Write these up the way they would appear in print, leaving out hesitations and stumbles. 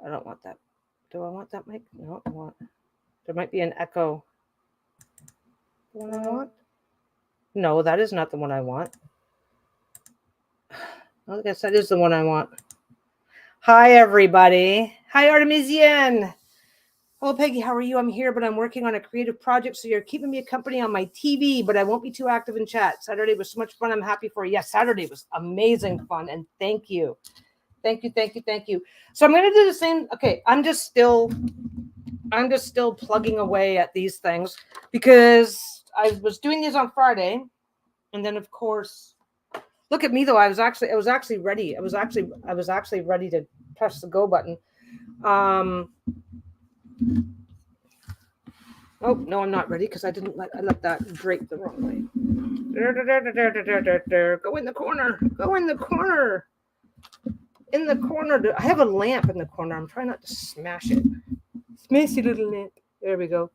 I don't want that. Do I want that mic? No, I want. There might be an echo. The one I want? No, that is not the one I want. I guess that is the one I want. Hi, everybody. Hi, Artemisian. Hello, Peggy. How are you? I'm here, but I'm working on a creative project, so you're keeping me company on my TV, but I won't be too active in chat. Saturday was so much fun. I'm happy for you. Yes, Saturday was amazing fun, and thank you. Thank you. So I'm going to do the same. Okay, I'm just still plugging away at these things because I was doing these on Friday, and then of course, look at me though. I was actually ready. I was actually ready to press the go button. Oh no, I'm not ready because I let that drape the wrong way. Go in the corner. Go in the corner. In the corner. I have a lamp in the corner. I'm trying not to smash it. Smashy little lamp. There we go.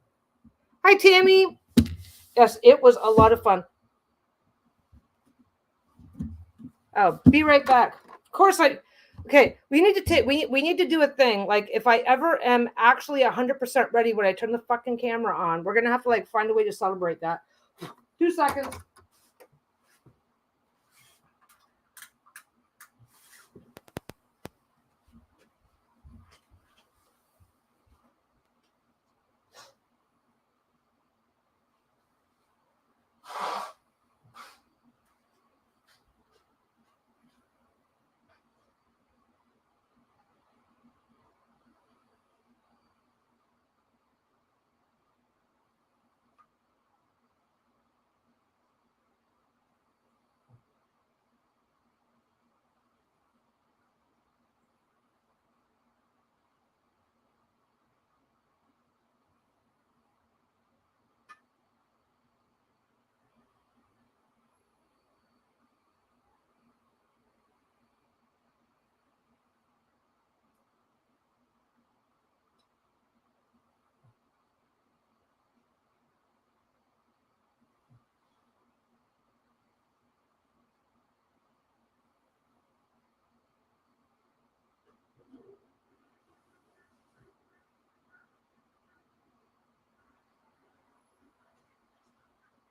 Hi, Tammy. Yes, it was a lot of fun. Oh, be right back. Of course okay, we need to do a thing. Like if I ever am actually 100% ready when I turn the fucking camera on, we're going to have to like find a way to celebrate that. 2 seconds.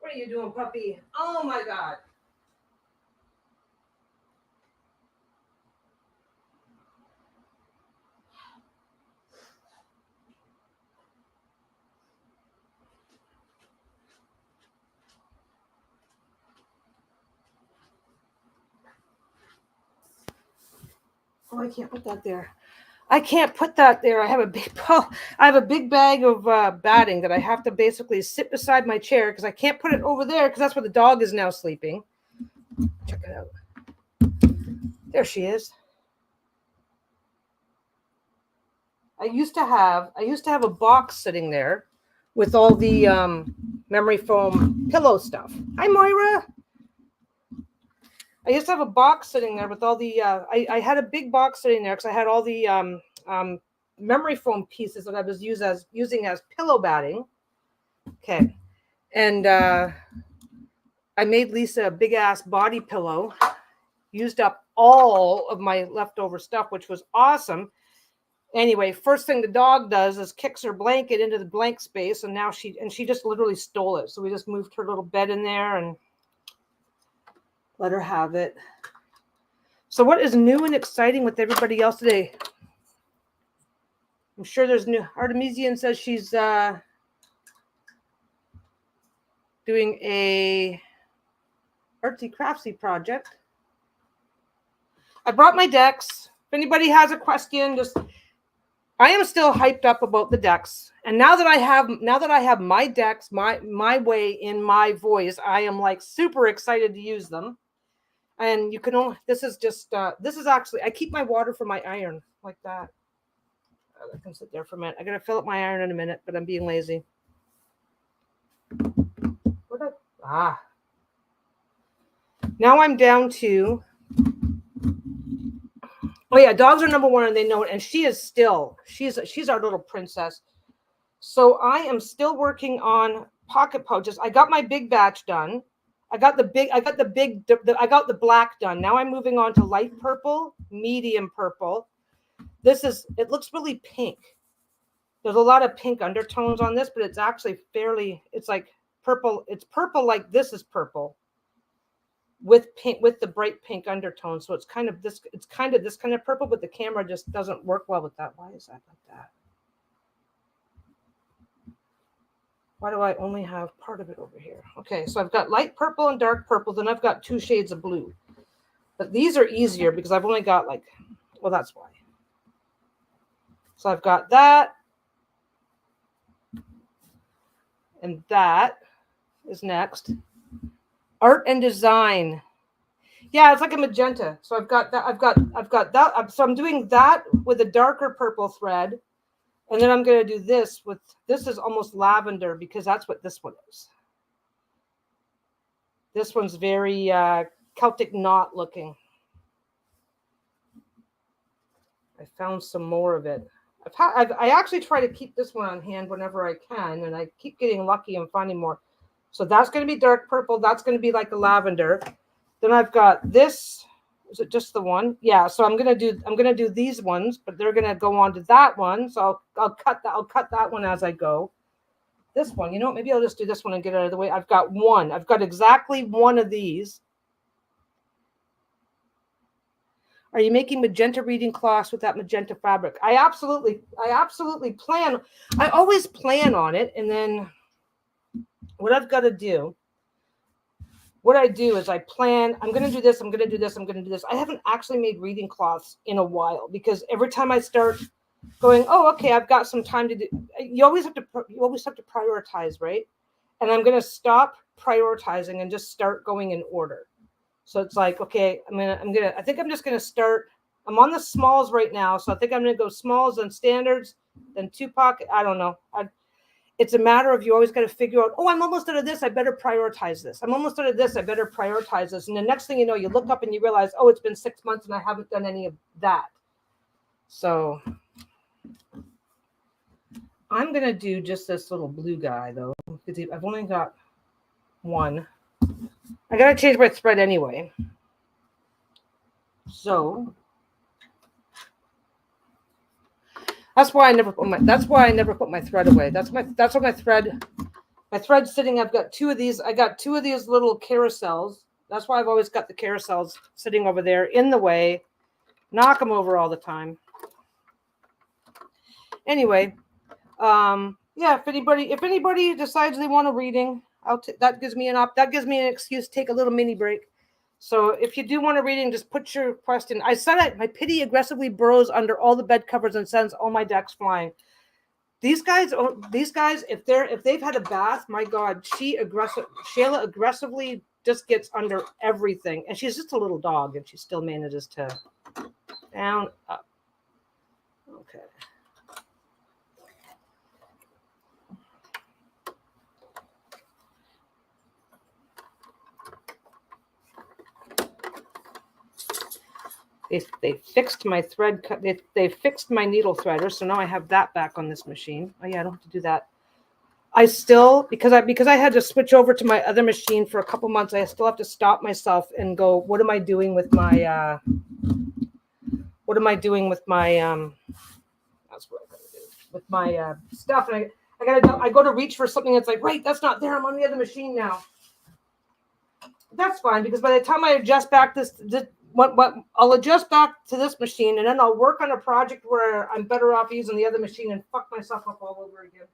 What are you doing, puppy? Oh my God. Oh, I can't put that there. I can't put that there. I have a big bag of batting that I have to basically sit beside my chair because I can't put it over there because that's where the dog is now sleeping. Check it out. There she is. I used to have a box sitting there with all the memory foam pillow stuff. Hi, Moira. I used to have a box sitting there with all the. I had a big box sitting there because I had all the memory foam pieces that I was using as pillow batting. Okay, and I made Lisa a big ass body pillow. Used up all of my leftover stuff, which was awesome. Anyway, first thing the dog does is kicks her blanket into the blank space, and now she just literally stole it. So we just moved her little bed in there and let her have it. So what is new and exciting with everybody else today? I'm sure there's new. Artemisian says she's doing a artsy craftsy project. I brought my decks. If anybody has a question, I am still hyped up about the decks. And now that I have my decks, my way in my voice, I am like super excited to use them. And you can only, this is actually, I keep my water for my iron like that. I can sit there for a minute. I gotta fill up my iron in a minute, but I'm being lazy. Now I'm down to, oh yeah, dogs are number one and they know it. And she's our little princess. So I am still working on pocket pouches. I got my big batch done. I got the black done. Now I'm moving on to light purple, medium purple. it looks really pink. There's a lot of pink undertones on this, but it's actually it's like purple. It's purple like this is purple with pink, with the bright pink undertone. So it's kind of this kind of purple, but the camera just doesn't work well with that. Why is that like that? Why do I only have part of it over here? Okay, so I've got light purple and dark purple, then I've got 2 shades of blue. But these are easier because I've only got like, well, that's why. So I've got that. And that is next. Art and design. Yeah, it's like a magenta. So I've got that. I've got that. So I'm doing that with a darker purple thread. And then I'm going to do this with, this is almost lavender because that's what this one is. This one's very Celtic knot looking. I found some more of it. I actually try to keep this one on hand whenever I can, and I keep getting lucky and finding more. So that's going to be dark purple. That's going to be like a lavender. Then I've got this. Is it just the one? Yeah. So I'm gonna do these ones, but they're gonna go on to that one. So I'll cut that one as I go. This one, you know, maybe I'll just do this one and get it out of the way. I've got one. I've got exactly one of these. Are you making magenta reading cloths with that magenta fabric? I absolutely plan. I always plan on it, and then what I've got to do. What I do is I plan, I'm going to do this, I'm going to do this, I'm going to do this. I haven't actually made reading cloths in a while because every time I start going, oh, okay, I've got some time to do, you always have to prioritize, right? And I'm going to stop prioritizing and just start going in order. So it's like, okay, I think I'm just going to start, I'm on the smalls right now. So I think I'm going to go smalls and standards, then 2 pocket. I don't know. It's a matter of you always got to figure out, oh, I'm almost out of this. I better prioritize this. I'm almost out of this. I better prioritize this. And the next thing you know, you look up and you realize, oh, it's been 6 months and I haven't done any of that. So I'm going to do just this little blue guy, though, because I've only got one. I got to change my thread anyway. So that's why I never put my thread away. That's what my thread's sitting. I've got 2 of these. I got 2 of these little carousels. That's why I've always got the carousels sitting over there in the way. Knock them over all the time. Anyway, yeah, if anybody decides they want a reading, that gives me an excuse to take a little mini break. So if you do want a reading, just put your request in. I said it. My pity aggressively burrows under all the bed covers and sends all my decks flying. These guys, if they've had a bath, my God, Shayla aggressively just gets under everything, and she's just a little dog, and she still manages to down up. Okay. They fixed my thread. They fixed my needle threader, so now I have that back on this machine. Oh yeah, I don't have to do that. I still, because I had to switch over to my other machine for a couple months, I still have to stop myself and go, what am I doing with my that's what I gotta do with my stuff. And I go to reach for something that's like, wait, that's not there. I'm on the other machine now. That's fine, because by the time I adjust back I'll adjust back to this machine, and then I'll work on a project where I'm better off using the other machine and fuck myself up all over again.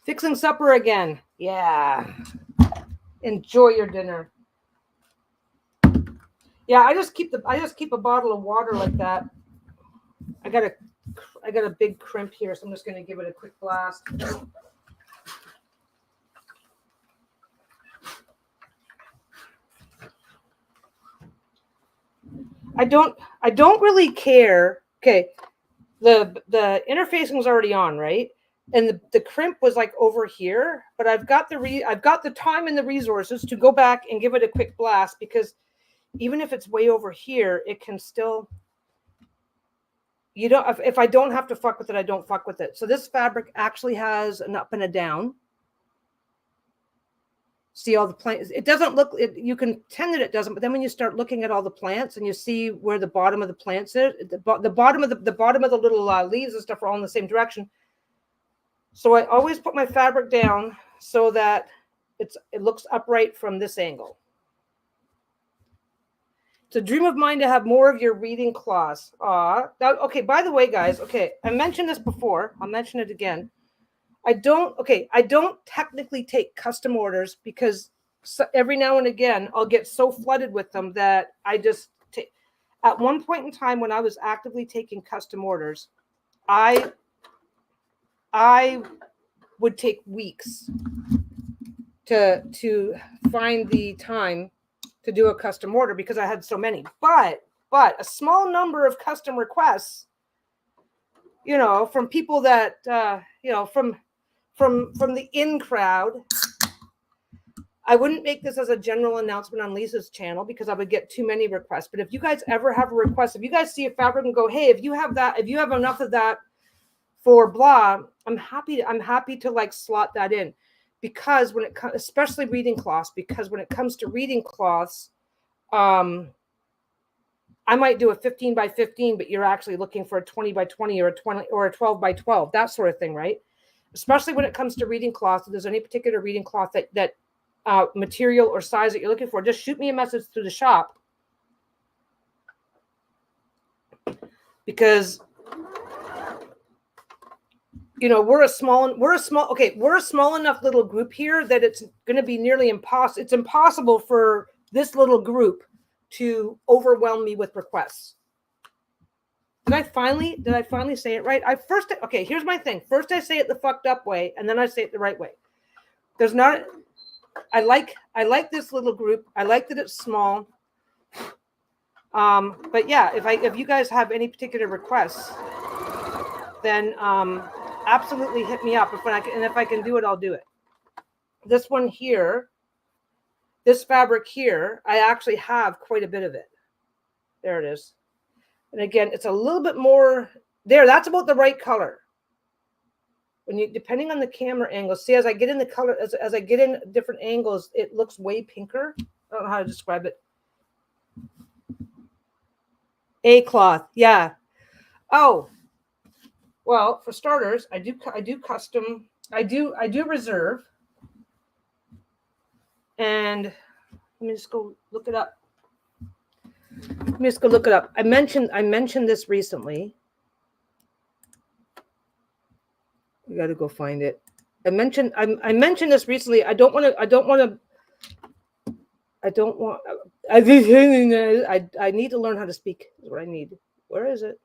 Fixing supper again. Yeah. Enjoy your dinner. Yeah, I just keep a bottle of water like that. I got a big crimp here, so I'm just going to give it a quick blast. I don't really care. Okay, the interfacing was already on, right? And the crimp was like over here, but I've got the time and the resources to go back and give it a quick blast, because even if it's way over here, it can still. you don't, if I don't have to fuck with it, I don't fuck with it. So this fabric actually has an up and a down. See all the plants. It doesn't look, you can pretend that it doesn't, but then when you start looking at all the plants and you see where the bottom of the plants is, the bottom of the little leaves and stuff are all in the same direction. So I always put my fabric down so that it looks upright from this angle. It's a dream of mine to have more of your reading cloths. Okay, by the way, guys, okay, I mentioned this before. I'll mention it again. I don't technically take custom orders because every now and again I'll get so flooded with them that I just take. At one point in time when I was actively taking custom orders, I would take weeks to find the time to do a custom order because I had so many. But a small number of custom requests, you know, from people that you know, from the in crowd. I wouldn't make this as a general announcement on Lisa's channel because I would get too many requests. But if you guys ever have a request, if you guys see a fabric and go, hey, if you have enough of that for blah, I'm happy to like slot that in. Because when it comes, especially reading cloths, because when it comes to reading cloths, I might do a 15 by 15, but you're actually looking for a 20 by 20 or a 20 or a 12 by 12, that sort of thing, right? Especially when it comes to reading cloths. If there's any particular reading cloth that material or size that you're looking for, just shoot me a message through the shop. Because you know, we're a small enough little group here that it's going to be nearly impossible. It's impossible for this little group to overwhelm me with requests. Did I finally say it right? Okay, here's my thing. First I say it the fucked up way, and then I say it the right way. I like this little group. I like that it's small. But yeah, if you guys have any particular requests, then absolutely hit me up. If I can do it, I'll do it. This one here, this fabric here, I actually have quite a bit of it. There it is. And again, it's a little bit more there. That's about the right color. Depending on the camera angle, see, as I get in the color, as I get in different angles, it looks way pinker. I don't know how to describe it. A cloth, yeah. Oh, well, for starters, I do custom. I do reserve. And let me just go look it up. I mentioned this recently. We got to go find it. I mentioned this recently. I need to learn how to speak. Is what I need. Where is it?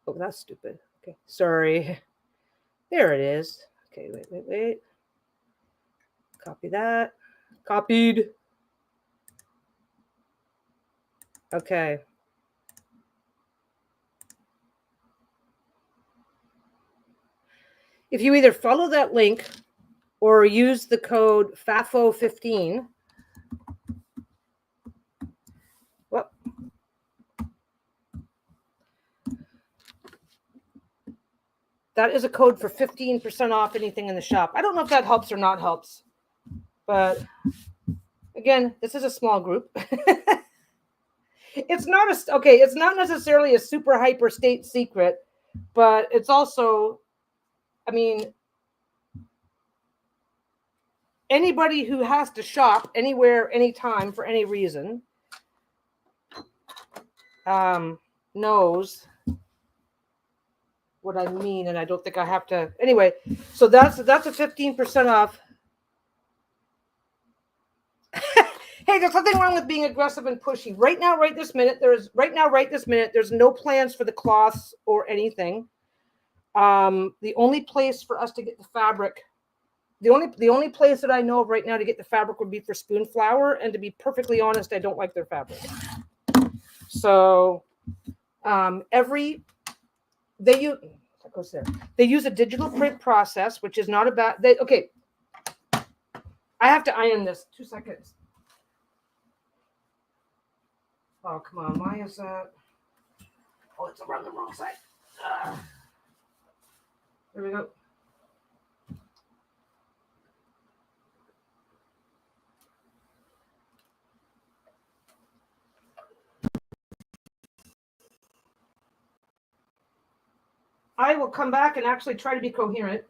Oh, that's stupid. Okay, sorry. There it is. Okay, wait. Copy that. Copied. Okay. If you either follow that link or use the code FAFO15, well, that is a code for 15% off anything in the shop. I don't know if that helps or not helps, but again, this is a small group. It's not necessarily a super hyper state secret, but it's also, I mean, anybody who has to shop anywhere, anytime, for any reason, knows what I mean, and I don't think I have to. Anyway, so that's a 15% off. Hey, there's nothing wrong with being aggressive and pushy. Right now, right this minute, there's no plans for the cloths or anything. The only place for us to get the fabric, the only place that I know of right now to get the fabric would be for Spoonflower, and to be perfectly honest, I don't like their fabric. So, goes there. They use a digital print process, which is not a bad. Okay, I have to iron this. 2 seconds. Oh, come on. Why is that? Oh, it's around the wrong side. There we go. I will come back and actually try to be coherent.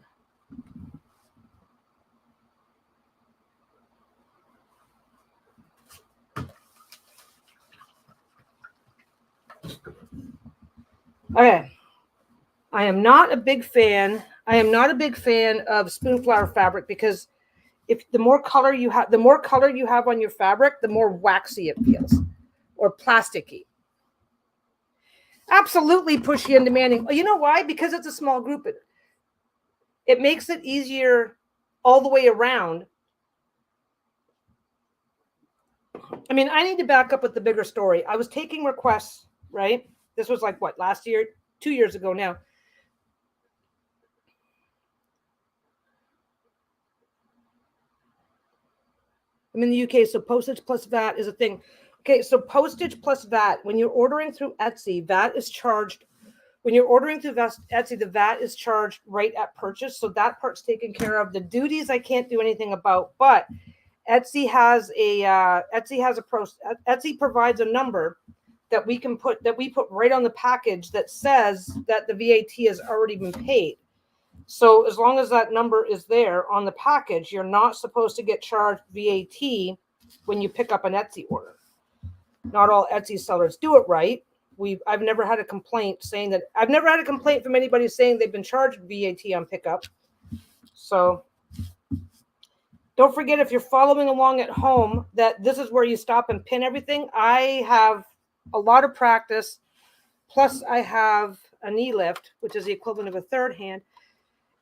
Okay. I am not a big fan of Spoonflower fabric because if the more color you have on your fabric, the more waxy it feels or plasticky. Absolutely pushy and demanding. You know why? Because it's a small group. It makes it easier all the way around. I mean, I need to back up with the bigger story. I was taking requests, right? This was like what, last year, 2 years ago now. I'm in the UK, so postage plus VAT is a thing. Okay, so postage plus VAT, when you're ordering through Etsy, VAT is charged. When you're ordering through Etsy, the VAT is charged right at purchase. So that part's taken care of. The duties I can't do anything about, but Etsy provides a number that we put right on the package that says that the VAT has already been paid. So as long as that number is there on the package, you're not supposed to get charged VAT when you pick up an Etsy order. Not all Etsy sellers do it right. I've never had a complaint from anybody saying they've been charged VAT on pickup. So don't forget, if you're following along at home, that this is where you stop and pin everything. I have a lot of practice. Plus I have a knee lift, which is the equivalent of a third hand.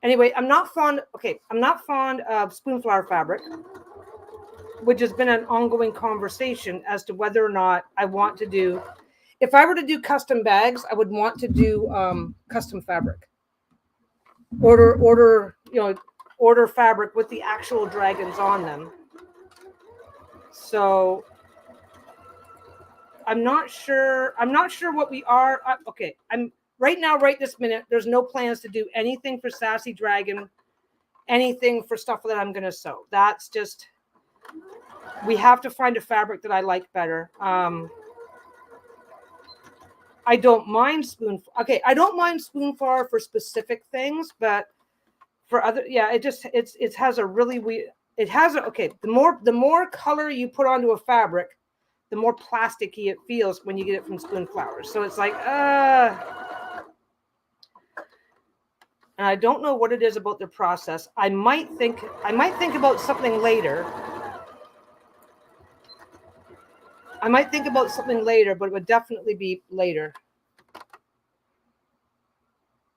Anyway, I'm not fond of Spoonflower fabric, which has been an ongoing conversation as to whether or not I want to do. If I were to do custom bags, I would want to do custom fabric. Order fabric with the actual dragons on them. So I'm not sure what we are. Okay, I'm right now, right this minute, there's no plans to do anything for Sassy Dragon, anything for stuff that I'm going to sew. That's just, we have to find a fabric that I like better. I don't mind Spoonflower for specific things, but for other, yeah, it has a really weird, the more color you put onto a fabric, the more plasticky it feels when you get it from Spoonflower. So it's like, and I don't know what it is about their process. I might think about something later. But it would definitely be later.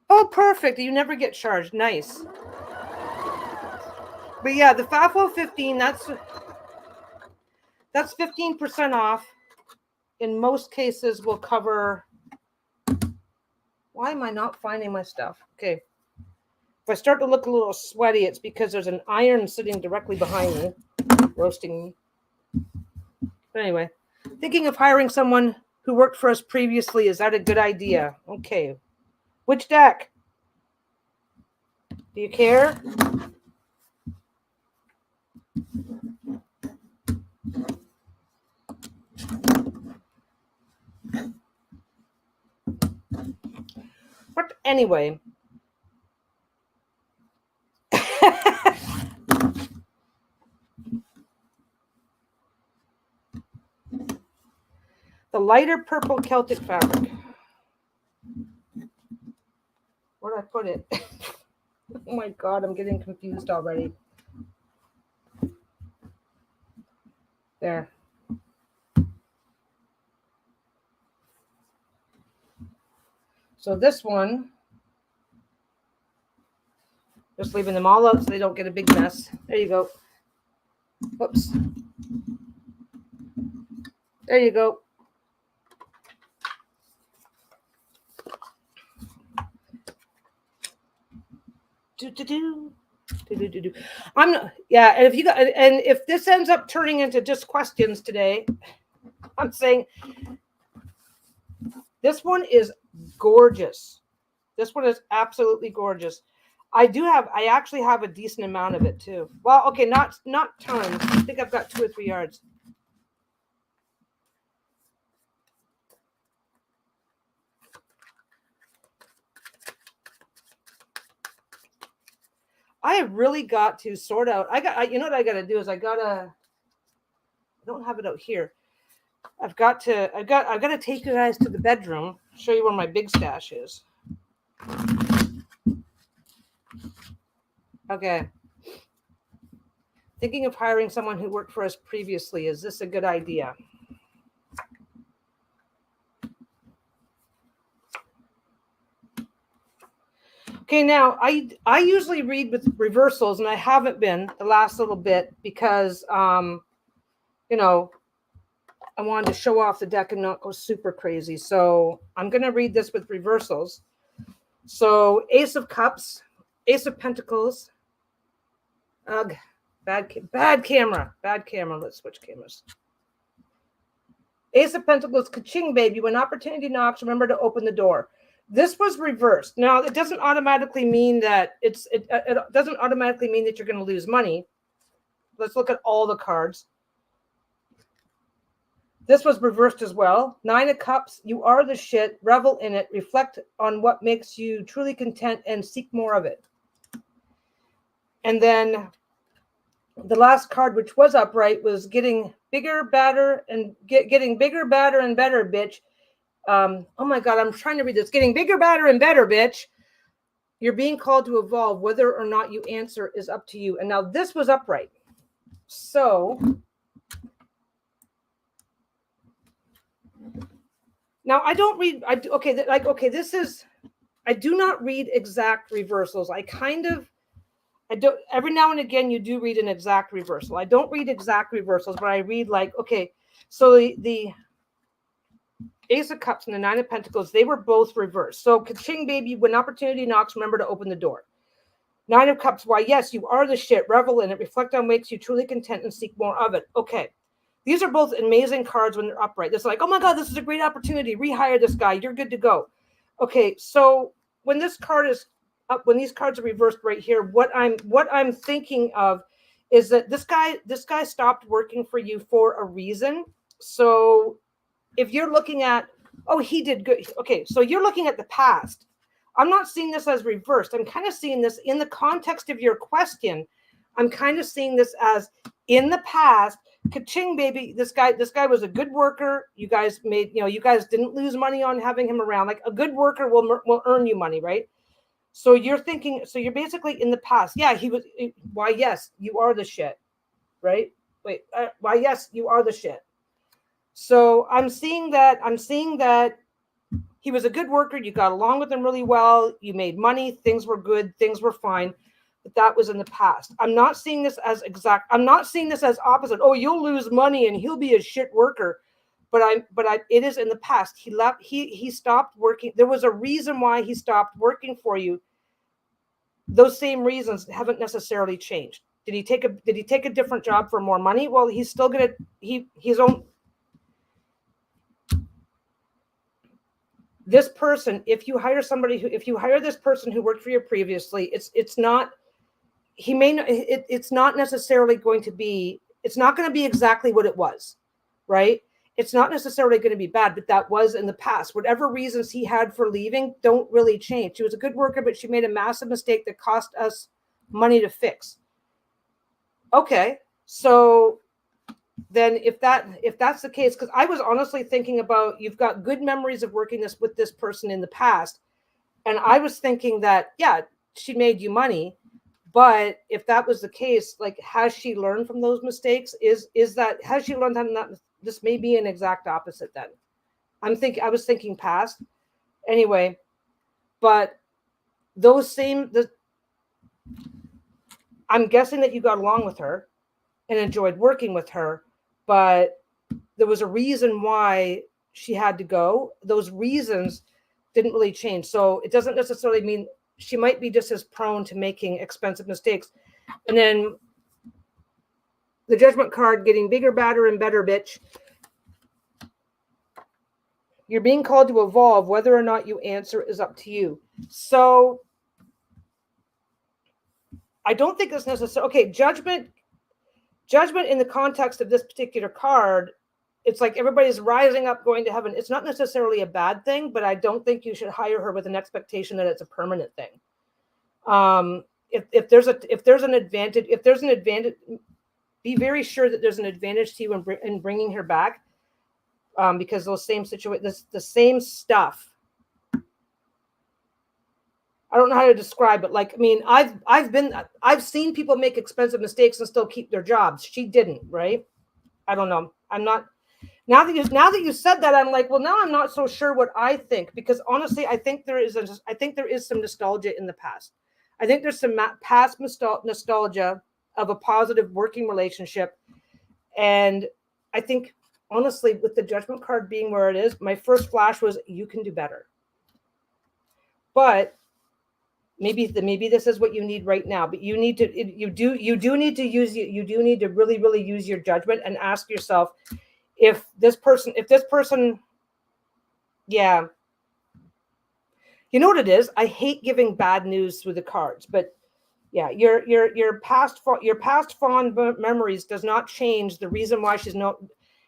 Oh, perfect. You never get charged. Nice. But yeah, the FAFO 15, that's 15% off. In most cases will cover. Why am I not finding my stuff? Okay. If I start to look a little sweaty, it's because there's an iron sitting directly behind me, roasting me. But anyway, thinking of hiring someone who worked for us previously. Is that a good idea? Okay. Which deck? Do you care? But anyway. The lighter purple Celtic fabric. Where did I put it? Oh my God, I'm getting confused already. There. So this one, just leaving them all out so they don't get a big mess. There you go. Whoops. There you go. Do, do, do. Do, do, do, do. I'm not, yeah, and if you got, and if this ends up turning into just questions today, I'm saying this one is gorgeous. This one is absolutely gorgeous. I actually have a decent amount of it too. Well, okay, not tons. I think I've got 2 or 3 yards. I have really got to sort out. You know what I got to do is I don't have it out here. I've got to take you guys to the bedroom, show you where my big stash is. Okay. Thinking of hiring someone who worked for us previously. Is this a good idea? Okay, now I usually read with reversals, and I haven't been the last little bit because you know, I wanted to show off the deck and not go super crazy. So I'm gonna read this with reversals. So Ace of Cups, Ace of Pentacles. Ugh, bad camera. Let's switch cameras. Ace of Pentacles, ka-ching, baby. When opportunity knocks, remember to open the door. This was reversed. Now, it doesn't automatically mean that it doesn't automatically mean that you're going to lose money. Let's look at all the cards. This was reversed as well. 9 of Cups, you are the shit. Revel in it. Reflect on what makes you truly content and seek more of it. And then the last card, which was upright, was getting bigger, badder, and getting bigger, badder, and better, bitch. Oh my God, I'm trying to read this. Getting bigger, badder, and better, bitch. You're being called to evolve. Whether or not you answer is up to you. And now this was upright. So now I don't read. This is. I do not read exact reversals. I don't. Every now and again, you do read an exact reversal. I don't read exact reversals, but I read so the Ace of Cups and the 9 of Pentacles, they were both reversed. So, ka-ching, baby, when opportunity knocks, remember to open the door. 9 of Cups, why, yes, you are the shit. Revel in it. Reflect on makes you truly content and seek more of it. Okay. These are both amazing cards when they're upright. It's like, oh my God, this is a great opportunity. Rehire this guy. You're good to go. Okay. So when this card is up, when these cards are reversed right here, what I'm thinking of is that this guy stopped working for you for a reason. So if you're looking at, oh, he did good. Okay, so you're looking at the past. I'm not seeing this as reversed. I'm kind of seeing this in the context of your question. I'm kind of seeing this as in the past. Ka-ching, baby. This guy was a good worker. You guys you guys didn't lose money on having him around. Like a good worker will earn you money, right? So you're thinking, so you're basically in the past. Yeah, he was. Why, yes, you are the shit, right? Wait, why, yes, you are the shit. So I'm seeing that he was a good worker. You got along with him really well. You made money. Things were good. Things were fine. But that was in the past. I'm not seeing this as exact. I'm not seeing this as opposite. Oh, you'll lose money and he'll be a shit worker. But it is in the past. He left. He stopped working. There was a reason why he stopped working for you. Those same reasons haven't necessarily changed. Did he take a different job for more money? Well, he's still gonna his own. This person, if you hire this person who worked for you previously, it's not necessarily going to be, it's not going to be exactly what it was, right? It's not necessarily going to be bad, but that was in the past. Whatever reasons he had for leaving don't really change. She was a good worker, but she made a massive mistake that cost us money to fix. Okay, so then if that's the case, because I was honestly thinking about, you've got good memories of working with this person in the past, and I was thinking that, yeah, she made you money, but if that was the case, like, has she learned from those mistakes? Has she learned how to not? This may be an exact opposite then. I was thinking past anyway, but I'm guessing that you got along with her and enjoyed working with her, but there was a reason why she had to go. Those reasons didn't really change. So it doesn't necessarily mean she might be just as prone to making expensive mistakes. And then the Judgment card, getting bigger, badder, and better, bitch. You're being called to evolve. Whether or not you answer is up to you. So I don't think it's necessary. Okay, judgment in the context of this particular card, it's like everybody's rising up, going to heaven. It's not necessarily a bad thing, but I don't think you should hire her with an expectation that it's a permanent thing. If there's an advantage, be very sure that there's an advantage to you in bringing her back, because those same the same stuff. I don't know how to describe it. Like, I mean, I've seen people make expensive mistakes and still keep their jobs. She didn't, right? I don't know. I'm not. Now that you said that, I'm like, well, now I'm not so sure what I think, because honestly, I think there is some nostalgia in the past. I think there's some past nostalgia of a positive working relationship, and I think honestly, with the Judgment card being where it is, my first flash was you can do better. But maybe this is what you need right now. But you need to you do need to really use your judgment and ask yourself, if this person, yeah, you know what it is. I hate giving bad news through the cards, but yeah, your past fond memories does not change the reason why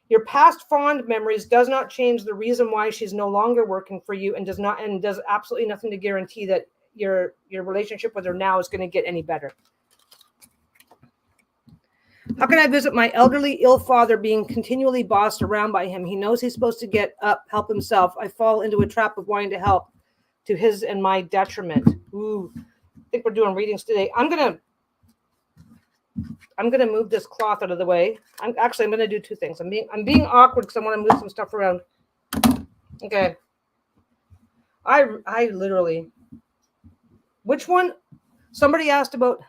your past fond memories does not change the reason why she's no longer working for you, and does absolutely nothing to guarantee that your relationship with her now is going to get any better. How can I visit my elderly, ill father being continually bossed around by him? He knows he's supposed to get up, help himself. I fall into a trap of wanting to help to his and my detriment. Ooh, I think we're doing readings today. I'm gonna move this cloth out of the way. I'm gonna do two things. I'm being awkward because I want to move some stuff around. Okay. I literally. Which one? Somebody asked about.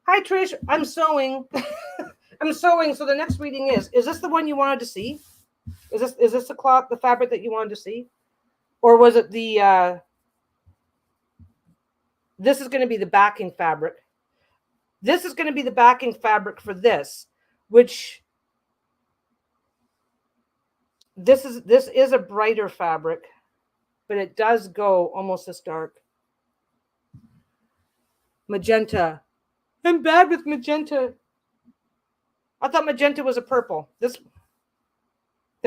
Hi Trish, I'm sewing. I'm sewing. So the next reading is this the one you wanted to see? Is this the cloth, the fabric that you wanted to see? Or was it the, this is going to be the backing fabric. This is going to be the backing fabric for this, which this is a brighter fabric, but it does go almost this dark. Magenta. I'm bad with magenta. I thought magenta was a purple. The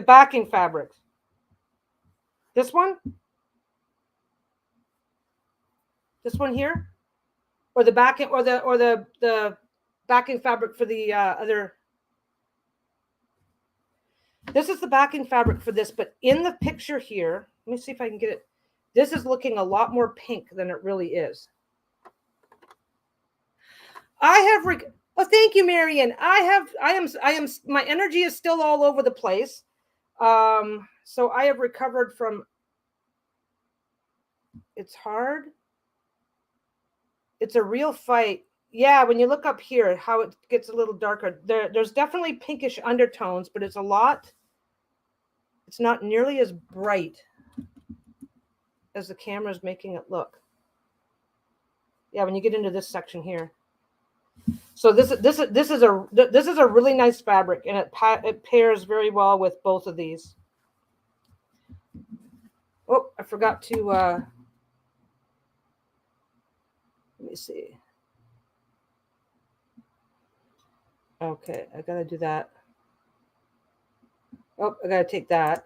backing fabric. This one? This one here? Or the backing, or the backing fabric for the other. This is the backing fabric for this, but in the picture here, let me see if I can get it. This is looking a lot more pink than it really is. Oh, thank you, Marian. I am, my energy is still all over the place. So I have recovered from, it's hard. It's a real fight. Yeah, when you look up here, how it gets a little darker. There's definitely pinkish undertones, but it's not nearly as bright as the camera is making it look. Yeah, when you get into this section here. So this is a really nice fabric, and it pairs very well with both of these. Oh, I forgot to let me see. Okay, I gotta do that. Oh, I gotta take that.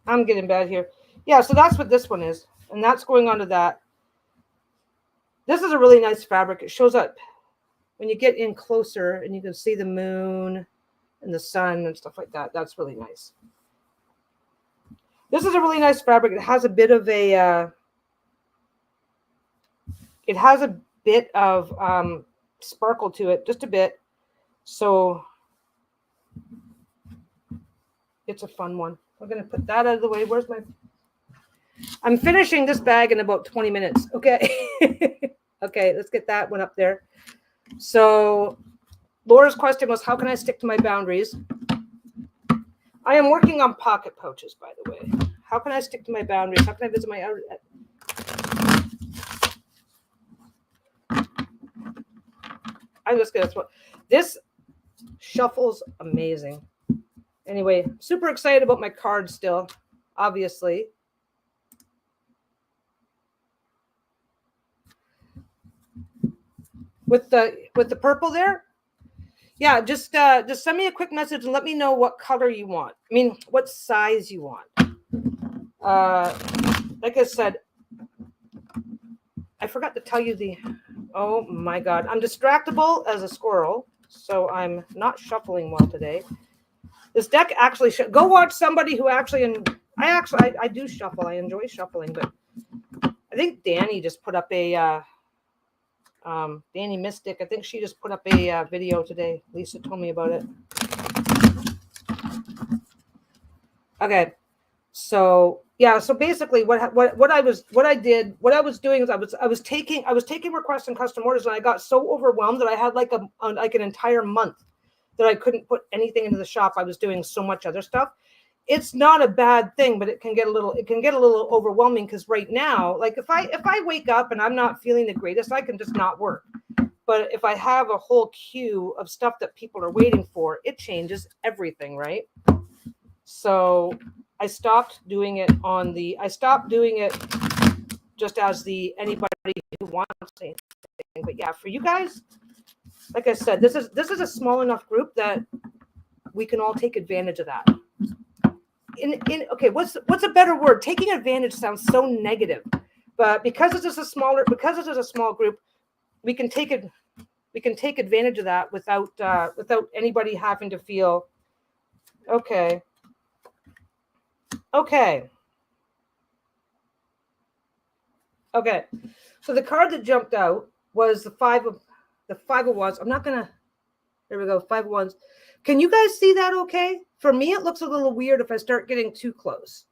I'm getting bad here. Yeah, so that's what this one is, and that's going onto that. This is a really nice fabric. It shows up when you get in closer, and you can see the moon and the sun and stuff like that. That's really nice. This is a really nice fabric. It has a bit of a sparkle to it, just a bit. So it's a fun one. We're going to put that out of the way. Where's my... I'm finishing this bag in about 20 minutes. Okay. Okay, let's get that one up there. So Laura's question was, how can I stick to my boundaries? I am working on pocket pouches, by the way. How can I stick to my boundaries? How can I visit my... I'm just gonna throw this shuffles amazing. Anyway, super excited about my cards still, obviously. With the purple there, yeah, just send me a quick message and let me know what color you want. I mean, what size you want. Like I said, I forgot to tell you oh my God, I'm distractible as a squirrel, so I'm not shuffling well today. This deck actually go watch somebody who actually, and I do shuffle. I enjoy shuffling, but I think Danny just put up a Danny Mystic. I think she just put up a video today. Lisa told me about it. Okay, so yeah, so basically, what I was doing is I was taking requests and custom orders, and I got so overwhelmed that I had like an entire month that I couldn't put anything into the shop. I was doing so much other stuff. It's not a bad thing, but it can get a little overwhelming, because right now, like if I wake up and I'm not feeling the greatest, I can just not work. But if I have a whole queue of stuff that people are waiting for, it changes everything, right? So I stopped doing it just as anybody who wants anything. But yeah, for you guys, like I said, this is a small enough group that we can all take advantage of that. Okay, what's a better word? Taking advantage sounds so negative, but because this is a small group, we can take advantage of that without anybody having to feel okay. Okay. So the card that jumped out was the five of wands. I'm not gonna. There we go. 5 of wands. Can you guys see that? Okay. For me, it looks a little weird if I start getting too close.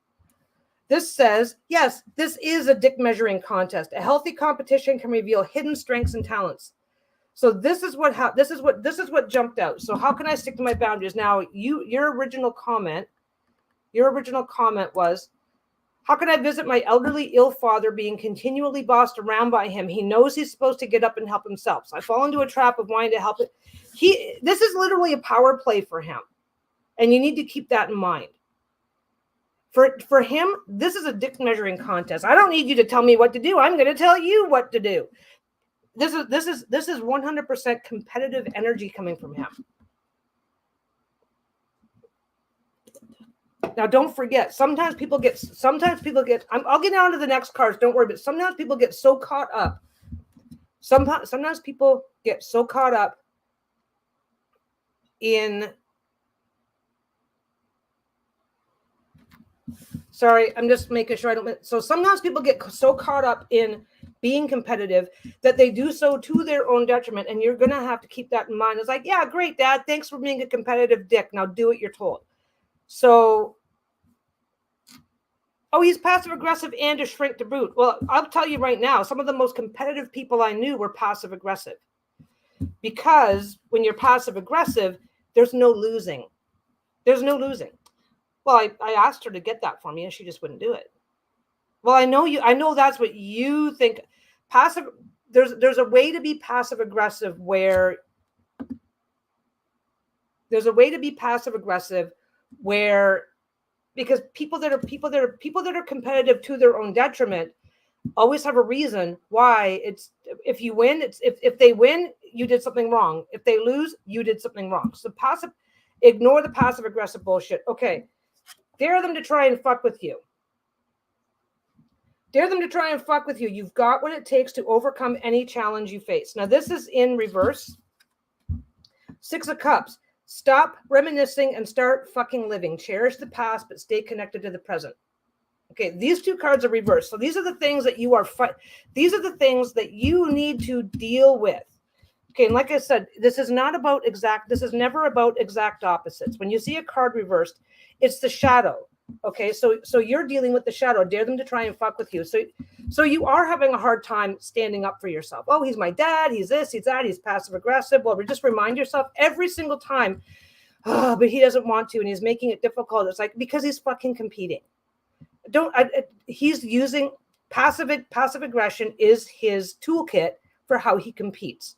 This says, yes, this is a dick measuring contest. A healthy competition can reveal hidden strengths and talents. So this is what jumped out. So how can I stick to my boundaries? Now, your original comment was, how can I visit my elderly ill father being continually bossed around by him? He knows he's supposed to get up and help himself. So I fall into a trap of wanting to help it. This is literally a power play for him. And you need to keep that in mind. For him, this is a dick measuring contest. I don't need you to tell me what to do. I'm going to tell you what to do. This is 100% competitive energy coming from him. Now, don't forget, sometimes people get, I'll get down to the next cards, don't worry, but sometimes people get so caught up. Sometimes people get so caught up in, sorry, I'm just making sure I don't, so sometimes people get so caught up in being competitive that they do so to their own detriment, and you're going to have to keep that in mind. It's like, yeah, great, Dad, thanks for being a competitive dick. Now do what you're told. So, oh, he's passive aggressive and a shrink to boot. Well, I'll tell you right now, some of the most competitive people I knew were passive aggressive. Because when you're passive aggressive, there's no losing. There's no losing. Well, I asked her to get that for me, and she just wouldn't do it. Well, I know that's what you think. Passive. There's a way to be passive aggressive where because people that are competitive to their own detriment always have a reason why. It's if you win, it's if they win, you did something wrong. If they lose, you did something wrong. So ignore the passive aggressive bullshit. Okay, dare them to try and fuck with you. Dare them to try and fuck with you. You've got what it takes to overcome any challenge you face. Now, this is in reverse. 6 of Cups. Stop reminiscing and start fucking living. Cherish the past, but stay connected to the present. Okay, these 2 cards are reversed. So these are the things that these are the things that you need to deal with. Okay, and like I said, this is never about exact opposites. When you see a card reversed, it's the shadow. Okay, so you're dealing with the shadow. Dare them to try and fuck with you. So you are having a hard time standing up for yourself. Oh, he's my dad. He's this, he's that. He's passive aggressive. Well, just remind yourself every single time. Oh, but he doesn't want to, and he's making it difficult. It's like because he's fucking competing. He's using passive aggression is his toolkit for how he competes.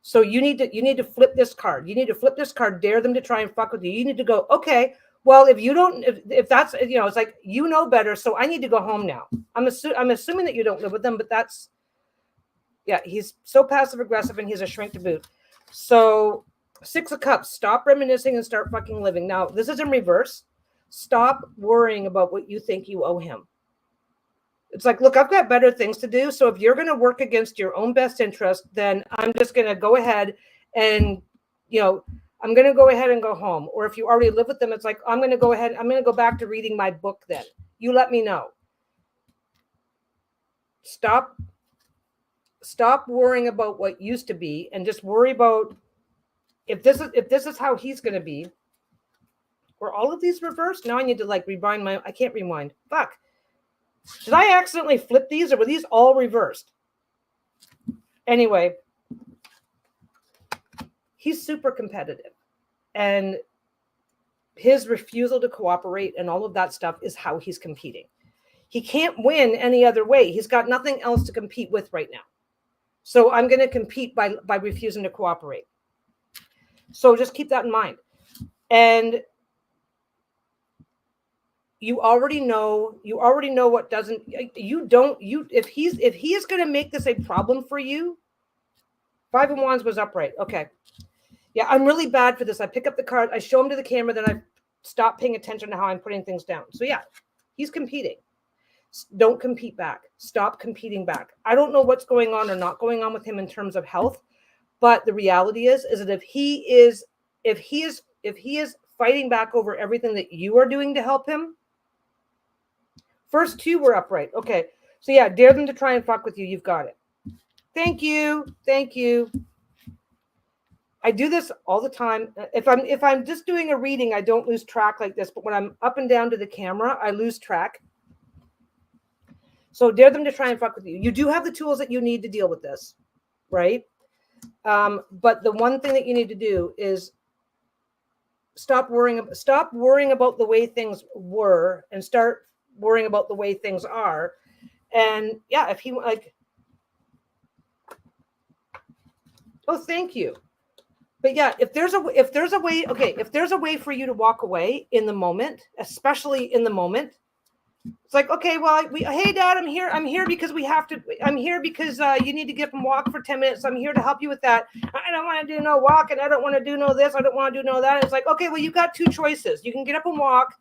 So you need to flip this card. You need to flip this card, dare them to try and fuck with you. You need to go, okay, well, if you don't, if that's, you know, it's like, you know better. So I need to go home now. I'm assuming that you don't live with them, but that's, yeah, he's so passive aggressive and he's a shrink to boot. So 6 of Cups, stop reminiscing and start fucking living. Now, this is in reverse. Stop worrying about what you think you owe him. It's like, look, I've got better things to do. So if you're going to work against your own best interest, then I'm just going to go ahead and, you know, I'm going to go ahead and go home. Or if you already live with them, it's like, I'm going to go ahead. I'm going to go back to reading my book then. You let me know. Stop worrying about what used to be and just worry about if this is how he's going to be. Were all of these reversed? Now I need to like rewind I can't rewind. Fuck. Did I accidentally flip these or were these all reversed? Anyway, he's super competitive and his refusal to cooperate and all of that stuff is how he's competing. He can't win any other way. He's got nothing else to compete with right now. So I'm going to compete by refusing to cooperate. So just keep that in mind. And you already know what doesn't, if he is going to make this a problem for you, 5 of Wands was upright. Okay. Yeah, I'm really bad for this. I pick up the card, I show him to the camera, then I stop paying attention to how I'm putting things down. So yeah, he's competing. Don't compete back. Stop competing back. I don't know what's going on or not going on with him in terms of health, but the reality is that if he is fighting back over everything that you are doing to help him, first 2 were upright. Okay. So yeah, dare them to try and fuck with you. You've got it. Thank you. Thank you. I do this all the time. If I'm just doing a reading, I don't lose track like this, but when I'm up and down to the camera, I lose track. So dare them to try and fuck with you. You do have the tools that you need to deal with this, right? But the one thing that you need to do is stop worrying about the way things were and start worrying about the way things are. And yeah, if he like, oh, thank you. But yeah, if there's a way, okay, if there's a way for you to walk away in the moment, especially in the moment, it's like, okay, well, hey, Dad, I'm here because we have to. I'm here because you need to get up and walk for 10 minutes. I'm here to help you with that. I don't want to do no walk, and I don't want to do no this. I don't want to do no that. It's like, okay, well, you've got 2 choices. You can get up and walk,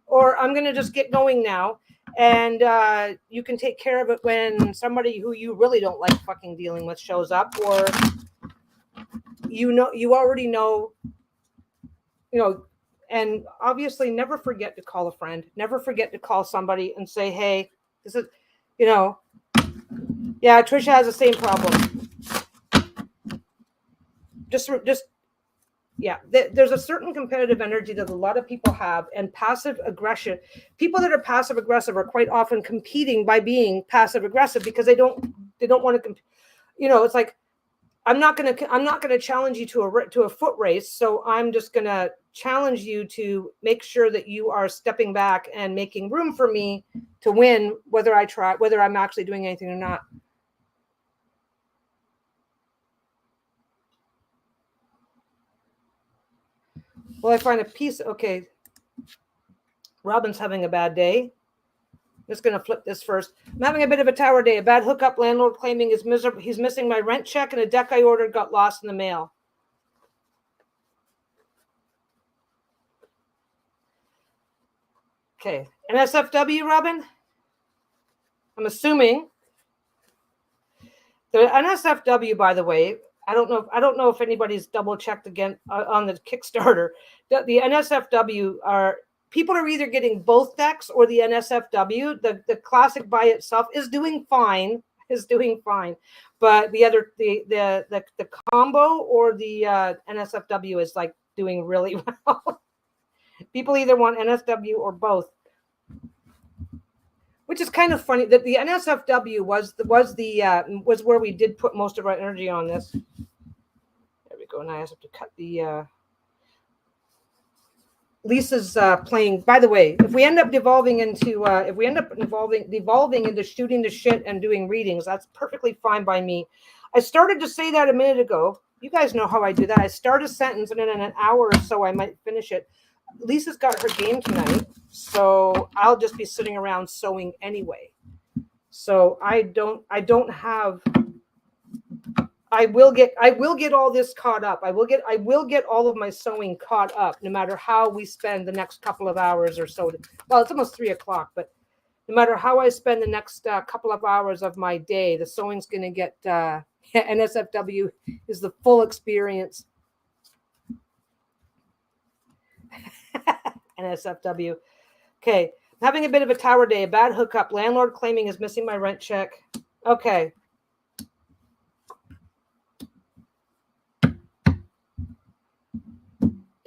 or I'm going to just get going now, and you can take care of it when somebody who you really don't like fucking dealing with shows up, or you already know, and obviously never forget to call a friend, never forget to call somebody and say, hey, this is, yeah, Trisha has the same problem. Yeah, there's a certain competitive energy that a lot of people have, and passive aggression. People that are passive aggressive are quite often competing by being passive aggressive because they don't want to, it's like, I'm not going to challenge you to a foot race. So I'm just going to challenge you to make sure that you are stepping back and making room for me to win, whether I'm actually doing anything or not. Well, I find a piece. Okay. Robin's having a bad day. Just going to flip this first. I'm having a bit of a tower day. A bad hookup. Landlord claiming he's missing my rent check, and a deck I ordered got lost in the mail. Okay. NSFW, Robin? I'm assuming. The NSFW, by the way, I don't know if anybody's double checked again on the Kickstarter. The NSFW are... People are either getting both decks or the NSFW. The classic by itself is doing fine. But the combo or the NSFW is like doing really well. People either want NSW or both, which is kind of funny that the NSFW was where we did put most of our energy on this. There we go. Now I have to cut the. Lisa's playing. By the way, if we end up devolving into shooting the shit and doing readings, that's perfectly fine by me. I started to say that a minute ago. You guys know how I do that. I start a sentence and then in an hour or so I might finish it. Lisa's got her game tonight, so I'll just be sitting around sewing anyway. So I don't have. I will get all this caught up. I will get all of my sewing caught up, no matter how we spend the next couple of hours or so. Well, it's almost 3:00, but no matter how I spend the next couple of hours of my day, the sewing's going to get. NSFW is the full experience. NSFW. Okay, I'm having a bit of a tower day. A bad hookup. Landlord claiming is missing my rent check. Okay.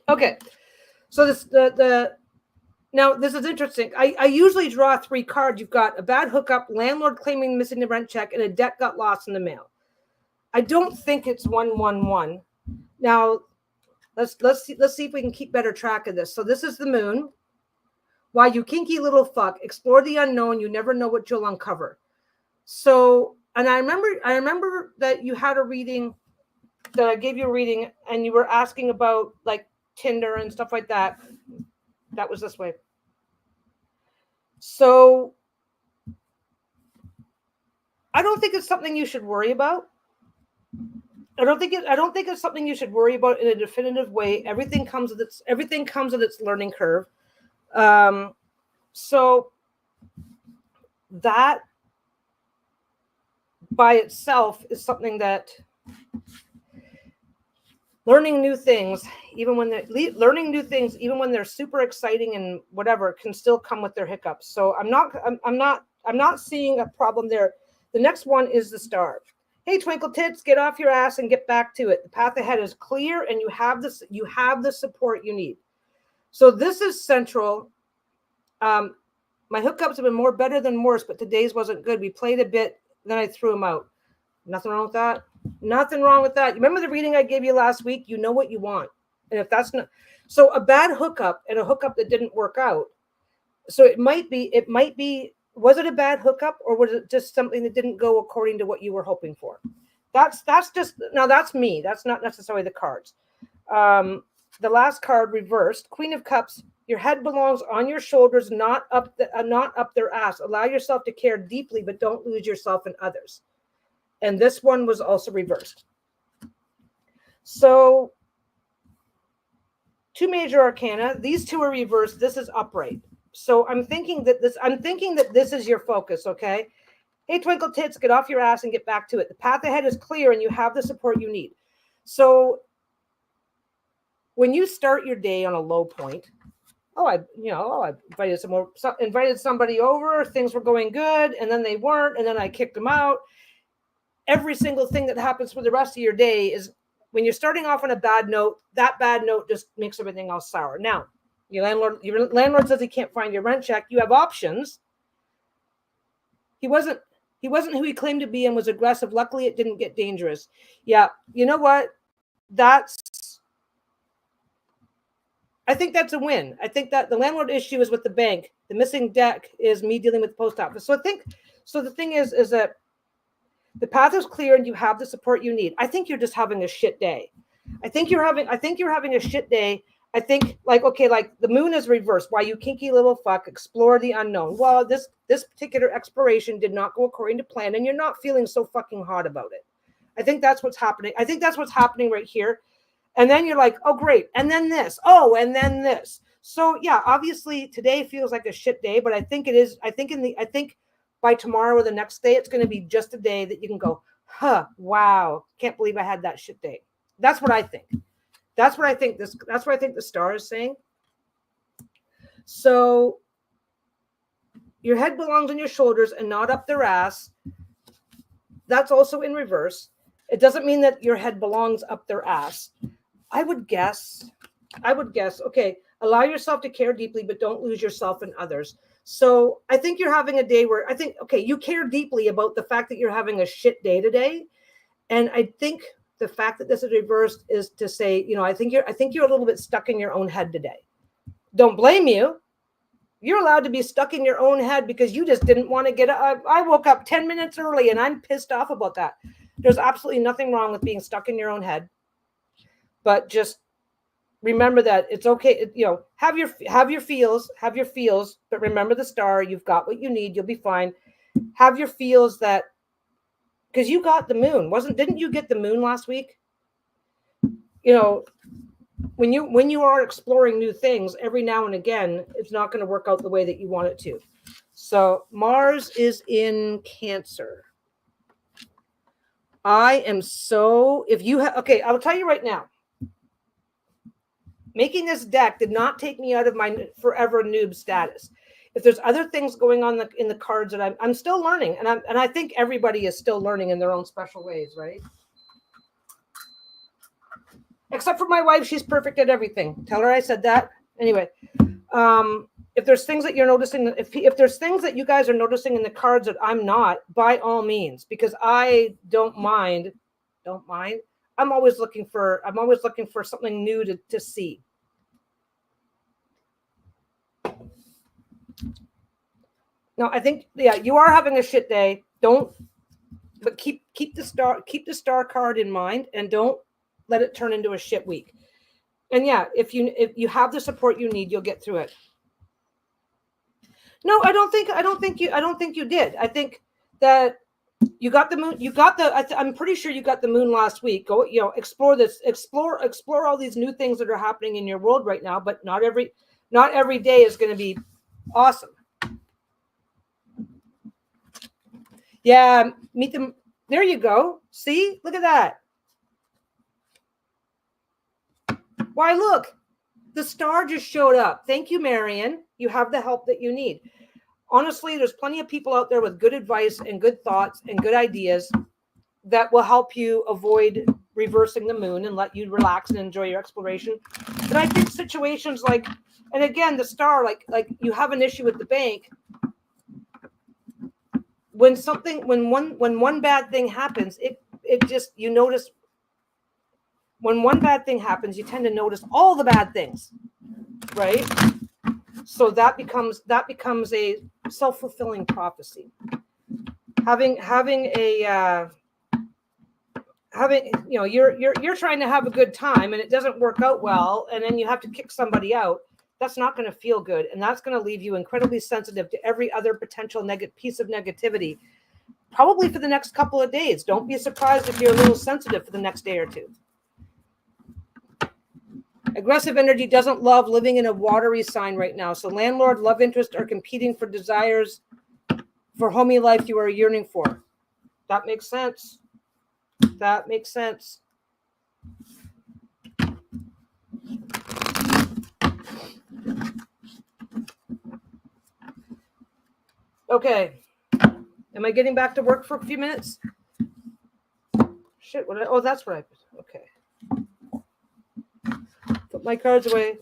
Okay. So now this is interesting. I usually draw 3 cards. You've got a bad hookup, landlord claiming missing the rent check, and a debt got lost in the mail. I don't think it's 111. Now, let's see if we can keep better track of this. So this is the moon. Why, you kinky little fuck, explore the unknown. You never know what you'll uncover. So, and I remember that you had a reading, that I gave you a reading, and you were asking about like Tinder and stuff like that. That was this way. So I don't think it's something you should worry about. I don't think it's something you should worry about in a definitive way. Everything comes with its learning curve. So that by itself is something that learning new things, even when they're super exciting and whatever, can still come with their hiccups. So I'm not seeing a problem there. The next one is the star. Hey, Twinkle Tits, get off your ass and get back to it. The path ahead is clear, and you have the support you need. So this is central. My hookups have been more better than worse, but today's wasn't good. We played a bit, then I threw them out. Nothing wrong with that. Nothing wrong with that. You remember the reading I gave you last week? You know what you want. And if that's not, so a bad hookup and a hookup that didn't work out. So it might be, was it a bad hookup, or was it just something that didn't go according to what you were hoping for? That's just, now that's me. That's not necessarily the cards. The last card reversed, Queen of Cups. Your head belongs on your shoulders, not up their ass. Allow yourself to care deeply, but don't lose yourself in others. And this one was also reversed. So 2 major arcana. These 2 are reversed. This is upright. So I'm thinking that this is your focus, okay? Hey, Twinkle Tits, get off your ass and get back to it. The path ahead is clear, and you have the support you need. So when you start your day on a low point, I invited somebody over, things were going good, and then they weren't, and then I kicked them out. Every single thing that happens for the rest of your day is, when you're starting off on a bad note, that bad note just makes everything else sour. Now, your landlord says he can't find your rent check. You have options. He wasn't who he claimed to be and was aggressive. Luckily, it didn't get dangerous. Yeah, you know what? I think that's a win. I think that the landlord issue is with the bank. The missing deck is me dealing with the post office. So the thing is that the path is clear and you have the support you need. I think you're just having a shit day. I think you're having a shit day. I think like the moon is reversed. Why, you kinky little fuck, explore the unknown. Well, this particular exploration did not go according to plan, and you're not feeling so fucking hot about it. I think that's what's happening. I think that's what's happening right here. And then you're like, oh, great. And then this. Oh, and then this. So yeah, obviously today feels like a shit day, but I think it is. I think by tomorrow or the next day, it's going to be just a day that you can go, wow, can't believe I had that shit day. That's what I think. That's what I think the star is saying. So your head belongs on your shoulders and not up their ass. That's also in reverse. It doesn't mean that your head belongs up their ass. I would guess, okay, allow yourself to care deeply, but don't lose yourself in others. So I think you're having a day where you care deeply about the fact that you're having a shit day today. And I think the fact that this is reversed is to say, I think you're a little bit stuck in your own head today. Don't blame you. You're allowed to be stuck in your own head because you just didn't want to get up. I woke up 10 minutes early and I'm pissed off about that. There's absolutely nothing wrong with being stuck in your own head. but just remember that it's okay. You know, have your feels, but remember the star. You've got what you need. You'll be fine. Have your feels that, because you got the moon, didn't you get the moon last week? You know, when you are exploring new things, every now and again, it's not going to work out the way that you want it to. So Mars is in Cancer. I am so, if you have, okay, I'll tell you right now, making this deck did not take me out of my forever noob status. If there's other things going on in the cards that I'm still learning, and I think everybody is still learning in their own special ways, right? Except for my wife, she's perfect at everything. Tell her I said that. Anyway, if there's things that you're noticing, if there's things that you guys are noticing in the cards that I'm not, by all means, because I don't mind. I'm always looking for something new to see. No, I think, yeah, you are having a shit day. But keep the star card in mind, and don't let it turn into a shit week. And yeah, if you have the support you need, you'll get through it. No, I don't think you did. I think that you got the moon. I'm pretty sure you got the moon last week. Go, explore all these new things that are happening in your world right now. But not every day is going to be awesome. Yeah, meet them. There you go. See, look at that. Why, look, the star just showed up. Thank you, Marion. You have the help that you need. Honestly, there's plenty of people out there with good advice and good thoughts and good ideas that will help you avoid reversing the moon and let you relax and enjoy your exploration. But I think situations like, and again, the star, like you have an issue with the bank. When one bad thing happens, it just, you notice, when one bad thing happens, you tend to notice all the bad things, right? So that becomes a self-fulfilling prophecy. Having you're trying to have a good time and it doesn't work out well, and then you have to kick somebody out. That's not going to feel good, and that's going to leave you incredibly sensitive to every other potential piece of negativity, probably for the next couple of days. Don't be surprised if you're a little sensitive for the next day or two. Aggressive energy doesn't love living in a watery sign right now. So landlord, love interest are competing for desires for homey life you are yearning for. That makes sense. That makes sense. Okay. Am I getting back to work for a few minutes? Shit. That's right. Okay. Put my cards away.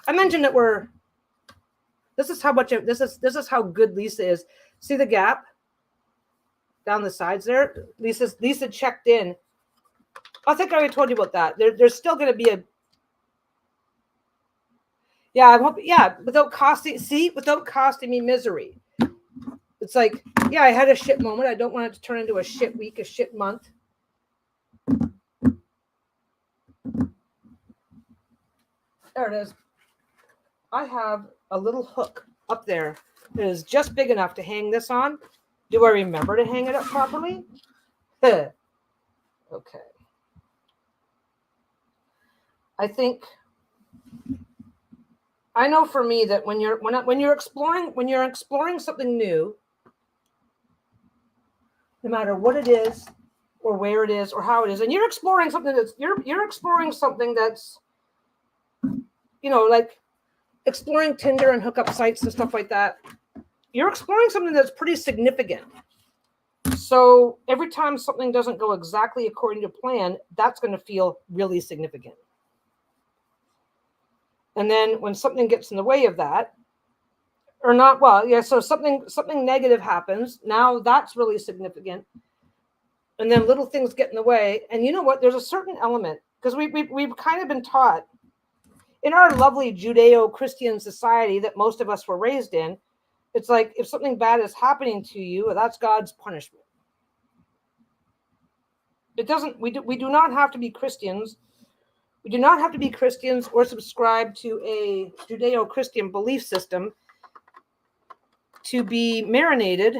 I mentioned that this is how good Lisa is. See the gap down the sides there? Lisa checked in. I think I already told you about that. There's still going to be a, yeah, I'm hoping, yeah, without costing me misery. It's like, yeah, I had a shit moment. I don't want it to turn into a shit week, a shit month. There it is. I have a little hook up there that is just big enough to hang this on. Do I remember to hang it up properly? Okay. I know for me that when you're exploring something new, no matter what it is or where it is or how it is, and you're exploring something that's like exploring Tinder and hookup sites and stuff like that. You're exploring something that's pretty significant. So every time something doesn't go exactly according to plan, that's going to feel really significant. And then when something gets in the way of that, or not, well, yeah, so something negative happens. Now that's really significant. And then little things get in the way. And you know what? There's a certain element, because we've kind of been taught in our lovely Judeo-Christian society that most of us were raised in. It's like, if something bad is happening to you, that's God's punishment. It doesn't, we do not have to be Christians We do not have to be Christians or subscribe to a Judeo-Christian belief system to be marinated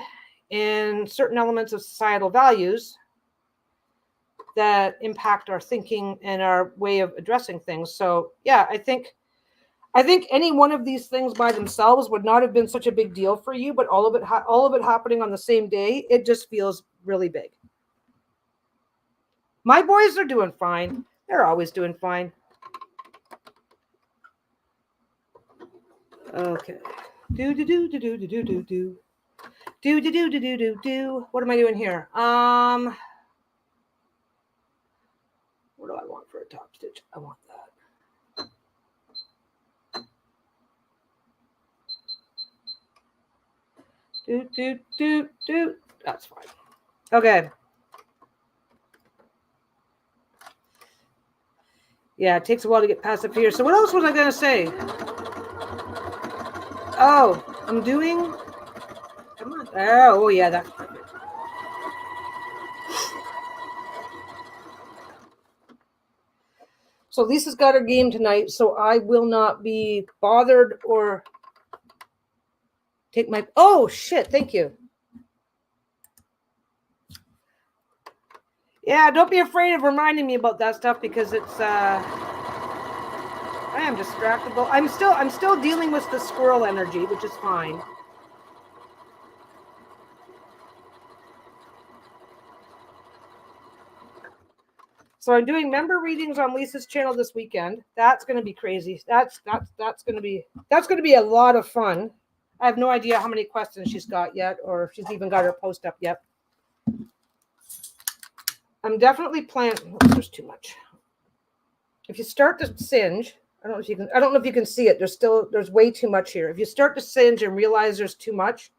in certain elements of societal values that impact our thinking and our way of addressing things. So yeah, I think any one of these things by themselves would not have been such a big deal for you, but all of it happening on the same day, it just feels really big. My boys are doing fine. They're always doing fine. Okay. Do. What am I doing here? What do I want for a top stitch? I want that. Do. That's fine. Okay. Yeah, it takes a while to get past up here. So what else was I going to say? Oh, I'm doing... Come on. Oh, yeah, that's perfect. So Lisa's got her game tonight, so I will not be bothered or take my... Oh, shit, thank you. Yeah, don't be afraid of reminding me about that stuff because it's... I am distractible. I'm still dealing with the squirrel energy, which is fine. So I'm doing member readings on Lisa's channel this weekend. That's going to be crazy. That's going to be a lot of fun. I have no idea how many questions she's got yet, or if she's even got her post up yet. I'm definitely planning. Oh, there's too much. If you start to singe, I don't know if you can see it. There's way too much here. If you start to singe and realize there's too much,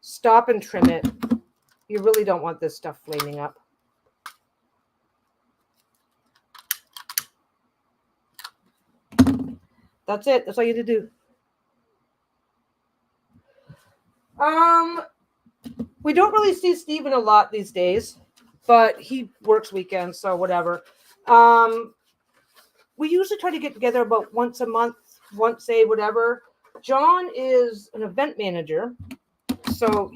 stop and trim it. You really don't want this stuff flaming up. That's it. That's all you have to do. We don't really see Steven a lot these days, but he works weekends, so whatever. We usually try to get together about once a month, once a whatever. John is an event manager, so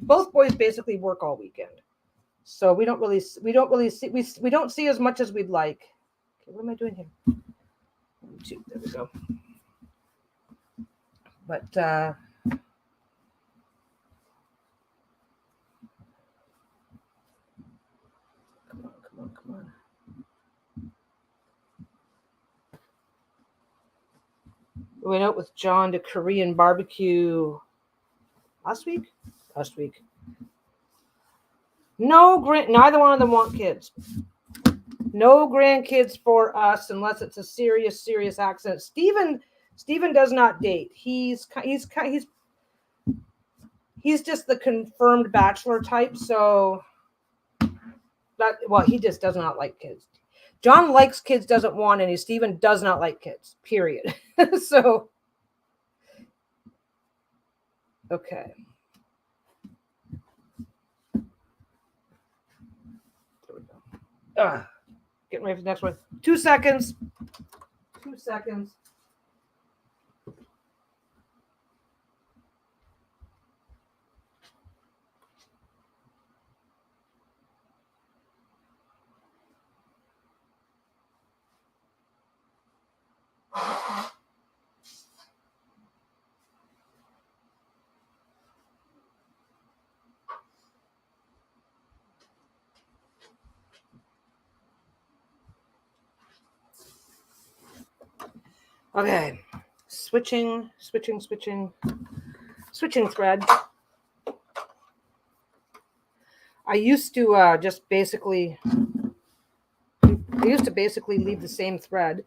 both boys basically work all weekend. So we don't see as much as we'd like. Okay, what am I doing here? 1, 2, there we go. But come on. We went out with John to Korean barbecue last week. Neither one of them want kids. No grandkids for us unless it's a serious accident. Steven does not date. He's just the confirmed bachelor type. So he just does not like kids. John likes kids, doesn't want any. Steven does not like kids. Period. So okay. There we go. Getting ready for the next one. 2 seconds. 2 seconds. Okay, switching thread. I used to basically leave the same thread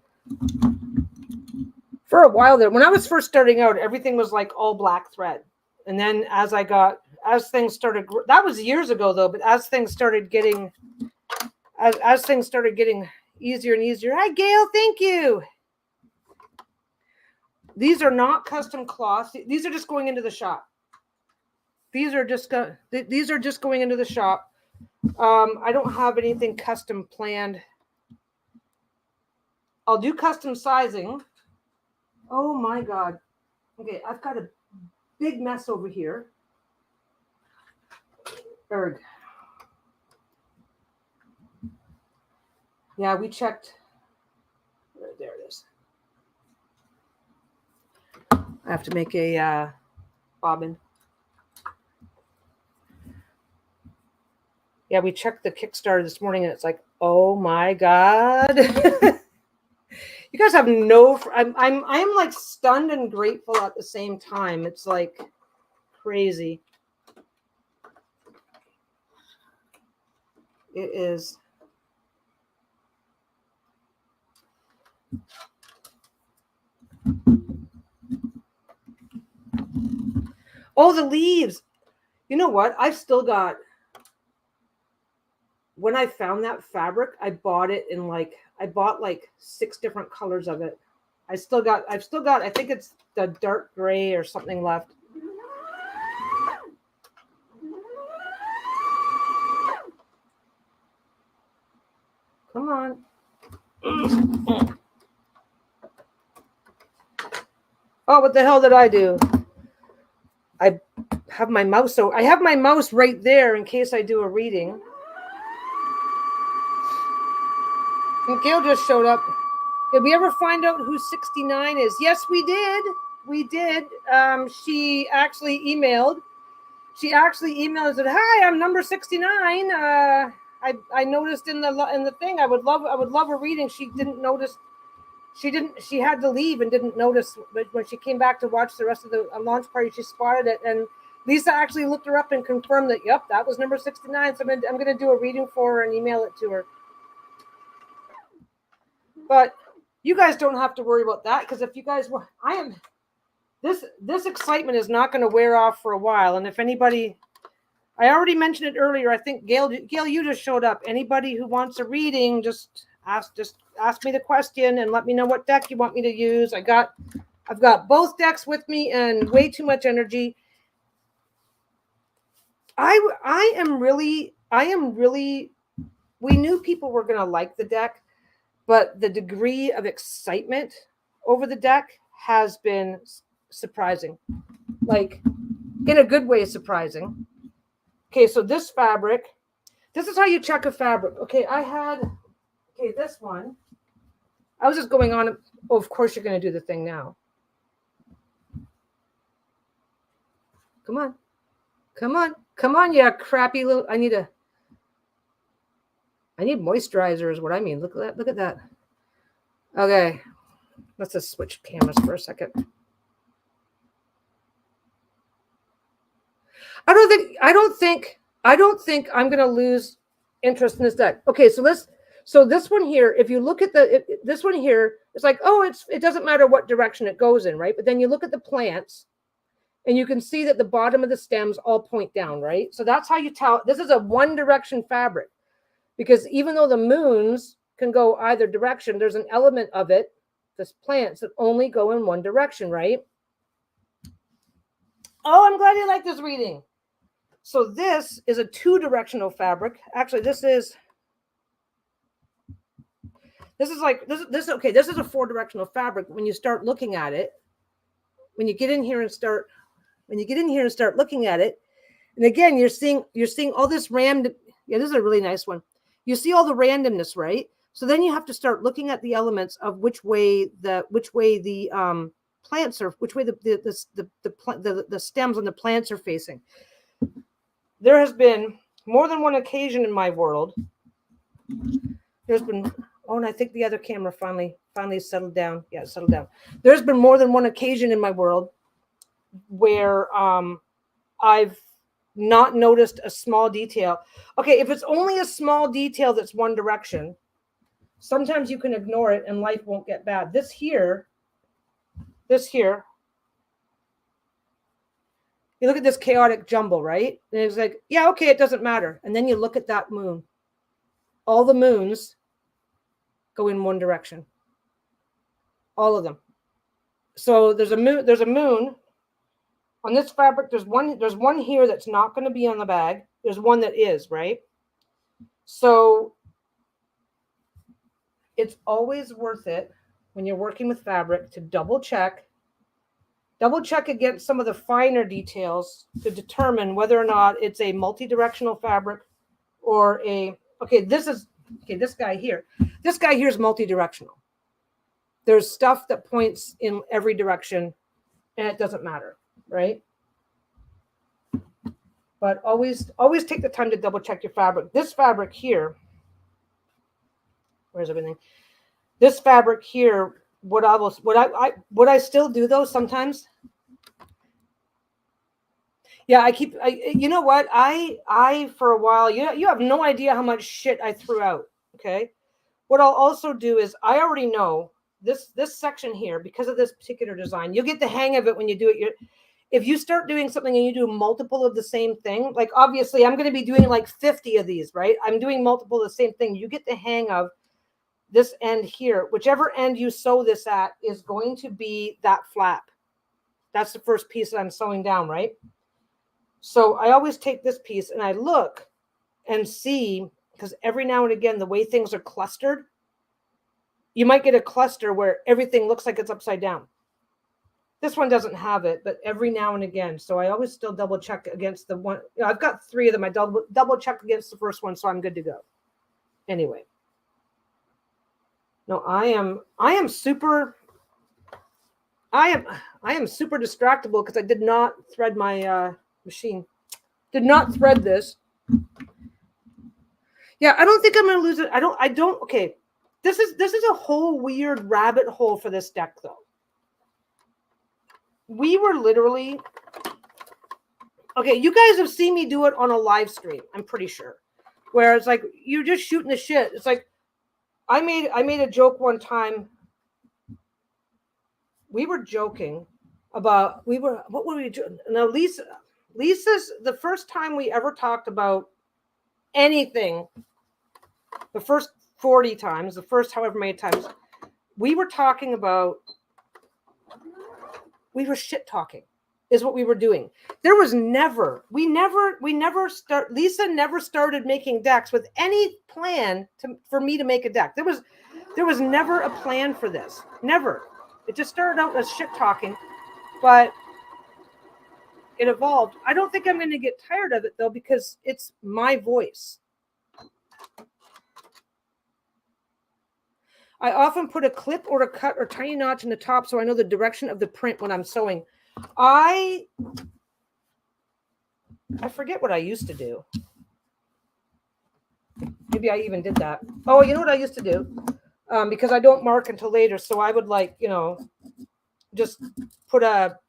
for a while there. When I was first starting out, everything was like all black thread, and then as things started, that was years ago though. But as things started getting easier and easier. Hi, Gail. Thank you. These are not custom cloths. These are just going into the shop. These are just going into the shop. I don't have anything custom planned. I'll do custom sizing. Oh my God. Okay, I've got a big mess over here. Erg. Yeah, we checked. There it is. I have to make a bobbin. Yeah, we checked the Kickstarter this morning and it's like, oh my God. You guys have no, I'm like stunned and grateful at the same time. It's like crazy. It is. Oh, the leaves. You know what? I've still got, when I found that fabric, I bought it in like, I bought like 6 different colors of it. I've still got, I think it's the dark gray or something left. Come on. Oh, what the hell did I do? I have my mouse. So I have my mouse right there in case I do a reading. And Gail just showed up. Did we ever find out who 69 is? Yes, we did. We did. She actually emailed. And said, "Hi, I'm number 69. I noticed in the thing. I would love a reading." She didn't notice. She had to leave and didn't notice. But when she came back to watch the rest of the launch party, she spotted it. And Lisa actually looked her up and confirmed that, yep, that was number 69. So I'm going to do a reading for her and email it to her. But you guys don't have to worry about that, because if you guys were, this excitement is not going to wear off for a while. And if anybody, I already mentioned it earlier, I think Gail, you just showed up. Anybody who wants a reading, just ask me the question and let me know what deck you want me to use. I've got both decks with me and way too much energy. I am really, we knew people were going to like the deck, but the degree of excitement over the deck has been surprising, like in a good way, surprising. Okay, so this fabric, this is how you check a fabric. Okay, this one. I was just going on. Oh, of course you're going to do the thing now. Come on, you crappy little. I need moisturizer is what I mean. Look at that. Okay, let's just switch cameras for a second. I don't think I'm going to lose interest in this deck. Okay, so this one here, if you look at this one here, it's like, oh, it doesn't matter what direction it goes in, right? But then you look at the plants and you can see that the bottom of the stems all point down, right? So that's how you tell this is a one direction fabric, because even though the moons can go either direction, there's an element of it, this plants that only go in one direction, right? Oh, I'm glad you like this reading. So this is a 2-directional fabric. Actually, this is a 4-directional fabric. When you start looking at it, when you get in here and start looking at it, and again, you're seeing all this random. Yeah, this is a really nice one. You see all the randomness, right? So then you have to start looking at the elements of which way the plants are, which way the stems on the plants are facing. There has been more than one occasion in my world. There's been, and I think the other camera finally settled down. Yeah, settled down. There's been more than one occasion in my world where I've not noticed a small detail. Okay, if it's only a small detail that's one direction, sometimes you can ignore it and life won't get bad. This here, you look at this chaotic jumble, right? And it's like, yeah, okay, it doesn't matter. And then you look at that moon. All the moons go in one direction. All of them. So there's a moon on this fabric. There's one here that's not going to be on the bag. There's one that is, right? So it's always worth it when you're working with fabric to double check against some of the finer details to determine whether or not it's a multi-directional fabric or this guy here is multi-directional. There's stuff that points in every direction and it doesn't matter, right? But always take the time to double check your fabric. This fabric here, where's everything? This fabric here, what I still do though sometimes. Yeah, you know what? I for a while, you have no idea how much shit I threw out. Okay. What I'll also do is I already know this section here, because of this particular design, you'll get the hang of it when you do it. If you start doing something and you do multiple of the same thing, like obviously I'm going to be doing like 50 of these, right? I'm doing multiple of the same thing. You get the hang of this end here. Whichever end you sew this at is going to be that flap. That's the first piece that I'm sewing down, right? So I always take this piece and I look and see, because every now and again, the way things are clustered, you might get a cluster where everything looks like it's upside down. This one doesn't have it, but every now and again. So I always still double check against the one. I've got 3 of them. I double check against the first one, so I'm good to go. Anyway. No, I am super distractible because I did not thread my machine. Did not thread this. Yeah, I don't think I'm going to lose it. I don't. Okay. This is a whole weird rabbit hole for this deck, though. We were literally, okay, you guys have seen me do it on a live stream, I'm pretty sure, where it's like you're just shooting the shit. It's like I made a joke one time. We were joking about what were we doing? Now Lisa's the first time we ever talked about anything, the first 40 times, the first however many times, we were talking about, we were shit talking is what we were doing. There was never, Lisa never started making decks with any plan for me to make a deck. There was never a plan for this. Never. It just started out as shit talking, but it evolved. I don't think I'm going to get tired of it though, because it's my voice. I often put a clip or a cut or tiny notch in the top so I know the direction of the print when I'm sewing. I forget what I used to do. Maybe I even did that. Oh, you know what I used to do? Because I don't mark until later, so I would just put a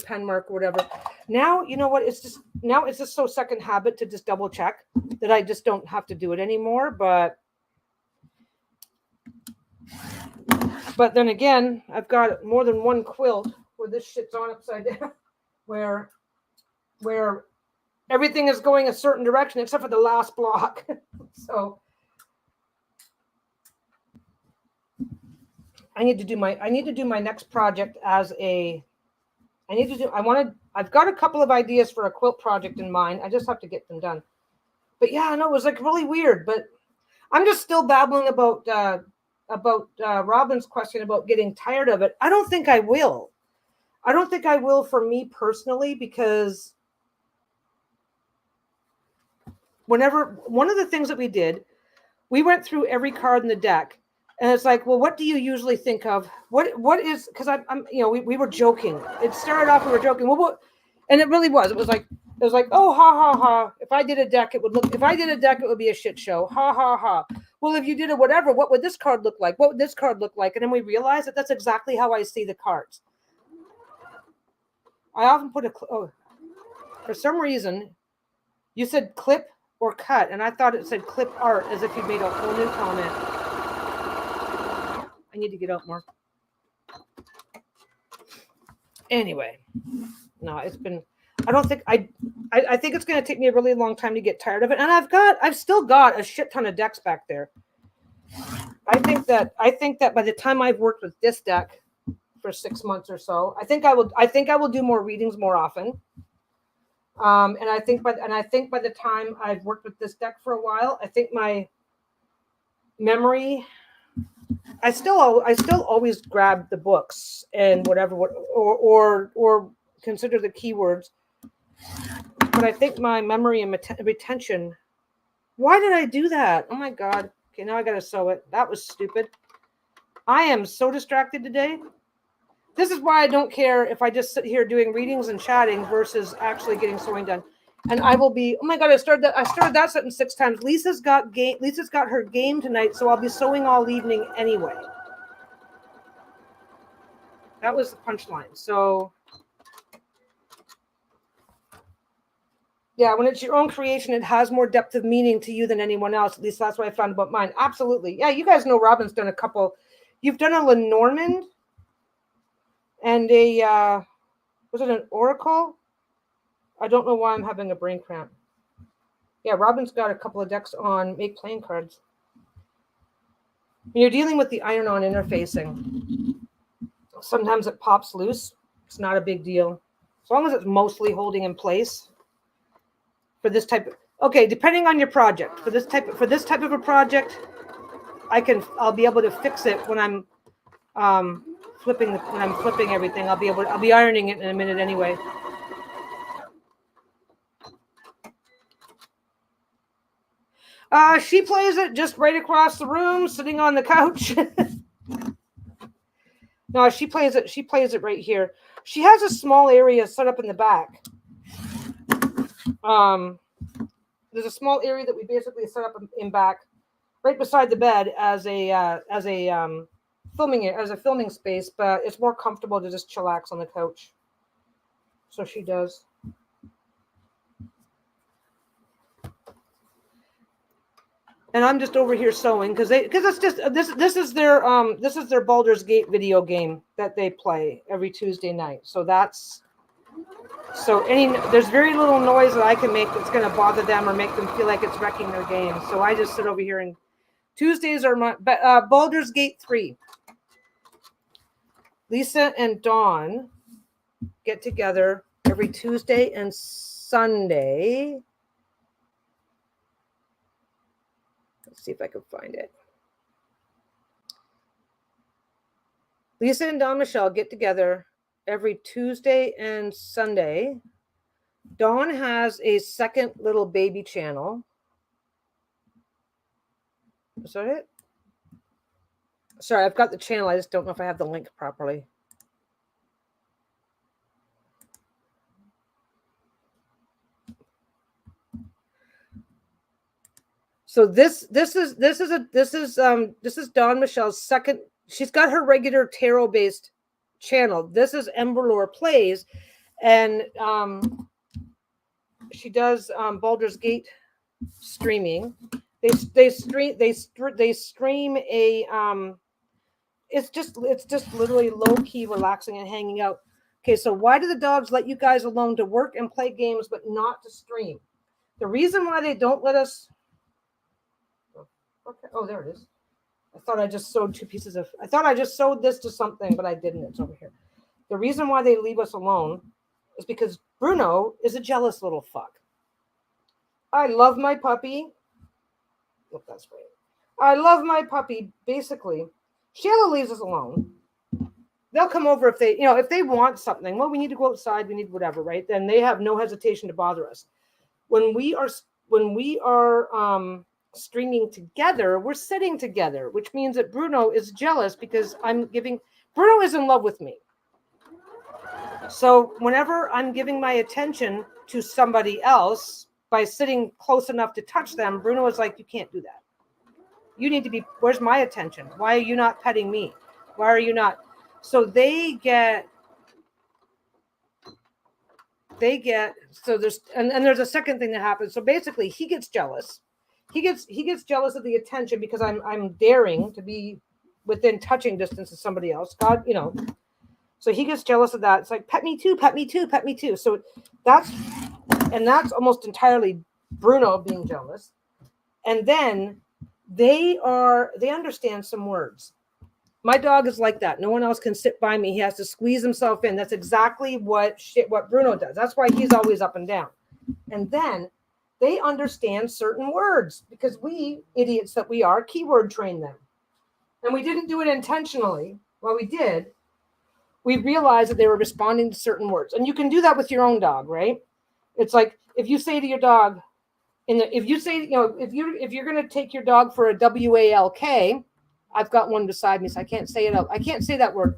pen mark or whatever. Now, you know what? It's just so second habit to just double check that I just don't have to do it anymore. But then again, I've got more than one quilt where this shit's on upside down, where everything is going a certain direction except for the last block. So I need to do my next project as a, I've got a couple of ideas for a quilt project in mind. I just have to get them done. But yeah, I know it was like really weird, but I'm just still babbling about Robin's question about getting tired of it. I don't think I will. I don't think I will for me personally, because one of the things that we did, we went through every card in the deck, and it's like, well, what do you usually think of? What is, because I'm we were joking. It started off, we were joking. Well, and it really was. It was like, oh, ha ha ha. If I did a deck, it would be a shit show. Ha ha ha. Well, if you did a whatever, what would this card look like? What would this card look like? And then we realized that that's exactly how I see the cards. I often put for some reason, you said clip or cut, and I thought it said clip art, as if you made a whole new comment. I need to get out more. Anyway, no, it's been, I think it's going to take me a really long time to get tired of it. And I've still got a shit ton of decks back there. I think that by the time I've worked with this deck for 6 months or so, I think I will do more readings more often. And I think by the time I've worked with this deck for a while, I think my memory I still always grab the books and whatever, or consider the keywords. But I think my memory and retention. Why did I do that? Oh my God. Okay, now I got to sew it. That was stupid. I am so distracted today. This is why I don't care if I just sit here doing readings and chatting versus actually getting sewing done. And I will be, oh my God, I started that sentence 6 times. Lisa's got her game tonight, so I'll be sewing all evening anyway. That was the punchline. So yeah, when it's your own creation, it has more depth of meaning to you than anyone else. At least that's what I found about mine. Absolutely. Yeah, you guys know Robin's done a couple. You've done a Lenormand and a, was it an Oracle? I don't know why I'm having a brain cramp. Yeah, Robin's got a couple of decks on Make Playing Cards. When you're dealing with the iron-on interfacing, sometimes it pops loose. It's not a big deal. As long as it's mostly holding in place. For this type of, okay, depending on your project. For this type of a project, I'll be able to fix it when I'm flipping everything. I'll be ironing it in a minute anyway. She plays it just right across the room, sitting on the couch. No, she plays it right here. She has a small area set up in the back. There's a small area that we basically set up in back, right beside the bed as a filming space, but it's more comfortable to just chillax on the couch. So she does. And I'm just over here sewing because it's just this is their Baldur's Gate video game that they play every Tuesday night. So there's very little noise that I can make that's going to bother them or make them feel like it's wrecking their game. So I just sit over here, and Tuesdays are my Baldur's Gate 3. Lisa and Dawn get together every Tuesday and Sunday. Let's see if I can find it. Lisa and Dawn Michelle get together every Tuesday and Sunday. Dawn has a second little baby channel. Is that it? Sorry, I've got the channel. I just don't know if I have the link properly. So this is Dawn Michelle's second. She's got her regular tarot based channel. This is Emberlore Plays, and she does Baldur's Gate streaming. They stream a it's just literally low key, relaxing and hanging out. Okay, so why do the dogs let you guys alone to work and play games but not to stream? The reason why they don't let us. Okay. Oh, there it is. I thought I just sewed I thought I just sewed this to something, but I didn't. It's over here. The reason why they leave us alone is because Bruno is a jealous little fuck. I love my puppy. Look, that's great. I love my puppy. Basically, Sheila leaves us alone. They'll come over if they want something. Well, we need to go outside. We need whatever, right? Then they have no hesitation to bother us. When we are streaming together, we're sitting together, which means that Bruno is jealous because Bruno is in love with me. So whenever I'm giving my attention to somebody else by sitting close enough to touch them, Bruno is like, you can't do that. You need to be, where's my attention? Why are you not petting me? Why are you not? So there's a second thing that happens. So basically he gets jealous. He gets jealous of the attention because I'm daring to be within touching distance of somebody else. God, So he gets jealous of that. It's like, pet me too, pet me too, pet me too. So that's almost entirely Bruno being jealous. And then they understand some words. My dog is like that. No one else can sit by me. He has to squeeze himself in. That's exactly what Bruno does. That's why he's always up and down. And then they understand certain words because we, idiots that we are, keyword train them. and we didn't do it intentionally. Well, we did. We realized that they were responding to certain words. And you can do that with your own dog, right? It's like if you say to your dog, if you're going to take your dog for a WALK, I've got one beside me, so I can't say it out. I can't say that word.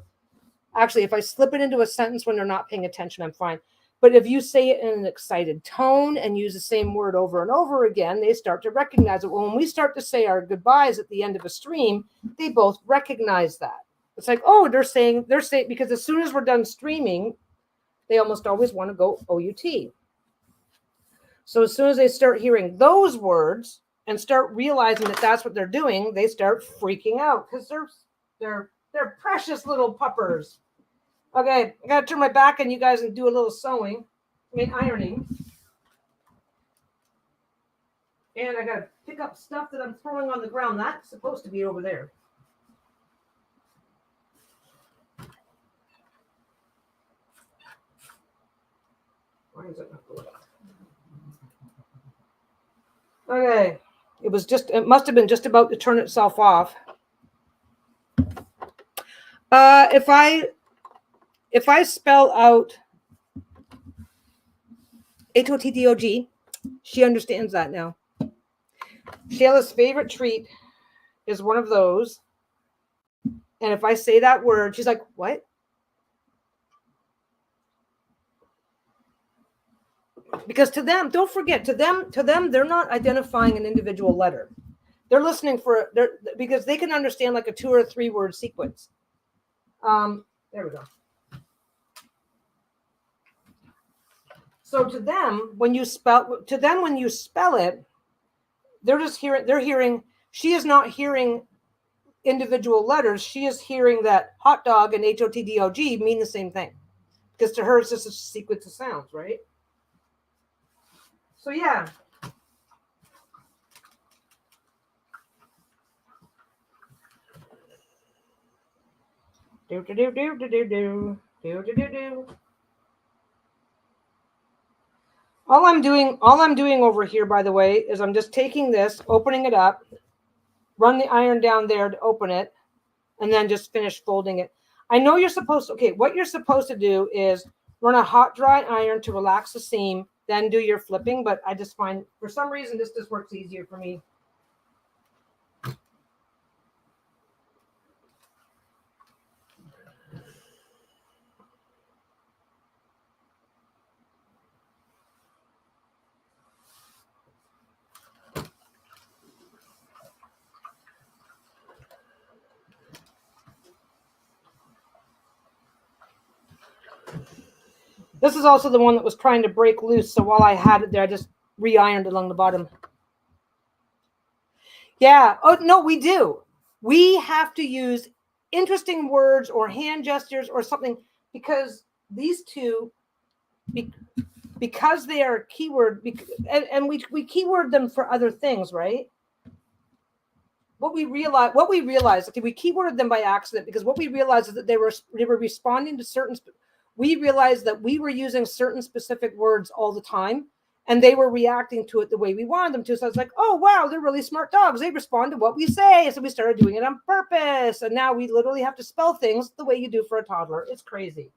Actually, if I slip it into a sentence when they're not paying attention, I'm fine. But if you say it in an excited tone and use the same word over and over again, they start to recognize it. Well, when we start to say our goodbyes at the end of a stream, they both recognize that. It's like, oh, they're saying, because as soon as we're done streaming, they almost always want to go OUT. So as soon as they start hearing those words and start realizing that that's what they're doing, they start freaking out because they're precious little puppers. Okay, I gotta turn my back on you guys and do a little ironing. And I gotta pick up stuff that I'm throwing on the ground. That's supposed to be over there. Why is it not going up? Okay, it must have been just about to turn itself off. If I spell out HOTDOG, she understands that now. Shayla's favorite treat is one of those. And if I say that word, she's like, what? Because to them, don't forget, to them, they're not identifying an individual letter. They're listening because they can understand like a 2 or 3 word sequence. There we go. So to them, when you spell it, they're hearing, she is not hearing individual letters. She is hearing that hot dog and HOTDOG mean the same thing. Because to her, it's just a sequence of sounds, right? So yeah. All I'm doing over here, by the way, is I'm just taking this, opening it up, run the iron down there to open it, and then just finish folding it. I know you're supposed to, okay, what you're supposed to do is run a hot, dry iron to relax the seam, then do your flipping, but I just find, for some reason, this just works easier for me. This is also the one that was trying to break loose. So while I had it there, I just re-ironed along the bottom. Yeah. Oh, no, we do. We have to use interesting words or hand gestures or something because these two, because they are keyword, and we keyword them for other things, right? What we realized, okay, we keyworded them by accident because what we realized is that they were responding to certain. We realized that we were using certain specific words all the time, and they were reacting to it the way we wanted them to. So I was like, oh, wow, they're really smart dogs. They respond to what we say. So we started doing it on purpose. And now we literally have to spell things the way you do for a toddler. It's crazy.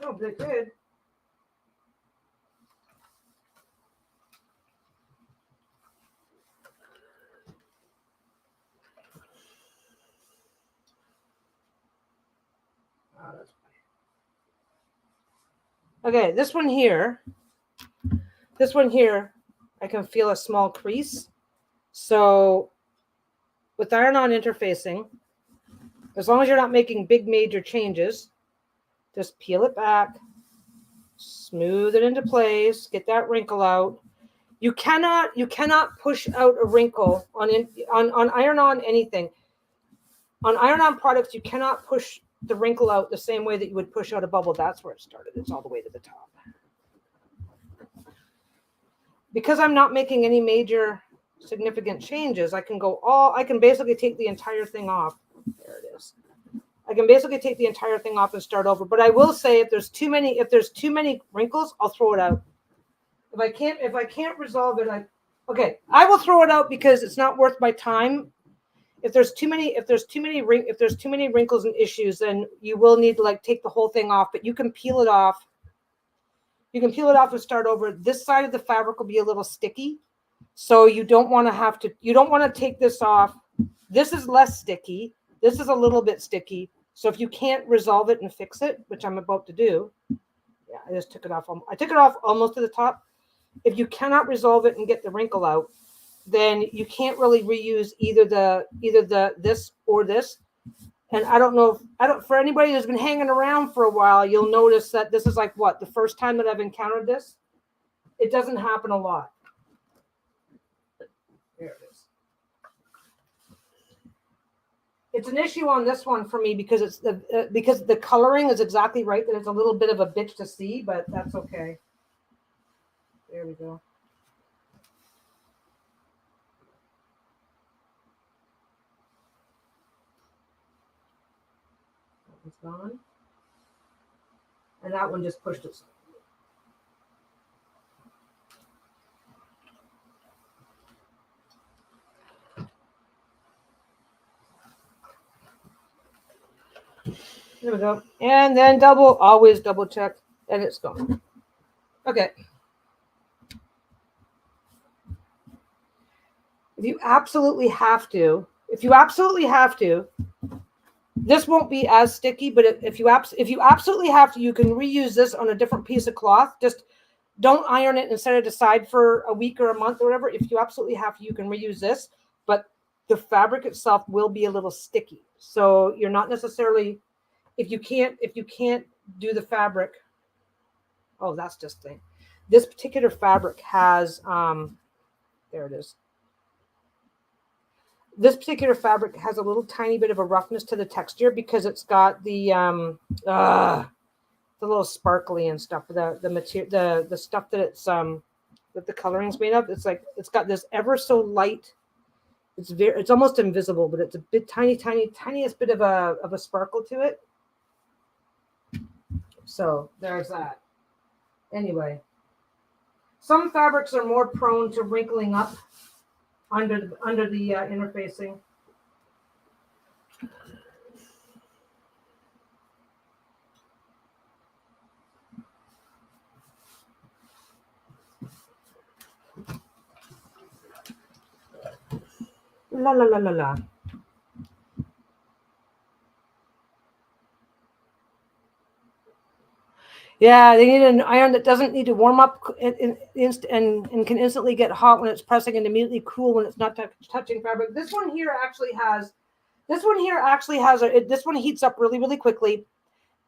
Oh, they did. Okay, this one here, I can feel a small crease. So with iron-on interfacing, as long as you're not making big major changes, just peel it back, smooth it into place, get that wrinkle out. You cannot push out a wrinkle on iron-on anything. On iron-on products, you cannot push the wrinkle out the same way that you would push out a bubble. That's where it started. It's all the way to the top. because I'm not making any major significant changes, I can basically take the entire thing off. There it is. I can basically take the entire thing off and start over. But I will say, if there's too many wrinkles, I'll throw it out. If I can't resolve it, I will throw it out because it's not worth my time. If there's too many wrinkles and issues, then you will need to like take the whole thing off, but you can peel it off. You can peel it off and start over. This side of the fabric will be a little sticky. So you don't want to take this off. This is less sticky. This is a little bit sticky. So if you can't resolve it and fix it, which I'm about to do, yeah, I just took it off. I took it off almost to the top. If you cannot resolve it and get the wrinkle out, then you can't really reuse either this or this. And for anybody who's been hanging around for a while, you'll notice that this is like the first time that I've encountered this. It doesn't happen a lot. There it is. It's an issue on this one for me because because the coloring is exactly right. That it's a little bit of a bitch to see, but that's okay. There we go. That one's gone. And that one just pushed itself. There we go. And then always double check, and it's gone. Okay. If you absolutely have to, this won't be as sticky, but if you absolutely have to, you can reuse this on a different piece of cloth. Just don't iron it and set it aside for a week or a month or whatever. If you absolutely have to, you can reuse this, but the fabric itself will be a little sticky. So you're not necessarily, if you can't do the fabric. Oh, that's just thing. This particular fabric has, there it is. This particular fabric has a little tiny bit of a roughness to the texture because it's got the little sparkly and stuff, the material, the stuff that it's that the coloring's made of. It's like it's got this ever so light. It's almost invisible, but it's a bit tiniest bit of a sparkle to it. So there's that. Anyway, some fabrics are more prone to wrinkling up under the interfacing. La la la la la. Yeah, they need an iron that doesn't need to warm up and can instantly get hot when it's pressing and immediately cool when it's not touching fabric. This one here actually has this one heats up really, really quickly,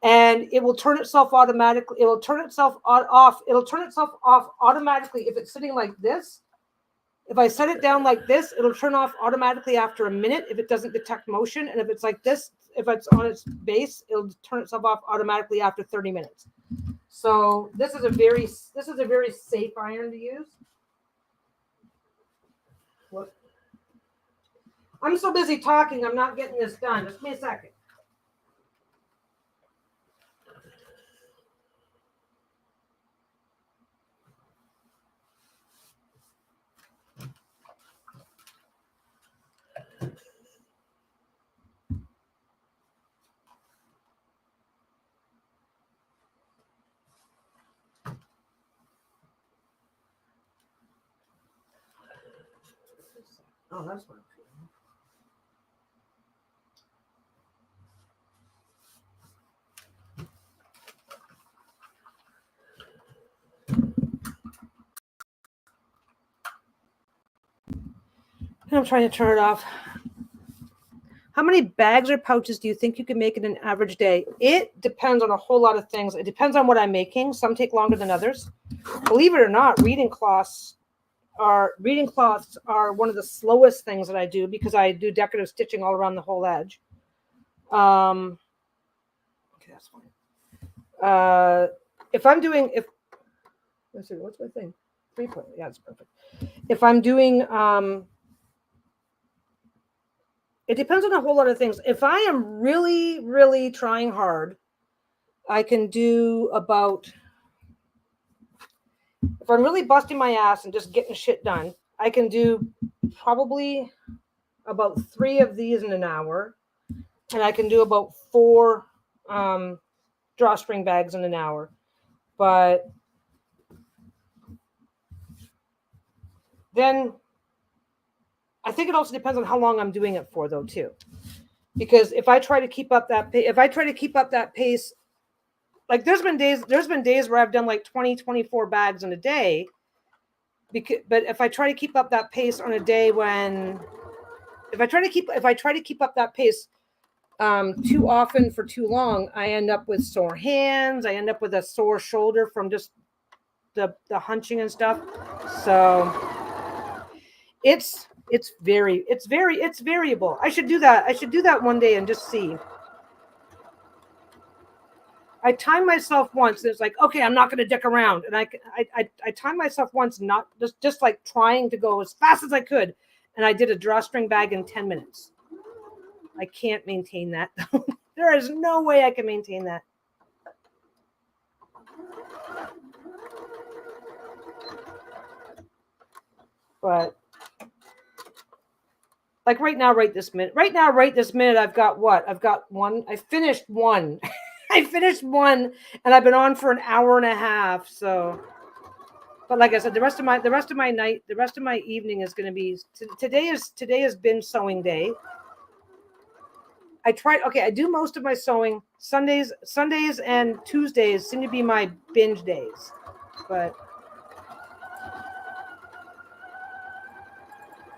and it will turn itself automatically. It will turn itself off. It'll turn itself off automatically if it's sitting like this. If I set it down like this, it'll turn off automatically after a minute if it doesn't detect motion. And if it's like this, if it's on its base, it'll turn itself off automatically after 30 minutes. So this is a very safe iron to use. What? I'm so busy talking, I'm not getting this done. Just give me a second. Oh, that's what I'm feeling. I'm trying to turn it off. How many bags or pouches do you think you can make in an average day? It depends on a whole lot of things. It depends on what I'm making. Some take longer than others. Believe it or not, reading cloths are one of the slowest things that I do because I do decorative stitching all around the whole edge. Okay, that's fine. Let's see, what's my thing? 3 point. Yeah, it's perfect. If I'm doing, it depends on a whole lot of things. If I am really, really trying hard, I can do about, if I'm really busting my ass and just getting shit done, I can do probably about 3 of these in an hour. And I can do about 4 drawstring bags in an hour. But then I think it also depends on how long I'm doing it for, though, too. Because if I try to keep up that pace, like there's been days where I've done like 20, 24 bags in a day. But if I try to keep up that pace on a day when, if I try to keep up that pace too often for too long, I end up with sore hands. I end up with a sore shoulder from just the hunching and stuff. So it's variable. I should do that one day and just see. I timed myself once. It's like, okay, I'm not going to dick around, and I timed myself once, not just like trying to go as fast as I could, and I did a drawstring bag in 10 minutes. I can't maintain that. There is no way I can maintain that. But like right now, right this minute, I've got what? I've got one. I finished one. I finished one, and I've been on for an hour and a half. So, but like I said, the rest of my evening is going to be today is binge sewing day. I do most of my sewing Sundays and Tuesdays seem to be my binge days, but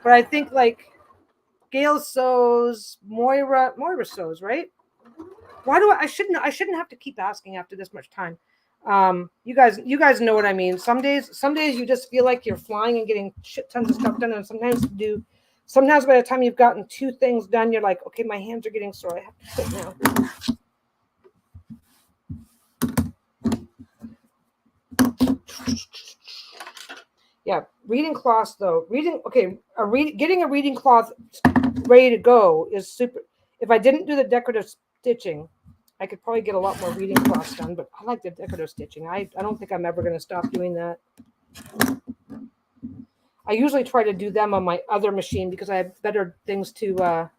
I think like Gail sews, Moira sews, right? Why do I shouldn't have to keep asking after this much time. You guys know what I mean. Some days you just feel like you're flying and getting shit tons of stuff done, and sometimes by the time you've gotten 2 things done, you're like, okay, my hands are getting sore. I have to sit now. Yeah, reading cloths though. Getting a reading cloth ready to go is super. If I didn't do the decorative stitching, I could probably get a lot more reading cloths done, but I like the decorative stitching. I don't think I'm ever going to stop doing that. I usually try to do them on my other machine because I have better things to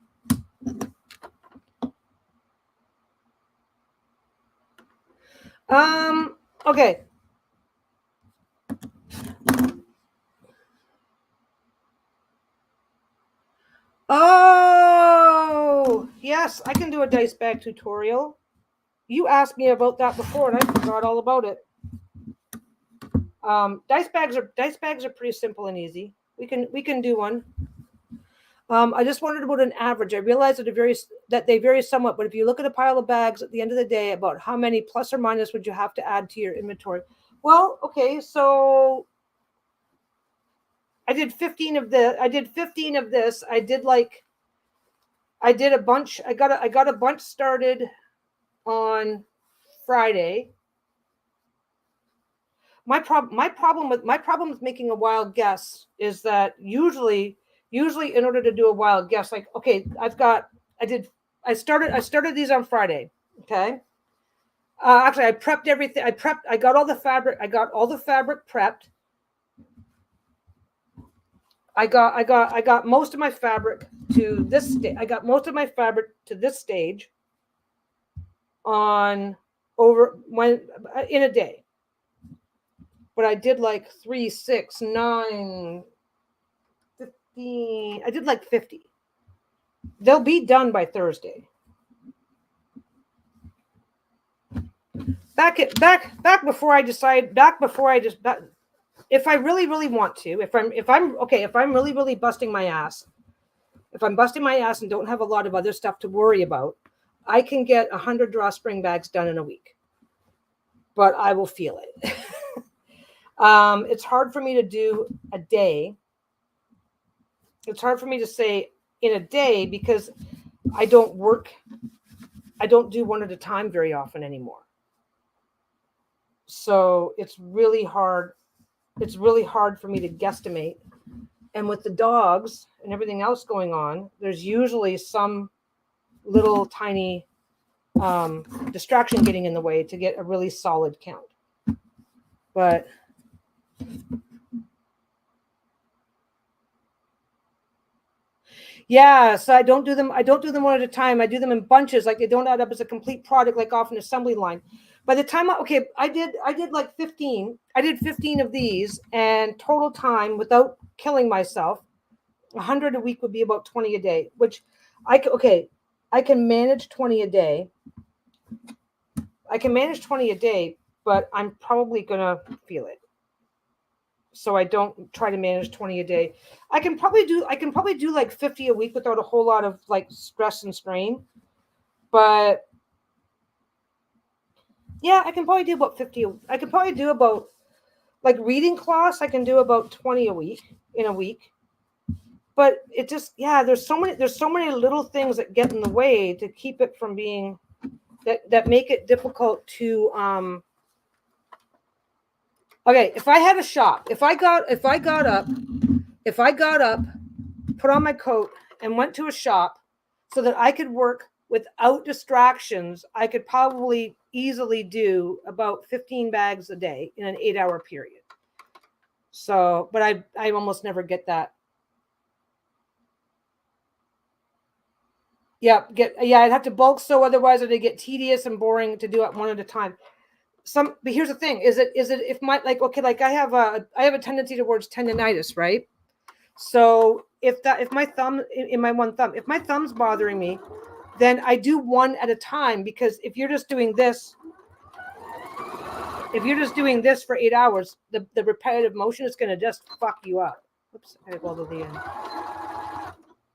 okay. Oh, yes, I can do a dice bag tutorial. You asked me about that before, and I forgot all about it. Dice bags are pretty simple and easy. We can do one. I just wondered about an average. I realized that they vary somewhat, but if you look at a pile of bags at the end of the day, about how many plus or minus would you have to add to your inventory? Well, okay, so I did 15 of this. I did a bunch. I got a bunch started on Friday. My problem with making a wild guess is that usually in order to do a wild guess, like, okay, I started these on Friday. Okay. Actually, I prepped everything. I got all the fabric prepped. I got most of my fabric to this stage. I got most of my fabric to this stage in a day. But I did like 3, 6, 9, 15. I did like 50. They'll be done by Thursday. Back before I decide. If I really want to, if I'm really, really busting my ass, if I'm busting my ass and don't have a lot of other stuff to worry about, I can get 100 drawstring bags done in a week. But I will feel it. It's hard for me to do a day. It's hard for me to say in a day because I don't do one at a time very often anymore. So it's really hard. it's really hard for me to guesstimate. And with the dogs and everything else going on, there's usually some little tiny distraction getting in the way to get a really solid count. But yeah, so I don't do them one at a time. I do them in bunches, like they don't add up as a complete product, like off an assembly line. By the time I did like 15. I did 15 of these, and total time without killing myself, 100 a week would be about 20 a day, which I can manage 20 a day. I can manage 20 a day, but I'm probably gonna feel it. So I don't try to manage 20 a day. I can probably do like 50 a week without a whole lot of like stress and strain. But yeah, I can probably do about 50. I can probably do about, like, reading class, I can do about 20 a week in a week. But it just, yeah, there's so many little things that get in the way to keep it from being that make it difficult to okay, if I had a shop, if I got up, put on my coat and went to a shop so that I could work without distractions, I could probably easily do about 15 bags a day in an 8-hour period. So, but I almost never get that. Yeah, I'd have to bulk sew, otherwise it'd get tedious and boring to do it one at a time. But here's the thing: is it if my, like, okay, like I have a tendency towards tendonitis, right? So if my thumb, in my one thumb, if my thumb's bothering me, then I do one at a time, because if you're just doing this for 8 hours, the repetitive motion is going to just fuck you up. Oops, I go to the end.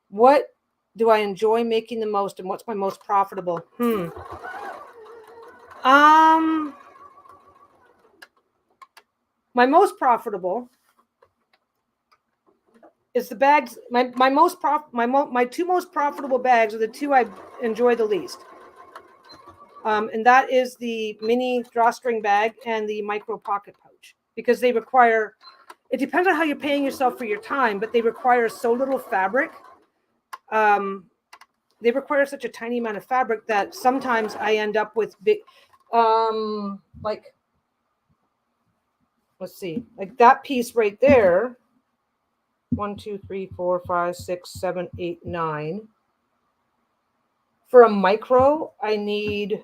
What do I enjoy making the most, and what's my most profitable? My most profitable is the bags. My two most profitable bags are the two I enjoy the least. And that is the mini drawstring bag and the micro pocket pouch, because they require, it depends on how you're paying yourself for your time, but they require so little fabric. They require such a tiny amount of fabric that sometimes I end up with big, like, let's see, like that piece right there. 1, 2, 3, 4, 5, 6, 7, 8, 9. For a micro, I need,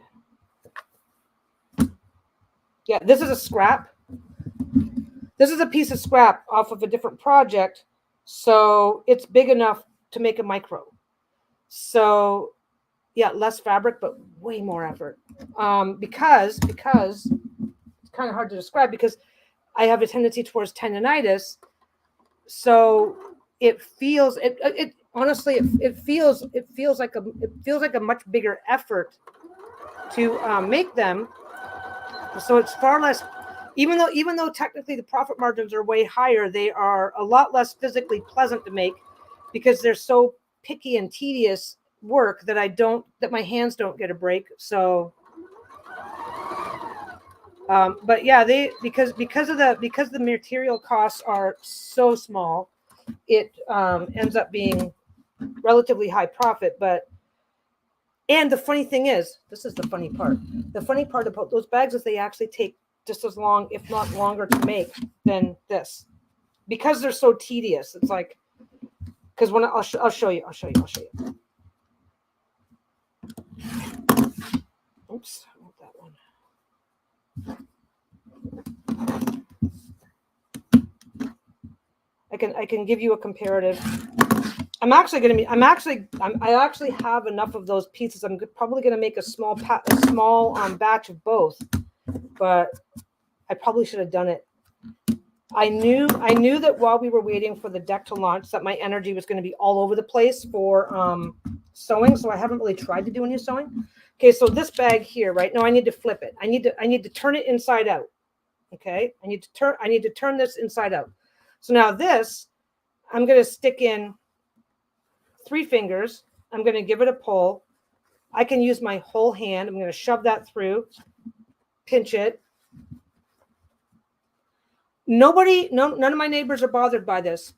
yeah, this is a scrap. This is a piece of scrap off of a different project. So it's big enough to make a micro. So yeah, less fabric, but way more effort. Because it's kind of hard to describe, because I have a tendency towards tendonitis. So it feels, it honestly, it feels like a much bigger effort to make them. So it's far less, even though technically the profit margins are way higher, they are a lot less physically pleasant to make, because they're so picky and tedious work that my hands don't get a break. So but yeah, because the material costs are so small, it ends up being relatively high profit. And the funny thing is, this is the funny part. The funny part about those bags is they actually take just as long, if not longer, to make than this, because they're so tedious. It's like, because when I'll show you. Oops, I want that one. I can give you a comparative. I actually have enough of those pieces. I'm probably going to make a small batch of both, but I probably should have done it. I knew that while we were waiting for the deck to launch, that my energy was going to be all over the place for sewing. So I haven't really tried to do any sewing. Okay, so this bag here, right now, I need to flip it. I need to turn it inside out. Okay, I need to turn this inside out. So now this, I'm going to stick in 3 fingers. I'm going to give it a pull. I can use my whole hand. I'm going to shove that through, pinch it. None of my neighbors are bothered by this.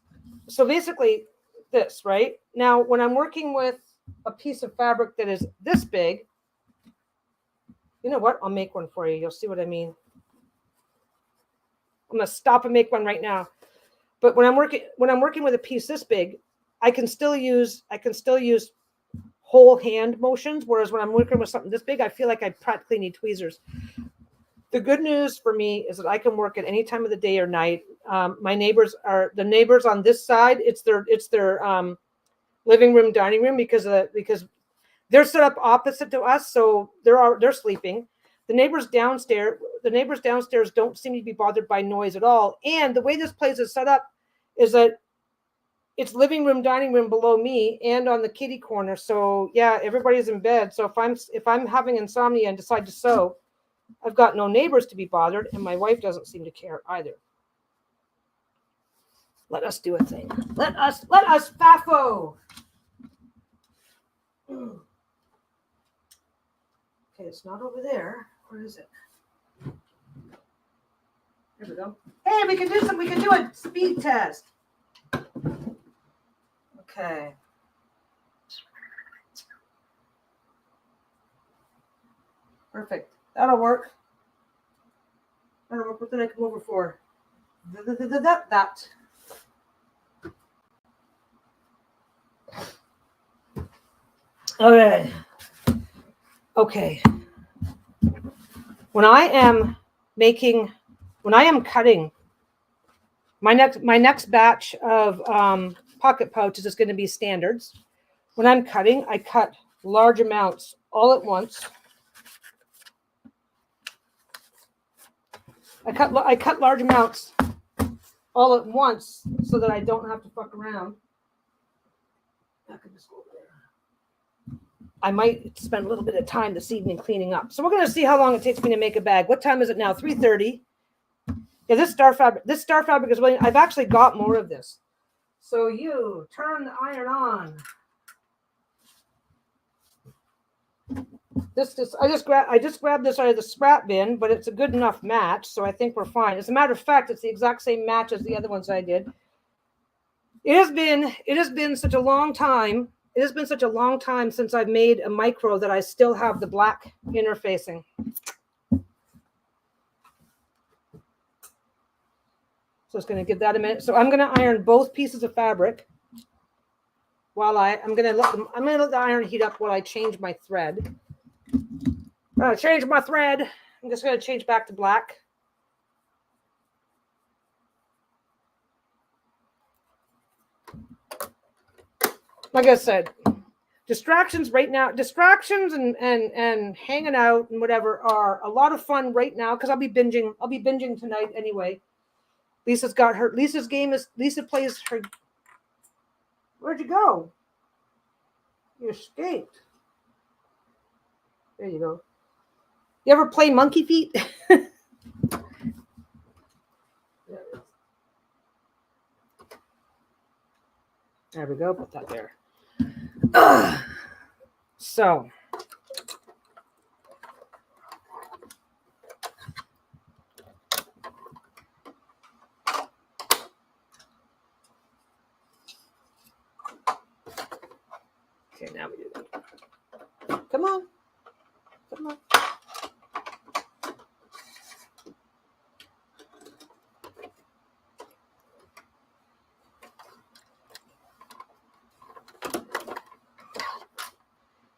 So basically, this, right? Now, when I'm working with a piece of fabric that is this big, you know what? I'll make one for you. You'll see what I mean. I'm gonna stop and make one right now. But when I'm working with a piece this big, I can still use whole hand motions. Whereas when I'm working with something this big, I feel like I practically need tweezers. The good news for me is that I can work at any time of the day or night. My neighbors are the neighbors on this side. It's their living room, dining room because they're set up opposite to us, so they're sleeping. The neighbors downstairs don't seem to be bothered by noise at all. And the way this place is set up is that it's living room, dining room below me and on the kitty corner. So yeah, everybody's in bed. So if I'm having insomnia and decide to sew, I've got no neighbors to be bothered, and my wife doesn't seem to care either. Let us do a thing. Let us faffo. Okay, it's not over there. Where is it? There we go. Hey, we can do a speed test. Okay. Perfect. That'll work. What did I come over for? That. Okay. Okay. When I am cutting, my next batch of pocket pouches is going to be standards. When I'm cutting, I cut large amounts all at once. I cut large amounts all at once so that I don't have to fuck around. I can just go over there. I might spend a little bit of time this evening cleaning up. So we're going to see how long it takes me to make a bag. What time is it now? 3:30. Yeah, this star fabric is really, I've actually got more of this. So you turn the iron on. I just grabbed this out of the scrap bin, but it's a good enough match, so I think we're fine. As a matter of fact, it's the exact same match as the other ones I did. It has been such a long time. It has been such a long time since I've made a micro that I still have the black interfacing. So it's going to give that a minute. So I'm going to iron both pieces of fabric while I'm going to let the iron heat up while I change my thread. Change my thread. I'm just going to change back to black. Like I said, distractions right now, and hanging out and whatever are a lot of fun right now because I'll be binging tonight anyway. Lisa plays her. Where'd you go? You escaped. There you go. You ever play Monkey Feet? There we go. Put that there. So. Okay, now we do that. Come on.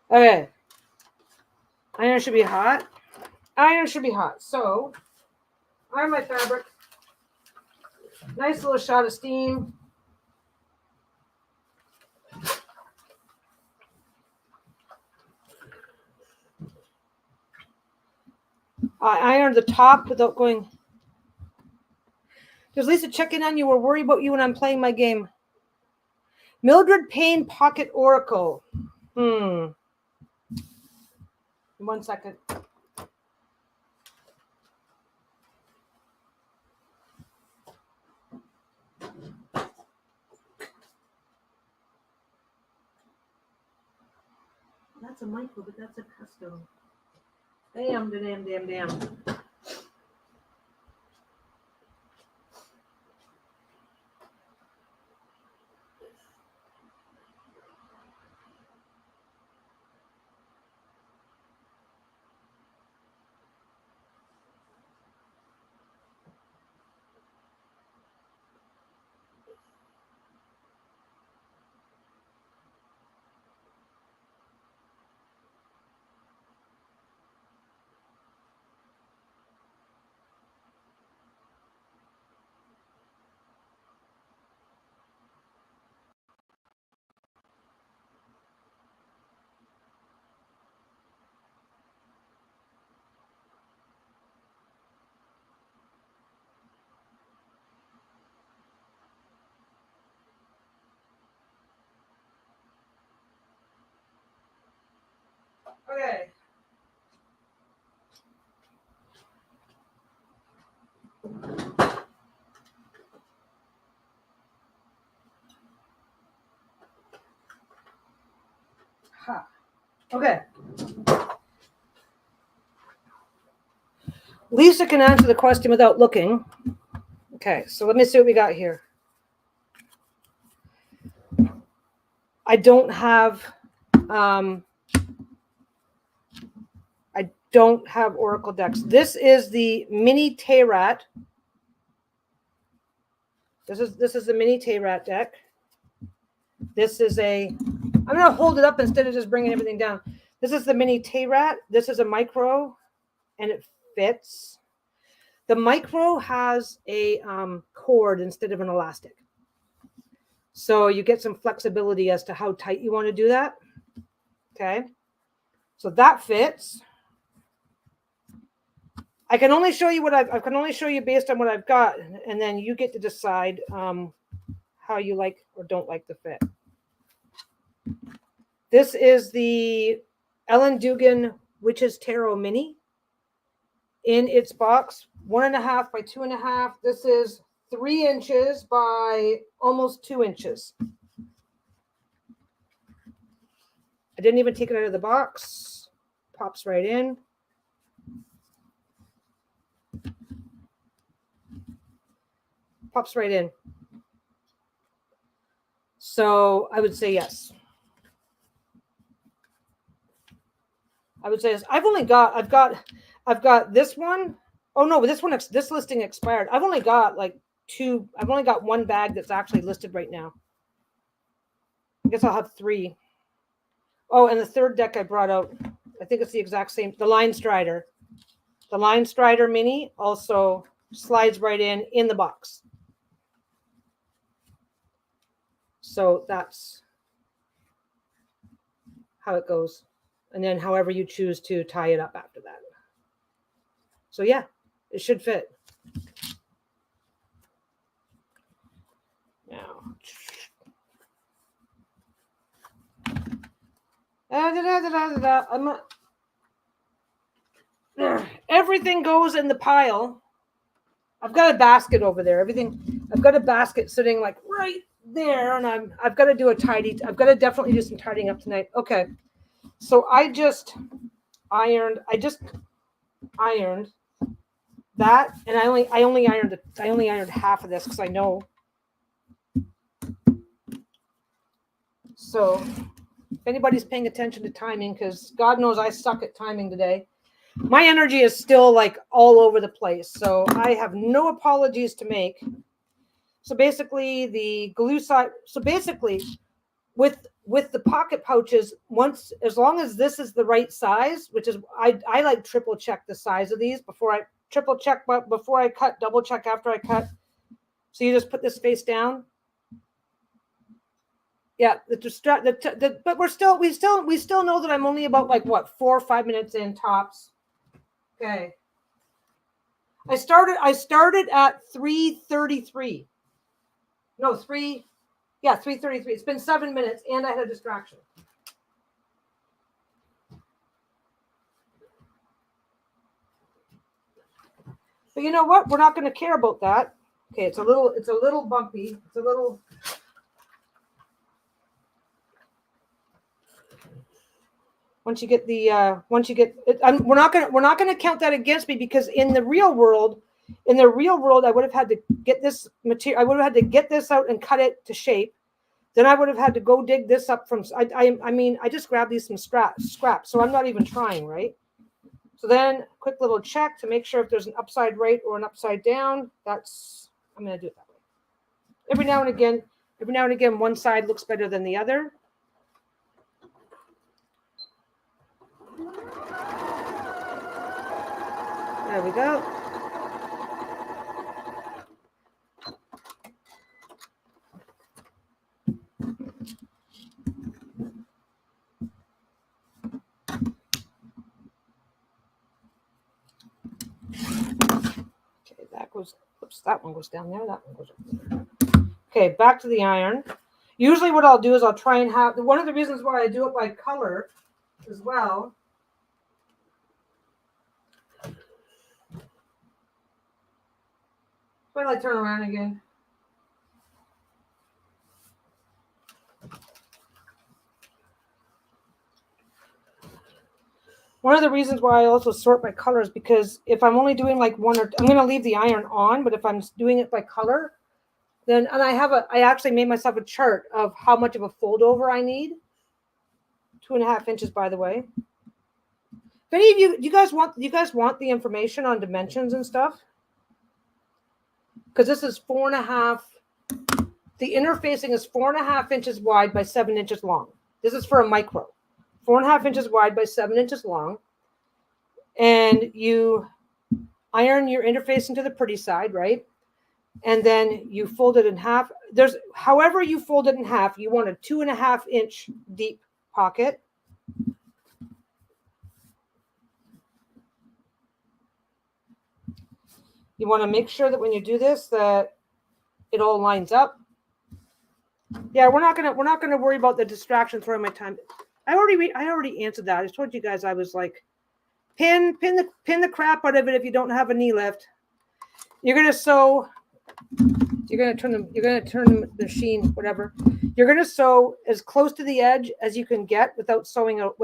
Okay. Iron should be hot. So, iron my fabric. Nice little shot of steam. I ironed the top without going. Does Lisa check in on you or worry about you when I'm playing my game? Mildred Payne Pocket Oracle. 1 second. That's a micro, but that's a custom. Damn. Okay. Ha. Okay. Lisa can answer the question without looking. Okay, so let me see what we got here. I don't have Oracle decks. This is the mini Tayrat. This is the mini Tayrat deck. This is I'm gonna hold it up instead of just bringing everything down. This is the mini Tayrat. This is a micro, and it fits. The micro has a cord instead of an elastic. So you get some flexibility as to how tight you want to do that. Okay. So that fits. I can only show you what I can only show you based on what I've got, and then you get to decide how you like or don't like the fit. This is the Ellen Dugan Witch's Tarot Mini in its box, 1.5 by 2.5. This is 3 inches by almost 2 inches. I didn't even take it out of the box. Pops right in. Pops right in. So I would say yes. I would say yes. I've got this one. Oh no, this listing expired. I've only got like 2. I've only got 1 bag that's actually listed right now. I guess I'll have 3. Oh, and the third deck I brought out, I think it's the exact same. The Line Strider. The Line Strider Mini also slides right in the box. So that's how it goes. And then however you choose to tie it up after that. So yeah, it should fit. Now, everything goes in the pile. I've got a basket over there. I've got a basket sitting like right there, and I've got to do a tidy. I've got to definitely do some tidying up tonight. Okay, so I just ironed that, and I only ironed half of this because I know. So if anybody's paying attention to timing, because God knows I suck at timing today. My energy is still like all over the place, so I have no apologies to make. So basically, the glue side. So basically, with the pocket pouches, as long as this is the right size, which is I like triple check the size of these before I triple check before I cut, double check after I cut. So you just put this face down. Yeah, but we still know that I'm only about like what 4 or 5 minutes in tops. Okay. I started at 3:33. No, 3:33. It's been 7 minutes and I had a distraction. But you know what? We're not going to care about that. Okay, it's a little bumpy. It's a little. Once you get we're not gonna count that against me, because in the real world, I would have had to get this material. I would have had to get this out and cut it to shape. Then I would have had to go dig this up from. I just grabbed these from scraps, so I'm not even trying, right? So then, quick little check to make sure if there's an upside right or an upside down. I'm gonna do it that way. Every now and again, one side looks better than the other. There we go. Okay, that one goes down there. That one goes up there. Okay, back to the iron. Usually what I'll do is I'll try and have, one of the reasons why I do it by color as well Wait till I turn around again. One of the reasons why I also sort by colors, because if I'm only doing like one or I'm going to leave the iron on, but if I'm doing it by color, then, and I actually made myself a chart of how much of a fold over I need. 2.5 inches, by the way. If any of you guys want the information on dimensions and stuff? Because this is 4.5. The interfacing is 4.5 inches wide by 7 inches long. This is for a micro. 4.5 inches wide by 7 inches long. And you iron your interfacing to the pretty side, right? And then you fold it in half. However you fold it in half, you want a 2.5 inch deep pocket. You want to make sure that when you do this, that it all lines up. Yeah, we're not gonna worry about the distraction throwing my time. I already answered that. I told you guys I was like, pin the crap out of it if you don't have a knee lift. You're gonna sew. You're gonna turn the machine, whatever. You're gonna sew as close to the edge as you can get without sewing. You're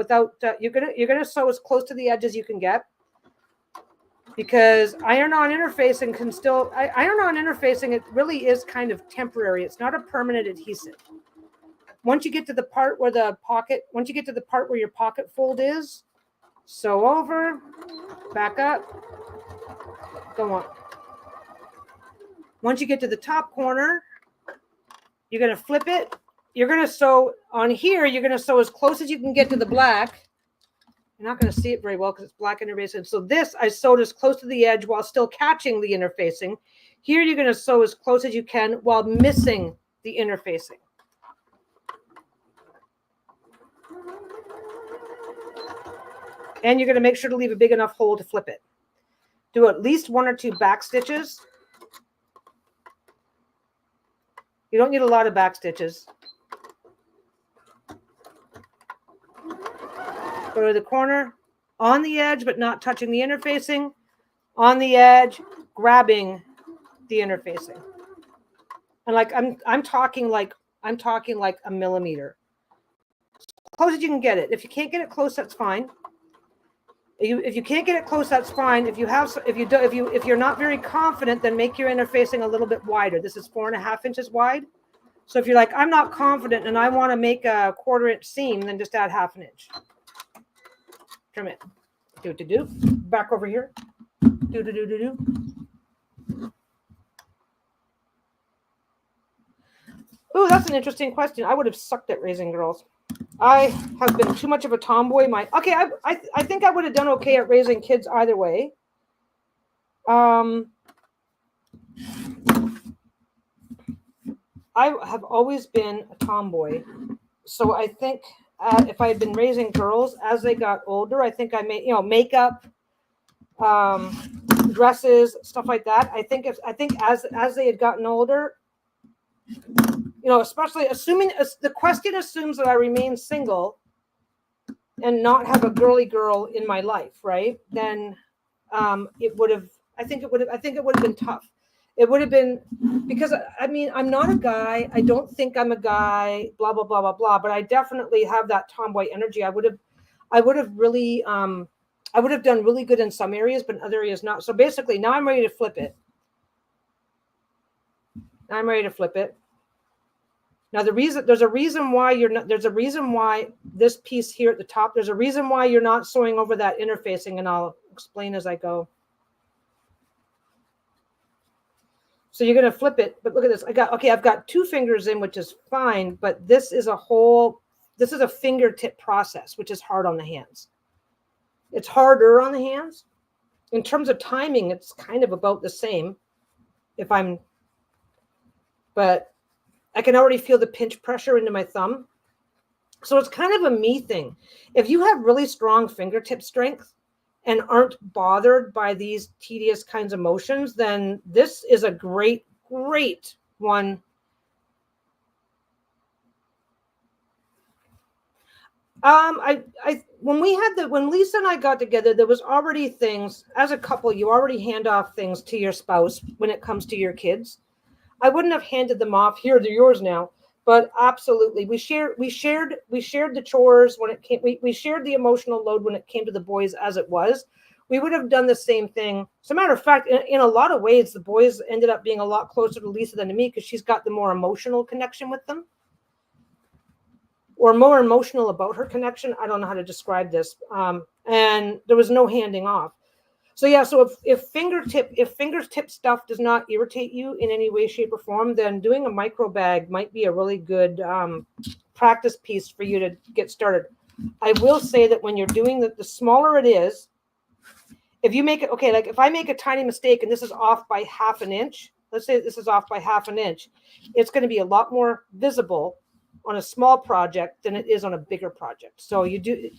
gonna sew as close to the edge as you can get. Because iron-on interfacing it really is kind of temporary. It's not a permanent adhesive. Once you get to the part where your pocket fold is, sew over, back up, go on. Once you get to the top corner, you're going to flip it. You're going to sew on here. You're going to sew as close as you can get to the black. You're not going to see it very well because it's black interfacing. So this, I sewed as close to the edge while still catching the interfacing. Here, you're going to sew as close as you can while missing the interfacing. And you're going to make sure to leave a big enough hole to flip it. Do at least 1 or 2 back stitches. You don't need a lot of back stitches. Go to the corner, on the edge, but not touching the interfacing. On the edge, grabbing the interfacing. And like I'm talking like a millimeter. As close as you can get it. If you can't get it close, that's fine. If you can't get it close, that's fine. If you're not very confident, then make your interfacing a little bit wider. This is 4.5 inches wide. So if you're like, I'm not confident and I want to make a 1/4 inch seam, then just add 1/2 inch. Trim it. Do. Back over here. Do. Ooh, that's an interesting question. I would have sucked at raising girls. I have been too much of a tomboy. I think I would have done okay at raising kids either way. I have always been a tomboy, so I think if I had been raising girls as they got older, I think I made makeup, dresses, stuff like that. I think as they had gotten older, especially assuming the question assumes that I remain single and not have a girly girl in my life, right? Then it would have been tough. It would have been, because I'm not a guy. I don't think I'm a guy, blah, blah, blah, blah, blah, but I definitely have that tomboy energy. I would have done really good in some areas, but in other areas not. So basically now I'm ready to flip it. Now there's a reason why this piece here at the top, there's a reason why you're not sewing over that interfacing, and I'll explain as I go. So you're going to flip it, but look at this. I've got 2 fingers in, which is fine, but this is a fingertip process, which is hard on the hands. It's harder on the hands. In terms of timing, it's kind of about the same. But I can already feel the pinch pressure into my thumb. So it's kind of a me thing. If you have really strong fingertip strength and aren't bothered by these tedious kinds of motions, then this is a great, great one. When when Lisa and I got together, there was already things as a couple. You already hand off things to your spouse when it comes to your kids. I wouldn't have handed them off. Here, they're yours now. But absolutely, we shared the chores when it came. We shared the emotional load when it came to the boys as it was. We would have done the same thing. As a matter of fact, in a lot of ways, the boys ended up being a lot closer to Lisa than to me because she's got the more emotional connection with them. Or more emotional about her connection. I don't know how to describe this. And there was no handing off. So yeah, so if fingertip stuff does not irritate you in any way, shape, or form, then doing a micro bag might be a really good practice piece for you to get started. I will say that when you're doing the smaller it is, if you make it, okay, like if I make a tiny mistake and this is off by half an inch, let's say this is off by half an inch, it's going to be a lot more visible on a small project than it is on a bigger project. So you do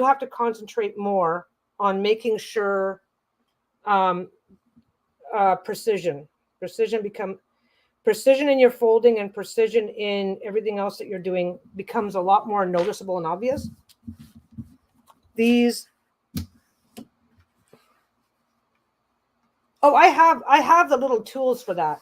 have to concentrate more on making sure precision in your folding and precision in everything else that you're doing becomes a lot more noticeable and obvious. I have the little tools for that.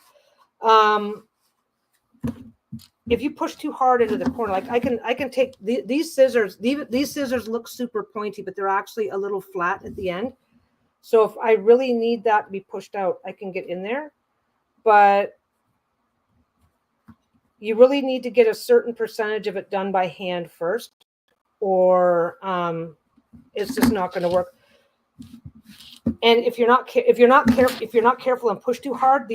If you push too hard into the corner, like I can take these scissors. These scissors look super pointy, but they're actually a little flat at the end. So if I really need that to be pushed out, I can get in there. But you really need to get a certain percentage of it done by hand first, or it's just not going to work. And if you're not careful and push too hard,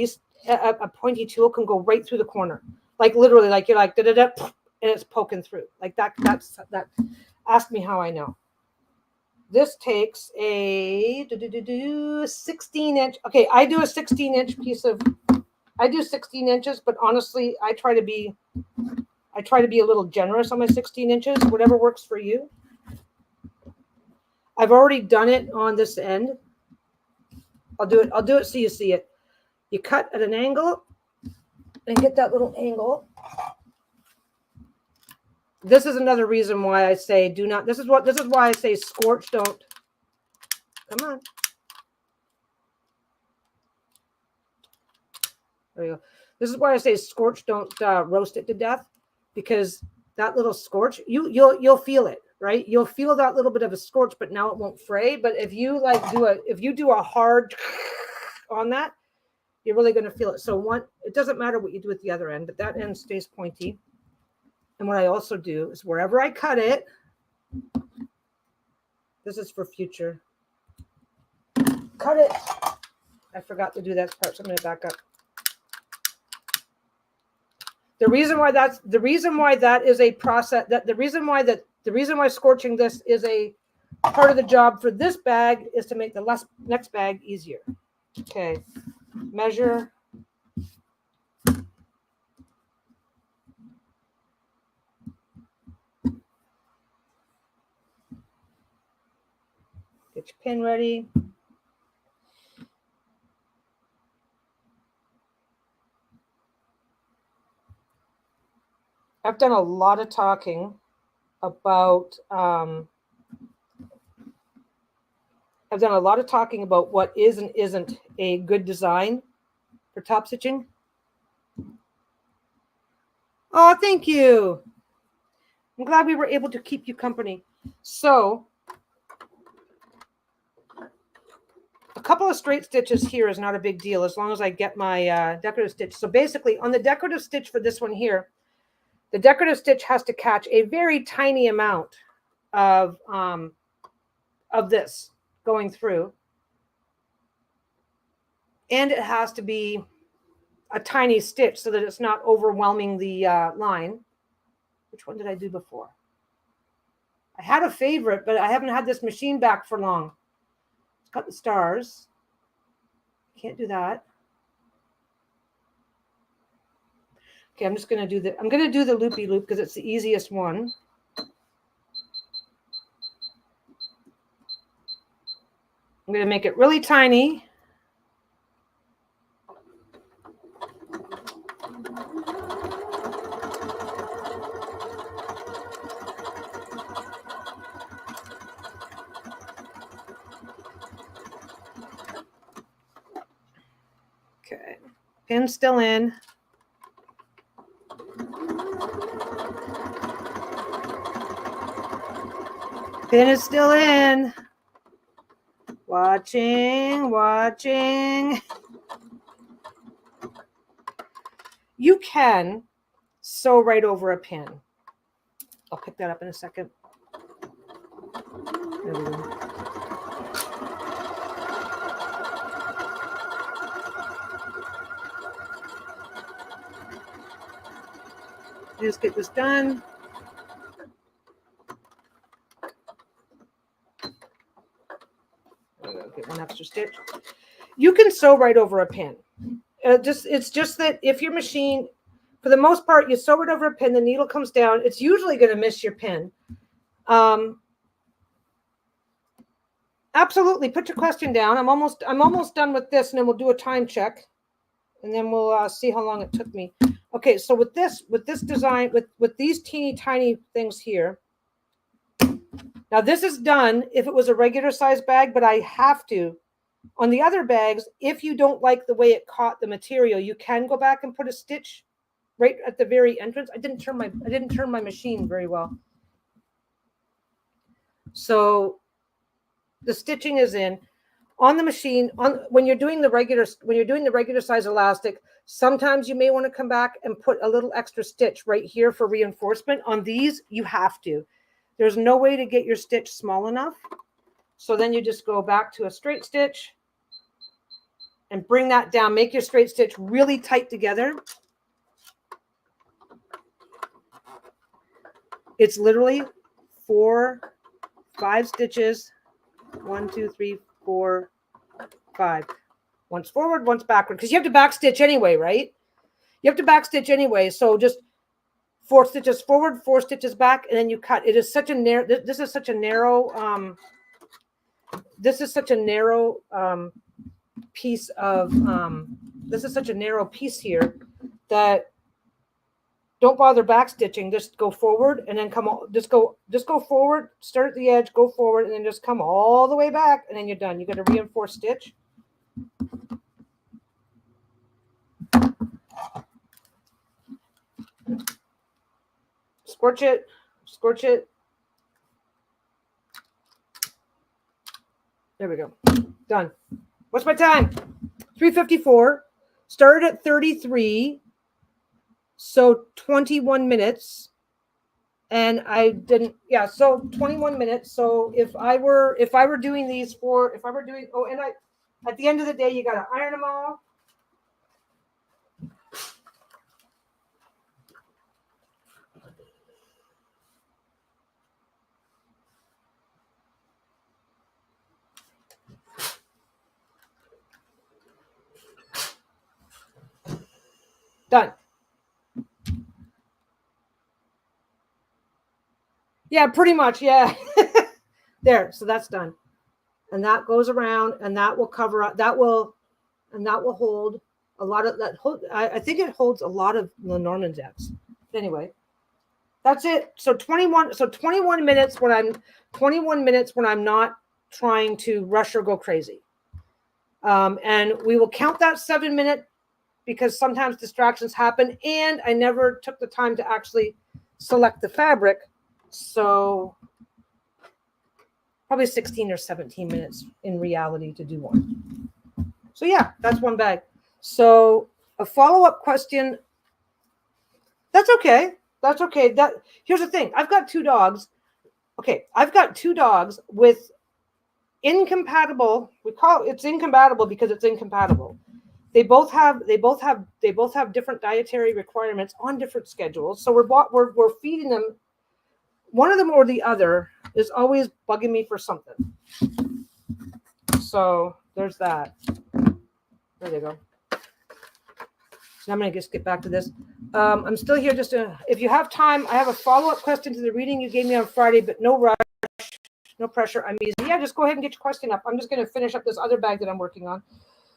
a pointy tool can go right through the corner. Like literally, like you're like da-da-da, and it's poking through like that. Ask me how I know. This takes a 16-inch. Okay, I do a 16-inch piece of. I do 16 inches, but honestly, I try to be a little generous on my 16 inches. Whatever works for you. I've already done it on this end. I'll do it so you see it. You cut at an angle and get that little angle. This is another reason why I say do not. This is why I say scorch, don't. Come on. There you go. This is why I say scorch, don't roast it to death, because that little scorch, you'll feel it, right? You'll feel that little bit of a scorch, but now it won't fray. But if you do a hard on that, you're really going to feel it. So it doesn't matter what you do at the other end, but that end stays pointy. And what I also do is wherever I cut it, this is for future. Cut it. I forgot to do that part, so I'm going to back up. The reason why that is a process, the reason why scorching this is a part of the job for this bag is to make the next bag easier. Okay, measure. Get your pen ready. I've done a lot of talking about what is and isn't a good design for top stitching. Oh, thank you. I'm glad we were able to keep you company. So a couple of straight stitches here is not a big deal as long as I get my decorative stitch. So basically on the decorative stitch for this one here, the decorative stitch has to catch a very tiny amount of this going through. And it has to be a tiny stitch so that it's not overwhelming the line. Which one did I do before? I had a favorite, but I haven't had this machine back for long. It's got the stars. Can't do that. Okay, I'm going to do the loopy loop because it's the easiest one. I'm going to make it really tiny. Pin's still in. Pin is still in. Watching, watching. You can sew right over a pin. I'll pick that up in a second. There we go. Just get this done. Get one extra stitch. You can sew right over a pin. It's just that if your machine, for the most part, you sew it over a pin, the needle comes down. It's usually going to miss your pin. Absolutely. Put your question down. I'm almost done with this, and then we'll do a time check, and then we'll see how long it took me. Okay, so with this design, with these teeny tiny things here. Now this is done if it was a regular size bag, but I have to. On the other bags, if you don't like the way it caught the material, you can go back and put a stitch right at the very entrance. I didn't turn my machine very well. So the stitching is in on the machine. When you're doing the regular size elastic, sometimes you may want to come back and put a little extra stitch right here for reinforcement. On these, you have to. There's no way to get your stitch small enough. So then you just go back to a straight stitch and bring that down. Make your straight stitch really tight together. It's literally 4, 5 stitches. 1, 2, 3, 4, 5. Once forward, once backward. Because you have to back stitch anyway, right? You have to back stitch anyway. So just 4 stitches forward, 4 stitches back, and then you cut. It is such a narrow. This is such a narrow. This is such a narrow piece of. This is such a narrow piece here that don't bother back stitching. Just go forward and then come. Just go forward. Start at the edge, go forward, and then just come all the way back, and then you're done. You got to reinforce stitch. Scorch it, scorch it. There we go. Done. What's my time? 3:54. Started at 33. So 21 minutes. And I didn't, yeah, so 21 minutes. So if I were doing these for, and at the end of the day, you got to iron them all. Done. Yeah, pretty much. Yeah. There. So that's done. And that goes around and that will cover up. That will hold a lot of that. I think it holds a lot of Lenormand depths. Anyway, that's it. So 21 minutes when I'm not trying to rush or go crazy. And we will count that 7 minute because sometimes distractions happen. And I never took the time to actually select the fabric. So probably 16 or 17 minutes in reality to do one. So yeah, that's one bag. So a follow-up question. That's okay. That's okay. Here's the thing. I've got 2 dogs. Okay. I've got 2 dogs with incompatible. It's incompatible because it's incompatible. They both have different dietary requirements on different schedules. So we're feeding them. One of them or the other is always bugging me for something. So there's that. There they go. So I'm going to just get back to this. I'm still here if you have time, I have a follow-up question to the reading you gave me on Friday, but no rush, no pressure. I'm easy. Yeah, just go ahead and get your question up. I'm just going to finish up this other bag that I'm working on.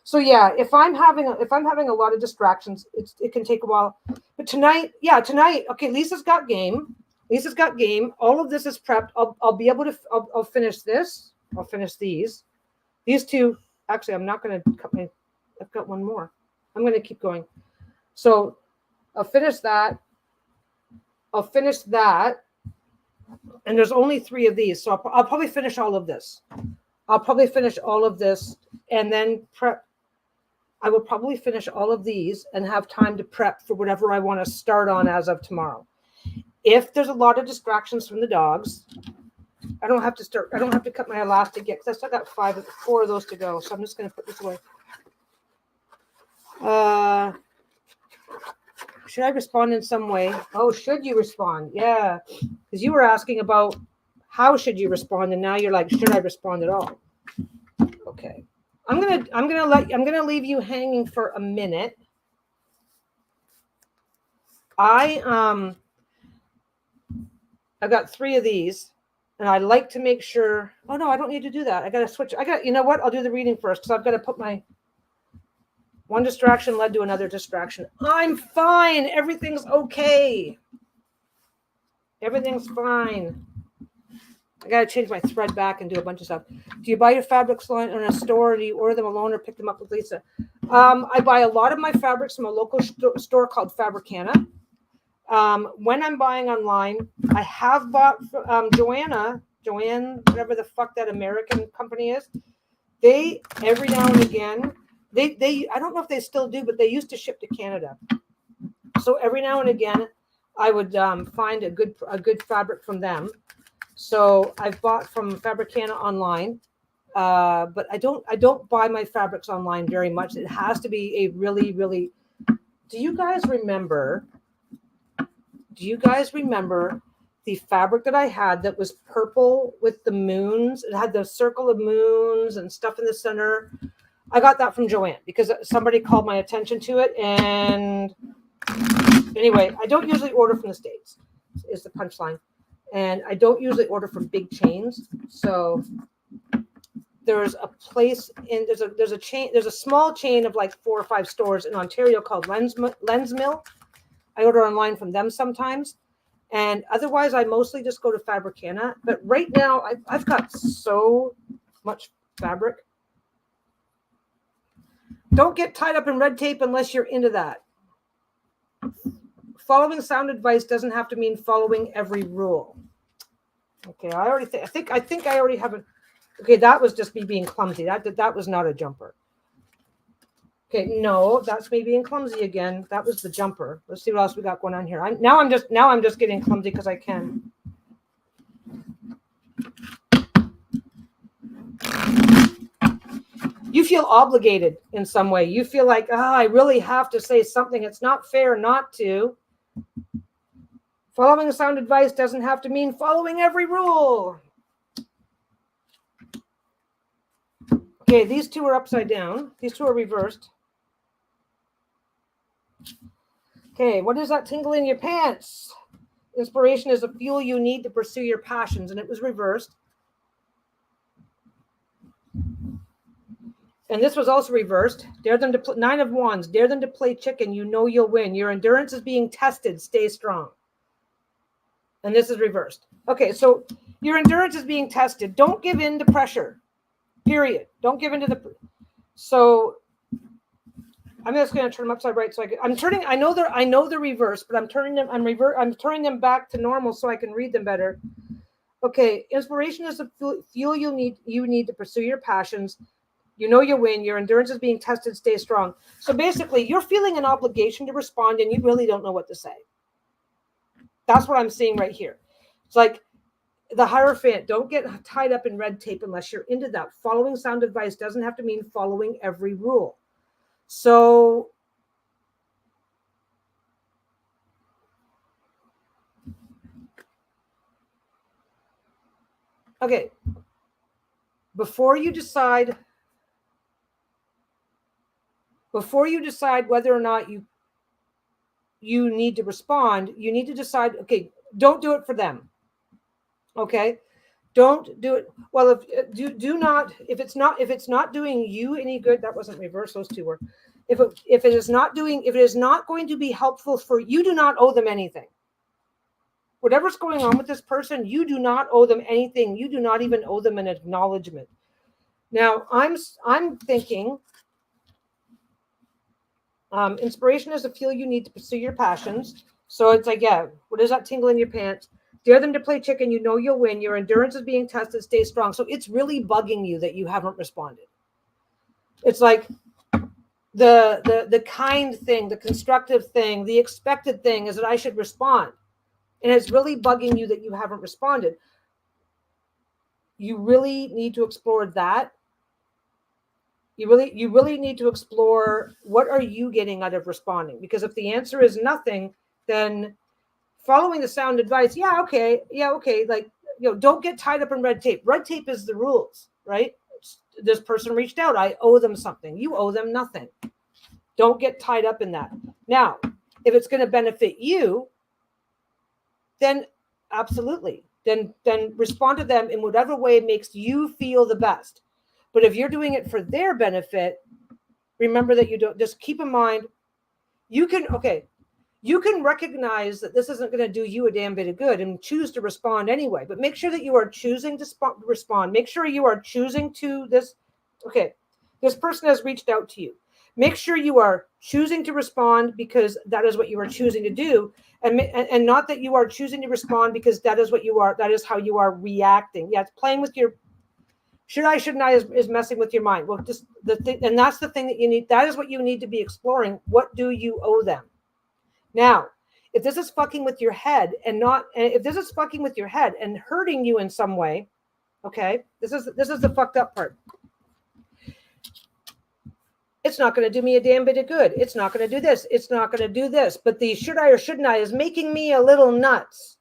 So yeah, if I'm having a lot of distractions, it can take a while. But tonight, okay, Lisa's got game. All of this is prepped. I'll be able to. I'll finish this. I'll finish these. These 2. Actually, I'm not going to cut my. I've got one more. I'm going to keep going. So I'll finish that. And there's only 3 of these. So I'll probably finish all of this. And then prep. I will probably finish all of these and have time to prep for whatever I want to start on as of tomorrow. If there's a lot of distractions from the dogs, I don't have to cut my elastic yet because I still got 4 of those to go. So I'm just going to put this away. Should I respond in some way? Oh, should you respond? Yeah. Because you were asking about how should you respond, and now you're like, should I respond at all? Okay. I'm gonna leave you hanging for a minute. I've got 3 of these, and I like to make sure. Oh no, I don't need to do that. I gotta switch. You know what? I'll do the reading first because I've got to put my one distraction led to another distraction. I'm fine. Everything's okay. Everything's fine. I got to change my thread back and do a bunch of stuff. Do you buy your fabrics in a store, or do you order them alone or pick them up with Lisa? I buy a lot of my fabrics from a local store called Fabricana. When I'm buying online, I have bought Joanne, whatever the fuck that American company is. They, every now and again, they I don't know if they still do, but they used to ship to Canada. So every now and again, I would find a good fabric from them. So I've bought from Fabricana online, but I don't buy my fabrics online very much. It has to be a really, really. Do you guys remember the fabric that I had that was purple with the moons? It had the circle of moons and stuff in the center. I got that from Joanne because somebody called my attention to it. And anyway, I don't usually order from the States, is the punchline. And I don't usually order from big chains. So there's a place there's a small chain of like 4 or 5 stores in Ontario called Lens Mill. I order online from them sometimes. And otherwise, I mostly just go to Fabricana. But right now, I've got so much fabric. Don't get tied up in red tape unless you're into that. Following sound advice doesn't have to mean following every rule. Okay, I think I already have it. Okay, that was just me being clumsy. That was not a jumper. Okay, no, that's me being clumsy again. That was the jumper. Let's see what else we got going on here. I'm just getting clumsy because I can. You feel obligated in some way. You feel like, I really have to say something. It's not fair not to. Following sound advice doesn't have to mean following every rule. Okay, these 2 are upside down. These 2 are reversed. Okay, what is that tingle in your pants? Inspiration is a fuel you need to pursue your passions, and it was reversed. And this was also reversed. Dare them to 9 of Wands. Dare them to play chicken. You know you'll win. Your endurance is being tested. Stay strong. And this is reversed. Okay, so your endurance is being tested. Don't give in to pressure. Period. Don't give in to the. So I'm just going to turn them upside right. So I'm turning. I know they're reversed, but I'm turning them. I'm turning them back to normal so I can read them better. Okay, inspiration is a fuel you need to pursue your passions. You know you win. Your endurance is being tested. Stay strong. So basically, you're feeling an obligation to respond, and you really don't know what to say. That's what I'm seeing right here. It's like the Hierophant. Don't get tied up in red tape unless you're into that. Following sound advice doesn't have to mean following every rule. So okay. Before you decide whether or not you need to respond, you need to decide, okay, don't do it for them. Okay? Don't do it. Well, if it's not doing you any good, that wasn't reversed, those 2 were. If it is not going to be helpful for you, do not owe them anything. Whatever's going on with this person, you do not owe them anything. You do not even owe them an acknowledgement. Now, I'm thinking Inspiration is a fuel you need to pursue your passions. So it's like, yeah, what is that tingle in your pants? Dare them to play chicken. You know you'll win. Your endurance is being tested. Stay strong. So it's really bugging you that you haven't responded. It's like the kind thing, the constructive thing, the expected thing is that I should respond. And it's really bugging you that you haven't responded. You really need to explore that. You really need to explore what are you getting out of responding? Because if the answer is nothing, then following the sound advice, yeah, okay. Like, don't get tied up in red tape. Red tape is the rules, right? This person reached out. I owe them something. You owe them nothing. Don't get tied up in that. Now, if it's going to benefit you, then absolutely. Then respond to them in whatever way makes you feel the best. But if you're doing it for their benefit, remember that you don't, just keep in mind, you can recognize that this isn't going to do you a damn bit of good and choose to respond anyway. But make sure that you are choosing to respond. Make sure you are choosing to this. Okay, this person has reached out to you. Make sure you are choosing to respond because that is what you are choosing to do. And not that you are choosing to respond because that is what you are. That is how you are reacting. Yeah, it's playing with your shouldn't I is messing with your mind. Well, just the thing, and that's the thing that you need. That is what you need to be exploring. What do you owe them? Now, if this is fucking with your head and if this is fucking with your head and hurting you in some way, okay, this is the fucked up part. It's not going to do me a damn bit of good. It's not going to do this. It's not going to do this. But the should I or shouldn't I is making me a little nuts.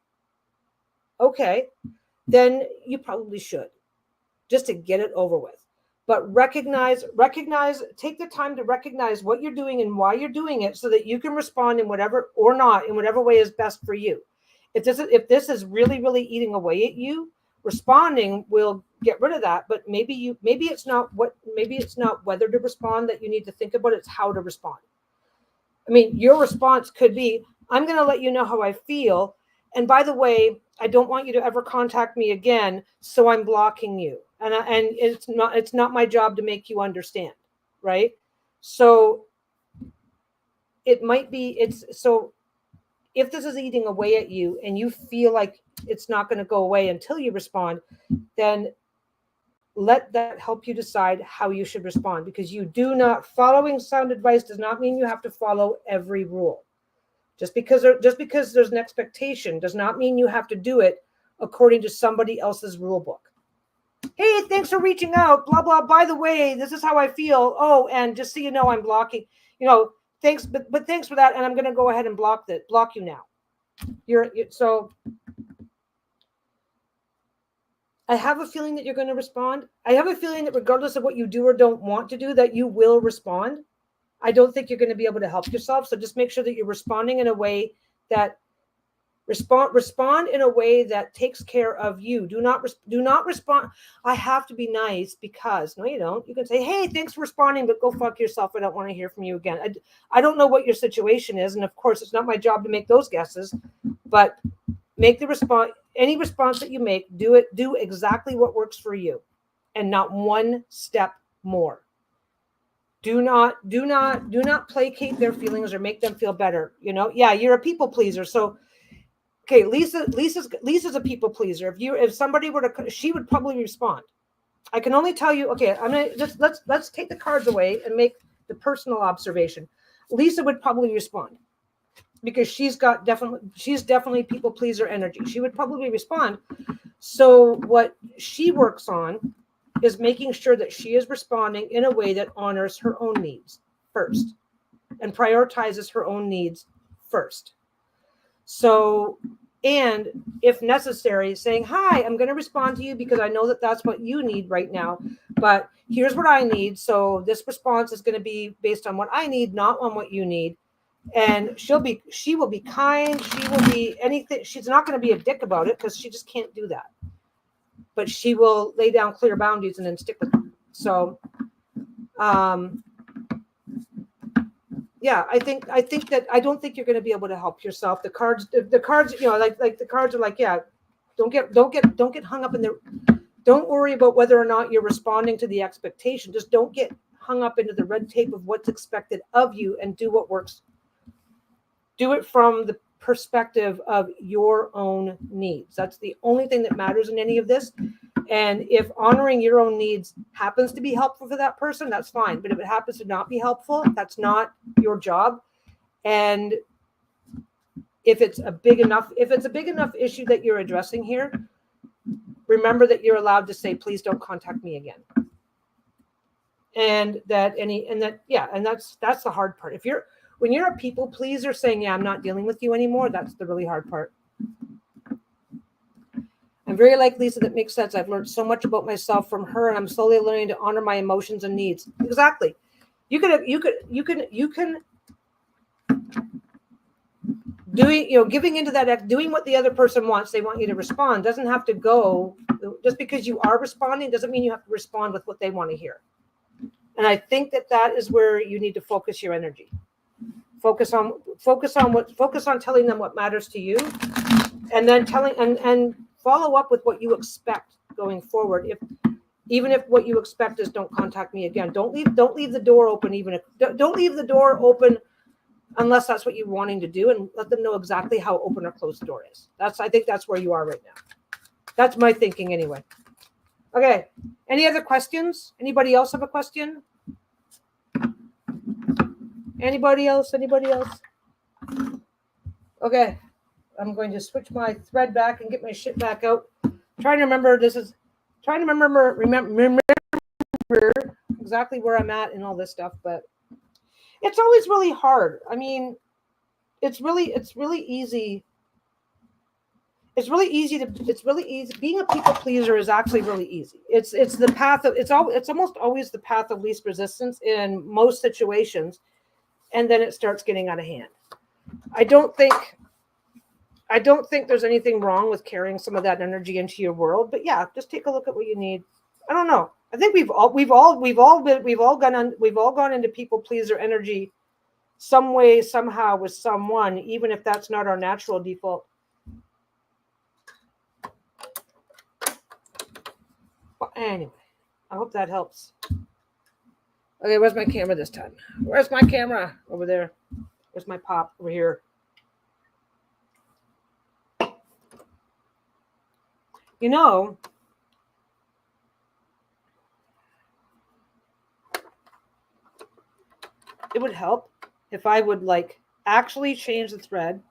Okay, then you probably should, just to get it over with. But recognize, take the time to recognize what you're doing and why you're doing it so that you can respond in whatever way is best for you. If this is really, really eating away at you, responding will get rid of that. But maybe it's not whether to respond that you need to think about, it's how to respond. I mean, your response could be, I'm going to let you know how I feel. And by the way, I don't want you to ever contact me again, so I'm blocking you. And it's not my job to make you understand, right? So it might be so if this is eating away at you and you feel like it's not going to go away until you respond, then let that help you decide how you should respond, because following sound advice does not mean you have to follow every rule. Just because there's an expectation does not mean you have to do it according to somebody else's rule book. Hey, thanks for reaching out, blah, blah. By the way, this is how I feel. Oh, and just so you know, I'm blocking, thanks, but thanks for that. And I'm going to go ahead and block you now. So I have a feeling that you're going to respond. I have a feeling that regardless of what you do or don't want to do, that you will respond. I don't think you're going to be able to help yourself. So just make sure that you're responding in a way that respond in a way that takes care of you. Do not respond. I have to be nice because, no, you don't. You can say, hey, thanks for responding, but go fuck yourself. I don't want to hear from you again. I don't know what your situation is. And of course, it's not my job to make those guesses, but make the response, any response that you make, do exactly what works for you and not one step more. Do not placate their feelings or make them feel better. Yeah, you're a people pleaser. So, okay, Lisa's a people pleaser. If somebody were to, she would probably respond. I can only tell you, okay, I'm going to just, let's take the cards away and make the personal observation. Lisa would probably respond because she's definitely people pleaser energy. She would probably respond. So what she works on is making sure that she is responding in a way that honors her own needs first and prioritizes her own needs first. So, and if necessary, saying, hi, I'm going to respond to you because I know that that's what you need right now, but here's what I need. So this response is going to be based on what I need, not on what you need. And she will be kind. She will be anything. She's not going to be a dick about it because she just can't do that. But she will lay down clear boundaries and then stick with them. So, yeah, I think that I don't think you're going to be able to help yourself. The cards, like the cards are like, yeah, don't get hung up in don't worry about whether or not you're responding to the expectation. Just don't get hung up into the red tape of what's expected of you, and do what works. Do it from the perspective of your own needs. That's the only thing that matters in any of this. And if honoring your own needs happens to be helpful for that person, that's fine. But if it happens to not be helpful, that's not your job. And if it's a big enough issue that you're addressing here, remember that you're allowed to say, please don't contact me again. And that's the hard part. When you're a people pleaser saying, yeah, I'm not dealing with you anymore, that's the really hard part. I'm very like Lisa. That makes sense. I've learned so much about myself from her, and I'm slowly learning to honor my emotions and needs. Exactly. You can giving into that, doing what the other person wants. They want you to respond. Doesn't have to go. Just because you are responding doesn't mean you have to respond with what they want to hear. And I think that is where you need to focus your energy. Focus on telling them what matters to you, and then and follow up with what you expect going forward. Even if what you expect is don't contact me again. Don't leave the door open. Don't leave the door open unless that's what you're wanting to do, and let them know exactly how open or closed the door is. I think that's where you are right now. That's my thinking anyway. Okay. Any other questions? Anybody else have a question? Anybody else? Okay. I'm going to switch my thread back and get my shit back out. Trying to remember exactly where I'm at and all this stuff, but it's always really hard. I mean, it's really easy. It's really easy. Being a people pleaser is actually really easy. It's almost always the path of least resistance in most situations, and then it starts getting out of hand. I don't think there's anything wrong with carrying some of that energy into your world, but yeah, just take a look at what you need. I don't know. I think we've all gone into people pleaser energy some way, somehow, with someone, even if that's not our natural default. But anyway, I hope that helps. Okay, where's my camera this time? Where's my camera? Over there. Where's my pop? Over here. You know, it would help if I would actually change the thread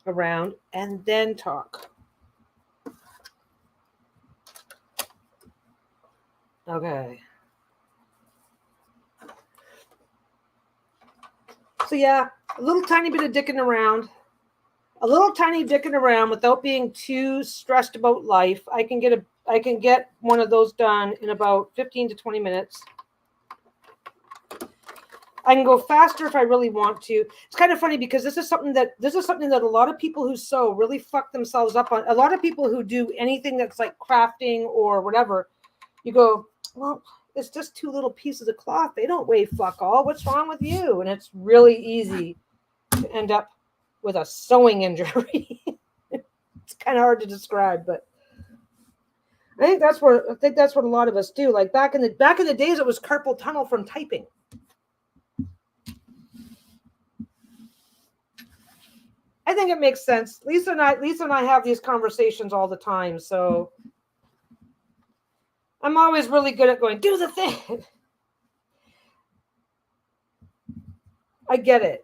around and then talk. Okay. So yeah, a little tiny bit of dicking around. A little tiny dicking around without being too stressed about life. I can get one of those done in about 15 to 20 minutes. I can go faster if I really want to. It's kind of funny because this is something that a lot of people who sew really fuck themselves up on. A lot of people who do anything that's like crafting or whatever, you go, well, it's just two little pieces of cloth. They don't weigh fuck all. What's wrong with you? And it's really easy to end up with a sewing injury. It's kind of hard to describe, but I think that's what a lot of us do. Like back in the days, it was carpal tunnel from typing. I think it makes sense. Lisa and I have these conversations all the time, so I'm always really good at going, do the thing. I get it.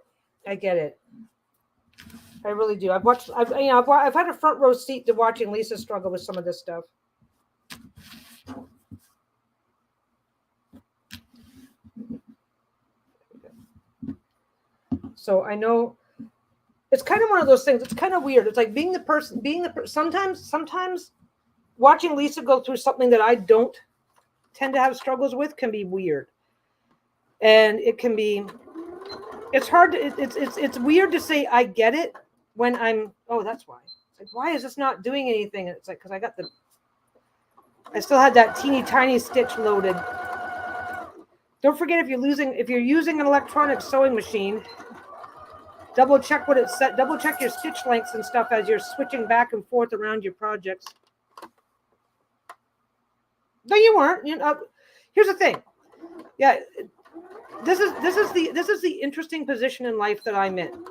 I really do. I've had a front row seat to watching Lisa struggle with some of this stuff. So I know it's kind of one of those things. It's kind of weird. It's like sometimes watching Lisa go through something that I don't tend to have struggles with can be weird. And it's hard to, it's weird to say I get it when that's why. It's like, why is this not doing anything? And it's like, because I still had that teeny tiny stitch loaded. Don't forget, if you're using an electronic sewing machine, double check what it said. Double check your stitch lengths and stuff as you're switching back and forth around your projects. No, you weren't. Here's the thing. Yeah, this is the interesting position in life that I'm in.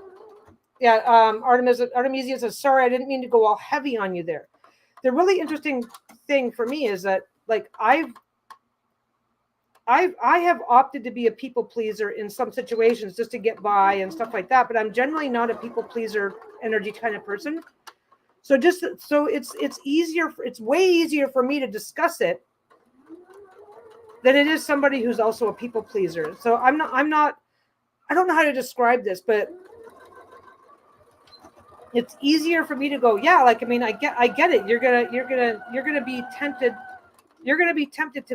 Yeah, Artemisia says, sorry, I didn't mean to go all heavy on you there. The really interesting thing for me is that, like, I have opted to be a people pleaser in some situations just to get by and stuff like that, but I'm generally not a people pleaser energy kind of person. So it's easier, it's way easier for me to discuss it than it is somebody who's also a people pleaser. So I don't know how to describe this, but it's easier for me to go, yeah, like, I mean, I get it. You're gonna be tempted. You're gonna be tempted